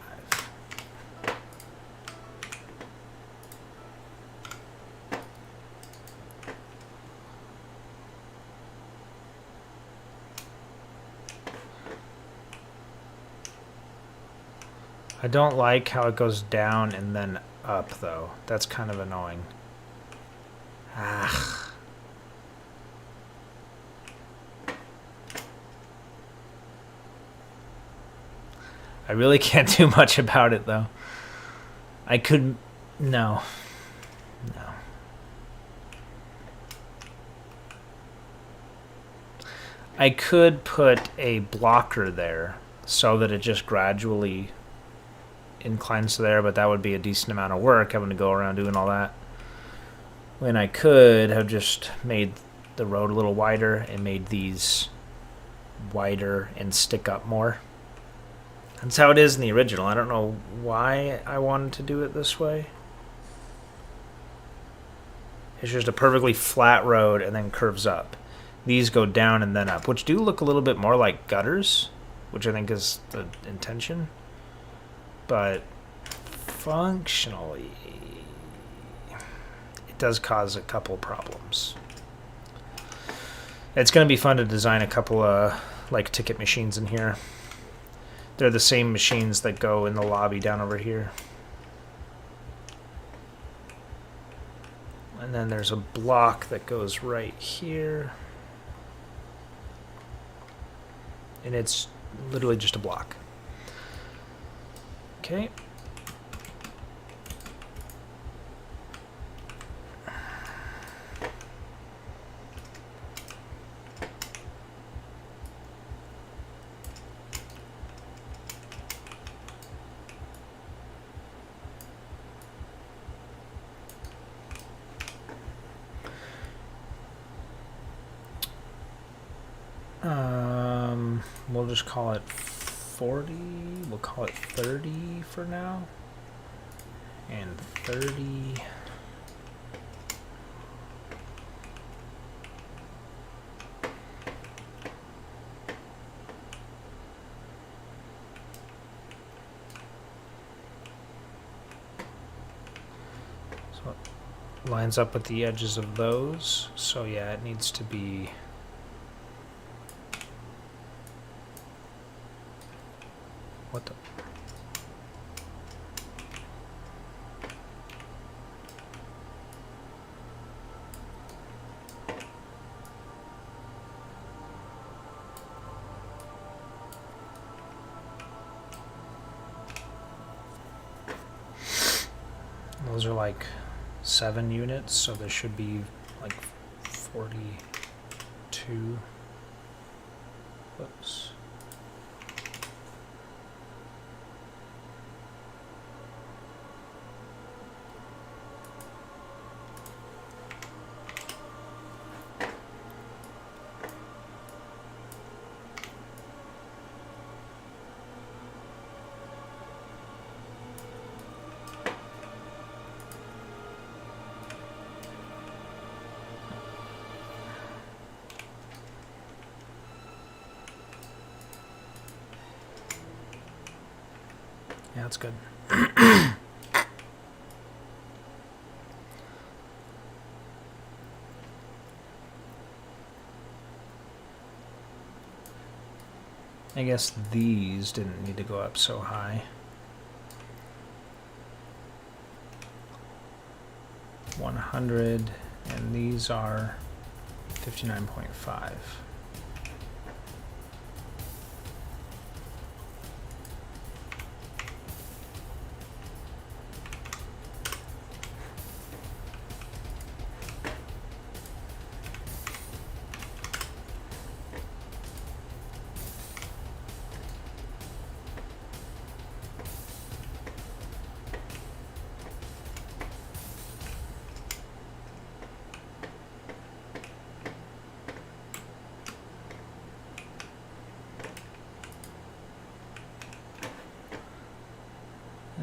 I don't like how it goes down and then up, though. That's kind of annoying. Ah. I really can't do much about it, though. I could... No. No. I could put a blocker there so that it just gradually inclines to there, but that would be a decent amount of work having to go around doing all that. When I could have just made the road a little wider and made these wider and stick up more. That's how it is in the original. I don't know why I wanted to do it this way. It's just a perfectly flat road and then curves up. These go down and then up, which do look a little bit more like gutters, which I think is the intention. But functionally, it does cause a couple problems. It's going to be fun to design a couple of like ticket machines in here. They're the same machines that go in the lobby down over here. And then there's a block that goes right here. And it's literally just a block. Okay. We'll just call it 40. We'll call it 30 for now. And 30. So it lines up with the edges of those. So yeah, it needs to be... What the... Those are like 7 units, so there should be like 42. Whoops. Yeah, that's good. I guess these didn't need to go up so high. 100, and these are 59.5.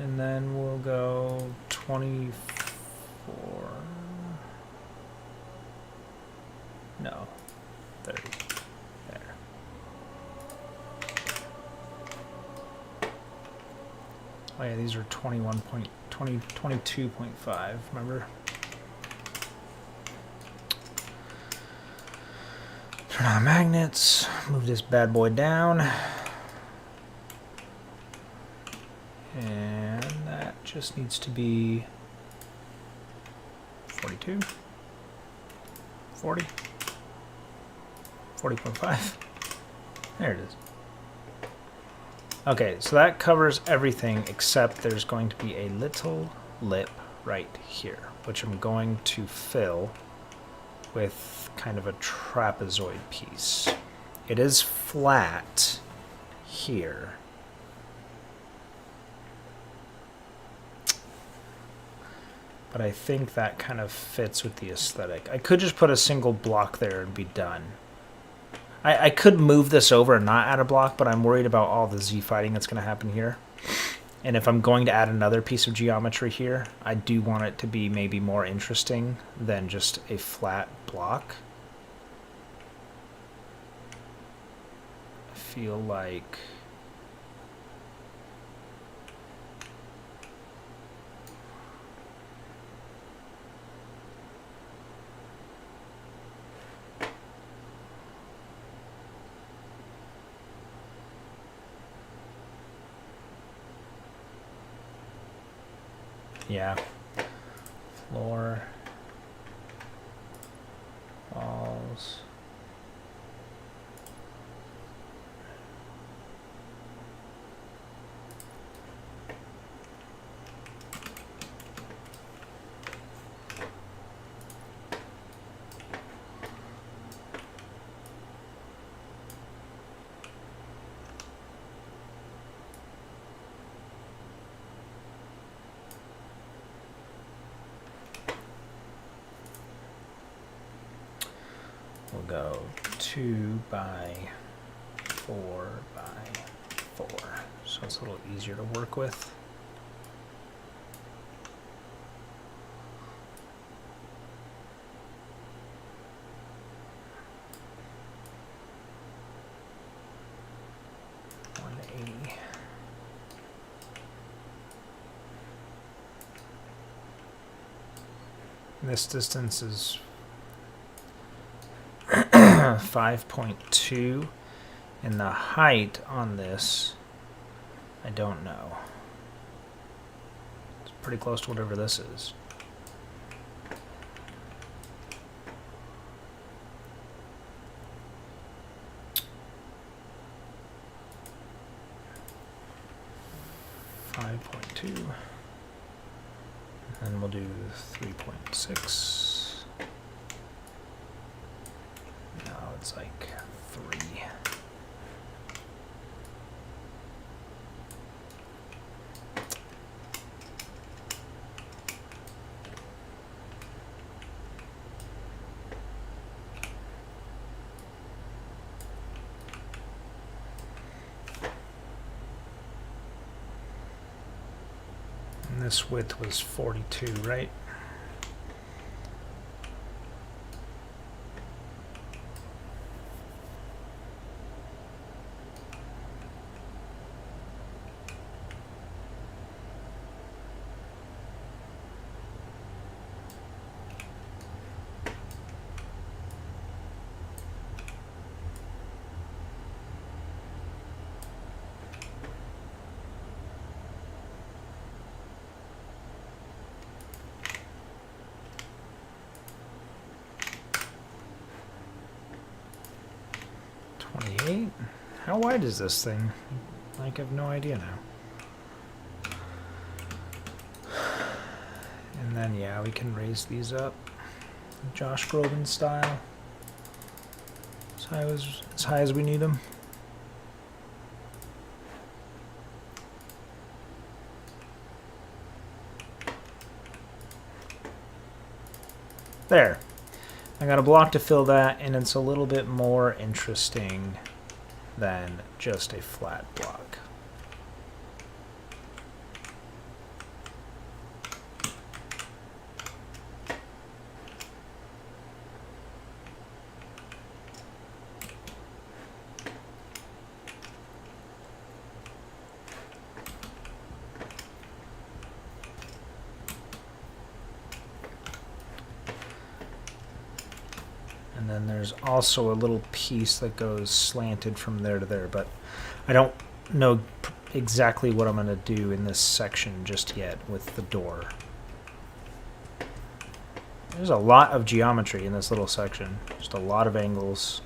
And then we'll go 24. No, 30. There. Oh yeah, these are 22.5, remember? Turn on magnets, move this bad boy down. And that just needs to be 42, 40, 40.5. There it is. Okay, so that covers everything except there's going to be a little lip right here, which I'm going to fill with kind of a trapezoid piece. It is flat here. But I think that kind of fits with the aesthetic. I could just put a single block there and be done. I could move this over and not add a block, but I'm worried about all the Z fighting that's going to happen here. And if I'm going to add another piece of geometry here, I do want it to be maybe more interesting than just a flat block. I feel like... Yeah, floor, Walls. We'll go 2 by 4 by 4, so it's a little easier to work with. This distance is 5.2, and the height on this, I don't know. It's pretty close to whatever this is. And we'll do 3.6. No, it's like 3. And this width was 42, right? How wide is this thing? Like, I have no idea now. And then, yeah, we can raise these up, Josh Groban style, as high as we need them. There. I got a block to fill that, and it's a little bit more interesting than just a flat block. And then there's also a little piece that goes slanted from there to there, but I don't know exactly what I'm going to do in this section just yet with the door. There's a lot of geometry in this little section, just a lot of angles.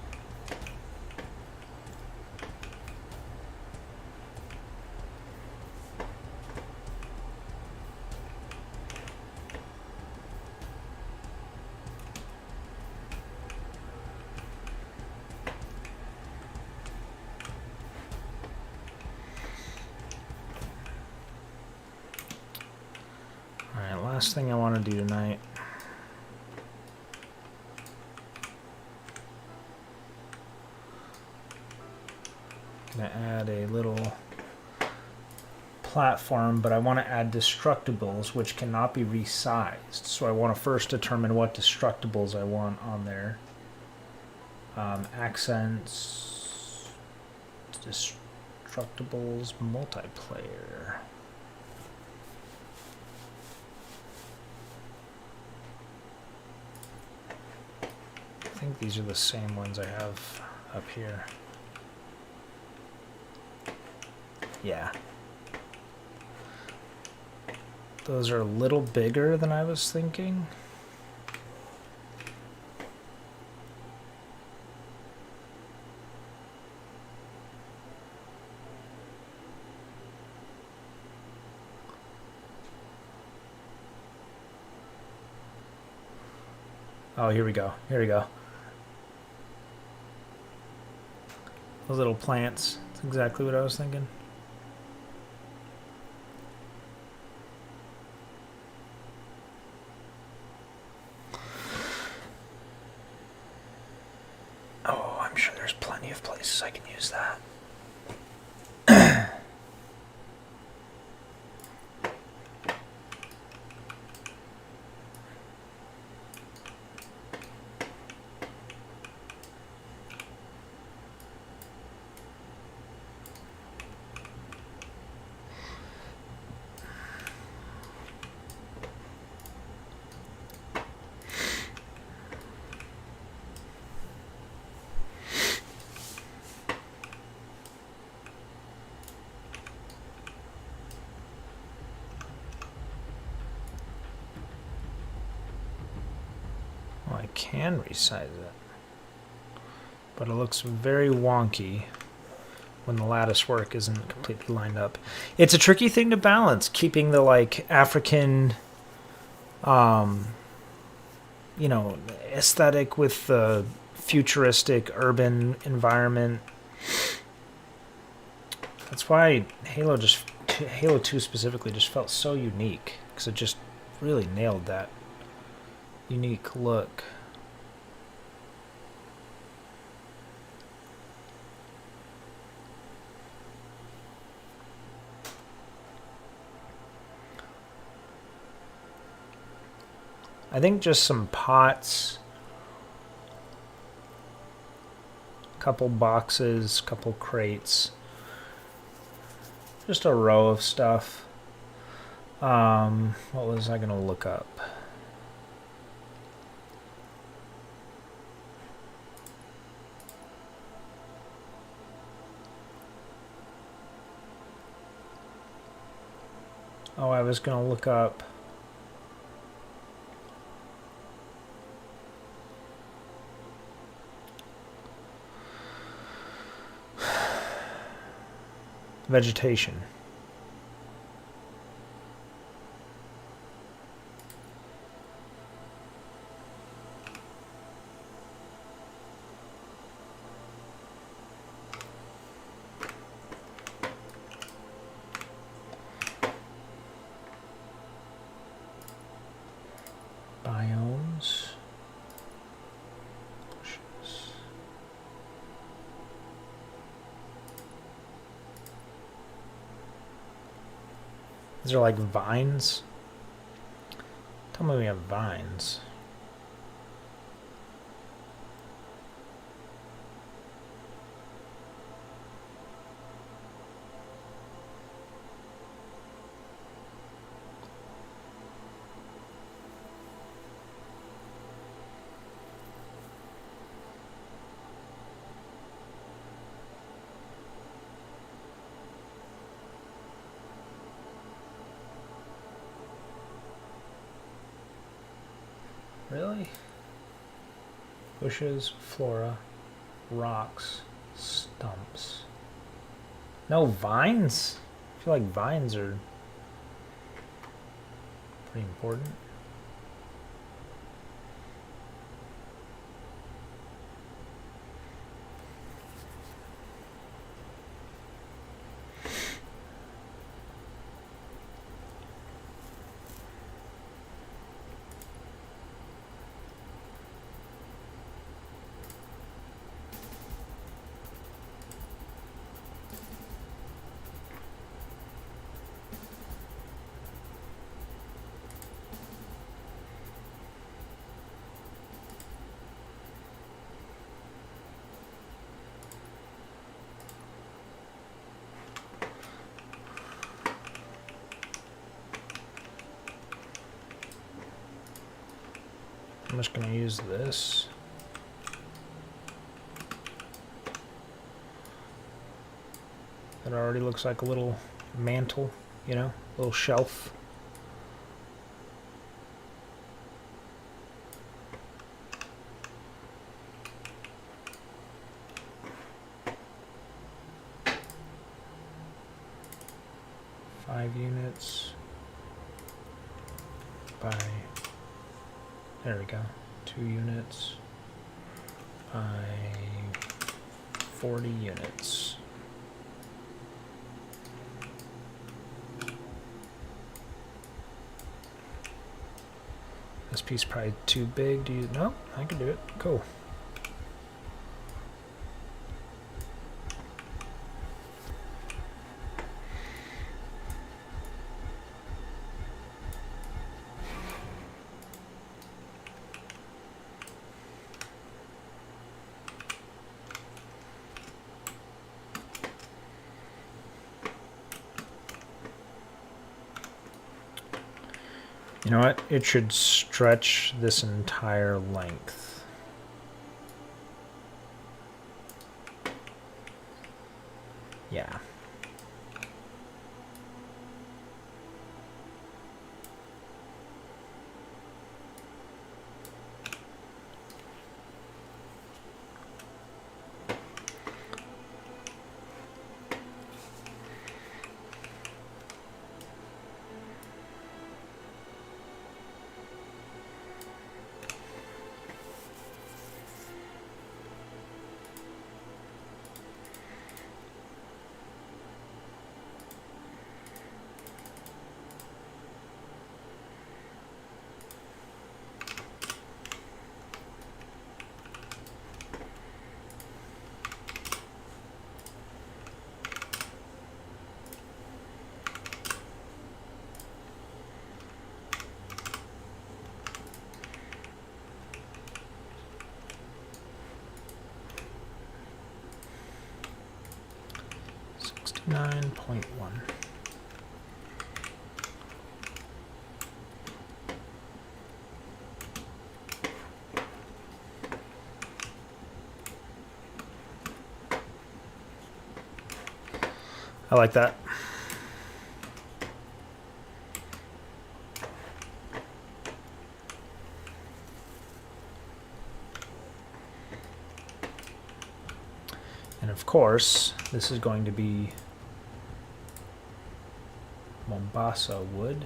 Last thing I want to do tonight. Gonna add a little platform, but I want to add destructibles which cannot be resized. So I want to first determine what destructibles I want on there. Accents, destructibles, multiplayer. I think these are the same ones I have up here. Yeah. Those are a little bigger than I was thinking. Oh, here we go. Here we go. Those little plants. That's exactly what I was thinking. Oh, I'm sure there's plenty of places I can use that. Well, I can resize it, but it looks very wonky when the lattice work isn't completely lined up. It's a tricky thing to balance, keeping the like African, you know, aesthetic with the futuristic urban environment. That's why Halo 2 specifically just felt so unique, because it just really nailed that unique look. I think just some pots, couple boxes, couple crates, just a row of stuff. What was I gonna look up? Oh, I was gonna look up vegetation. Biomes. Bushes. These are like vines. Tell me we have vines. Really? Bushes, flora, rocks, stumps. No vines? I feel like vines are pretty important. I'm just going to use this. It already looks like a little mantle, you know, a little shelf. Units by, there we go. 2 units by 40 units. This piece probably too big. Do you? No, I can do it. Cool. You know what? It should stretch this entire length. Yeah. $69.1. I like that. And of course, this is going to be Mombasa wood.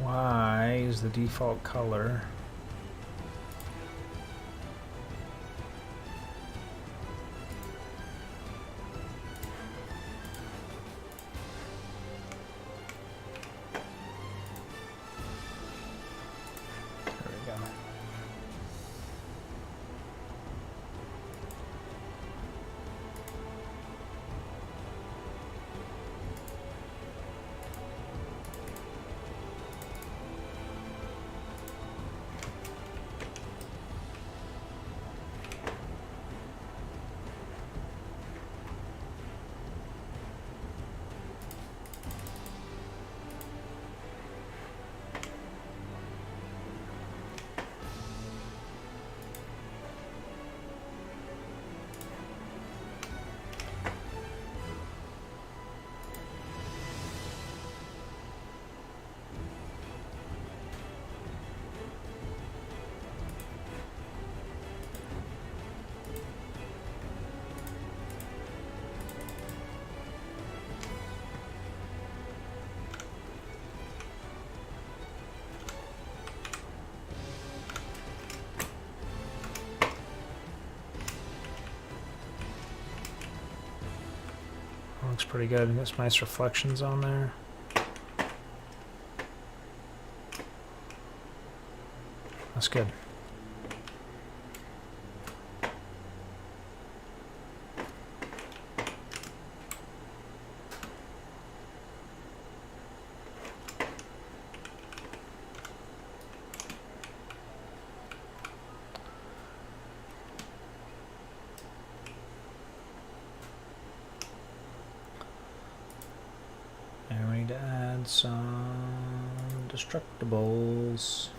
Why is the default color? There we go. Looks pretty good. Got some nice reflections on there. That's good. And we need to add some destructibles.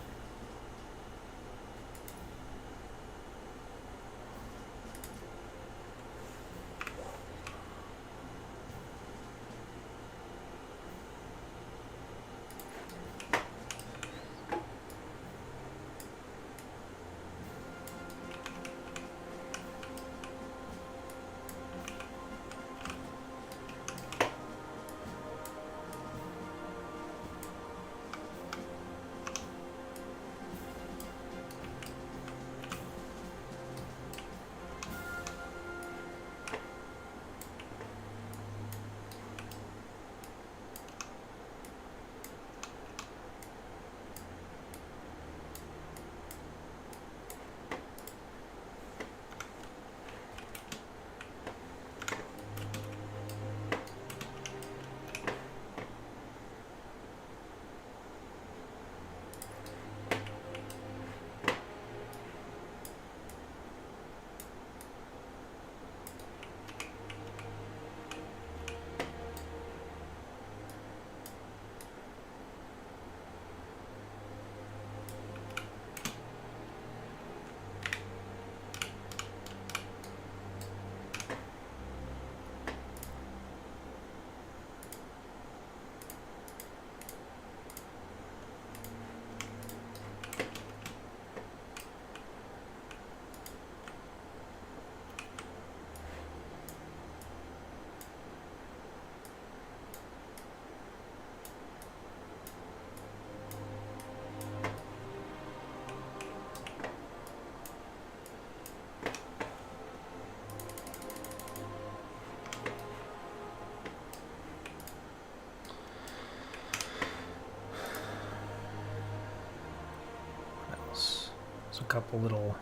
There's a couple little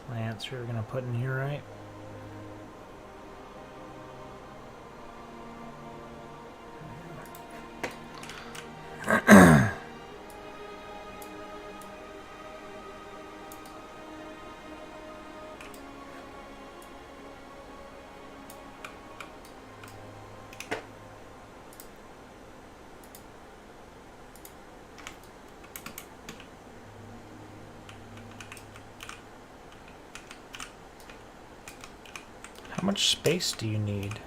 plants we're gonna put in here, right? How much space do you need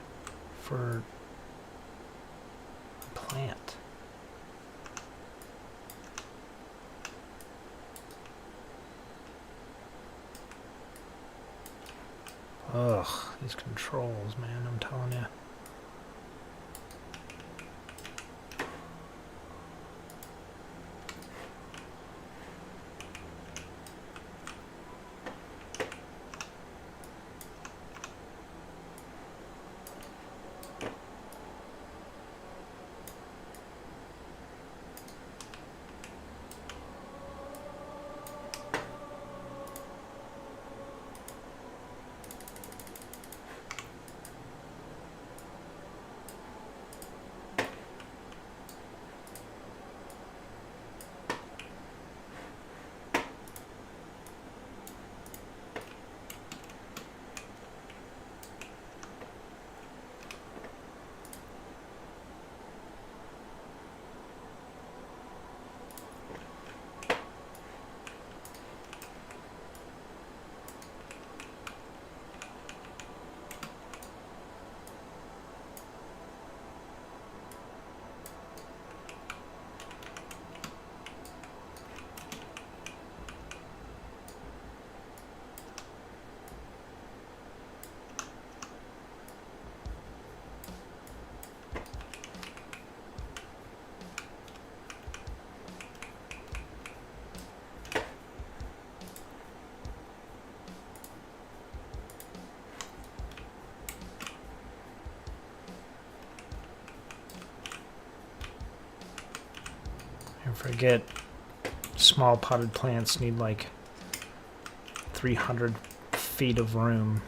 for a plant? Ugh, these controls, man, I'm telling you. Forget small potted plants need like 300 feet of room.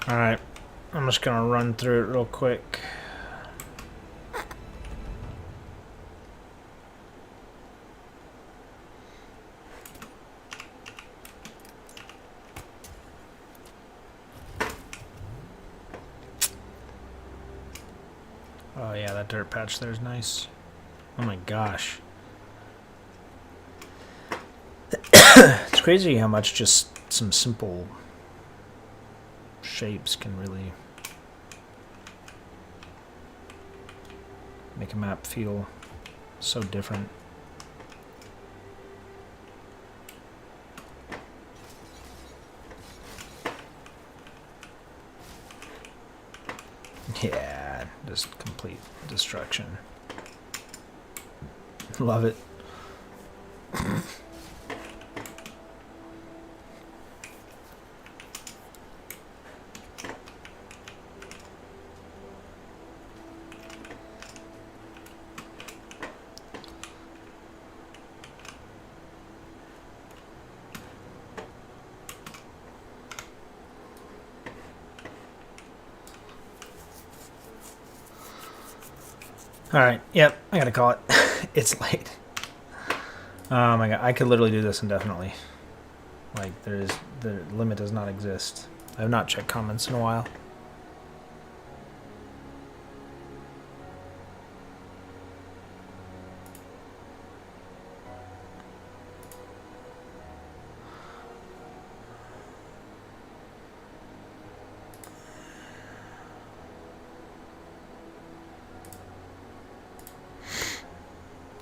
Alright, I'm just gonna run through it real quick. Oh yeah, that dirt patch there's nice. Oh my gosh. It's crazy how much just some simple shapes can really make a map feel so different. Yeah, just complete destruction. Love it. Alright, yep, I gotta call it. It's late. Oh my god, I could literally do this indefinitely. Like, the limit does not exist. I have not checked comments in a while.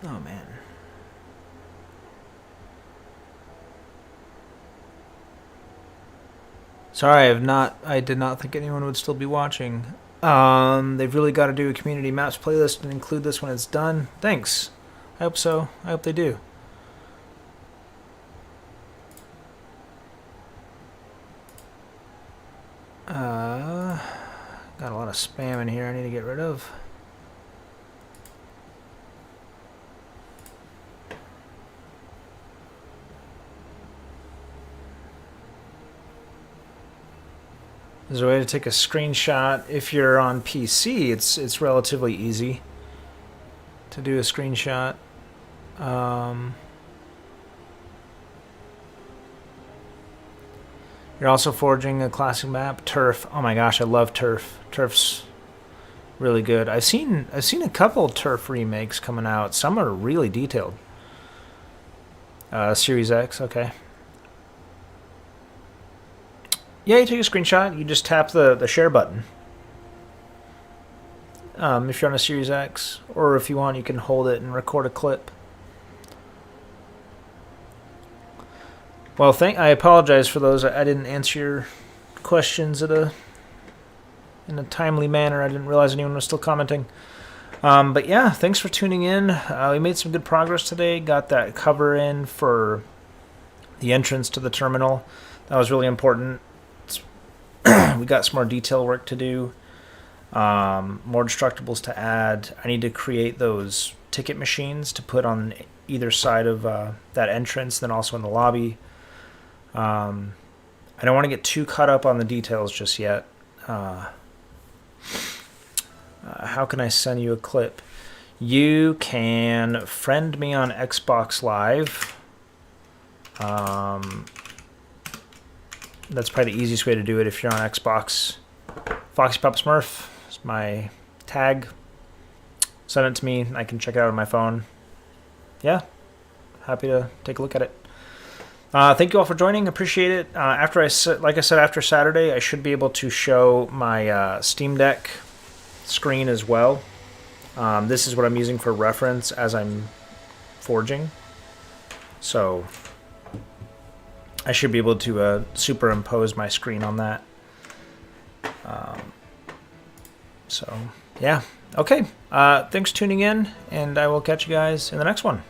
Oh man. Sorry, I did not think anyone would still be watching. They've really got to do a community maps playlist and include this when it's done. Thanks. I hope so. I hope they do. Got a lot of spam in here I need to get rid of. There's a way to take a screenshot. If you're on PC, it's relatively easy to do a screenshot. You're also forging a classic map, Turf. Oh my gosh, I love Turf. Turf's really good. I've seen a couple Turf remakes coming out. Some are really detailed. Series X, okay. Yeah, you take a screenshot. You just tap the share button. If you're on a Series X, or if you want, you can hold it and record a clip. Well, I apologize for those. I didn't answer your questions in a timely manner. I didn't realize anyone was still commenting. But yeah, thanks for tuning in. We made some good progress today. Got that cover in for the entrance to the terminal. That was really important. We got some more detail work to do. More destructibles to add. I need to create those ticket machines to put on either side of that entrance, then also in the lobby. I don't want to get too caught up on the details just yet. How can I send you a clip? You can friend me on Xbox Live. That's probably the easiest way to do it if you're on Xbox. FoxyPapaSmurf is my tag. Send it to me. I can check it out on my phone. Yeah, happy to take a look at it. Thank you all for joining. Appreciate it. Like I said, after Saturday, I should be able to show my Steam Deck screen as well. This is what I'm using for reference as I'm forging. So I should be able to superimpose my screen on that. So, yeah. Okay. Thanks for tuning in, and I will catch you guys in the next one.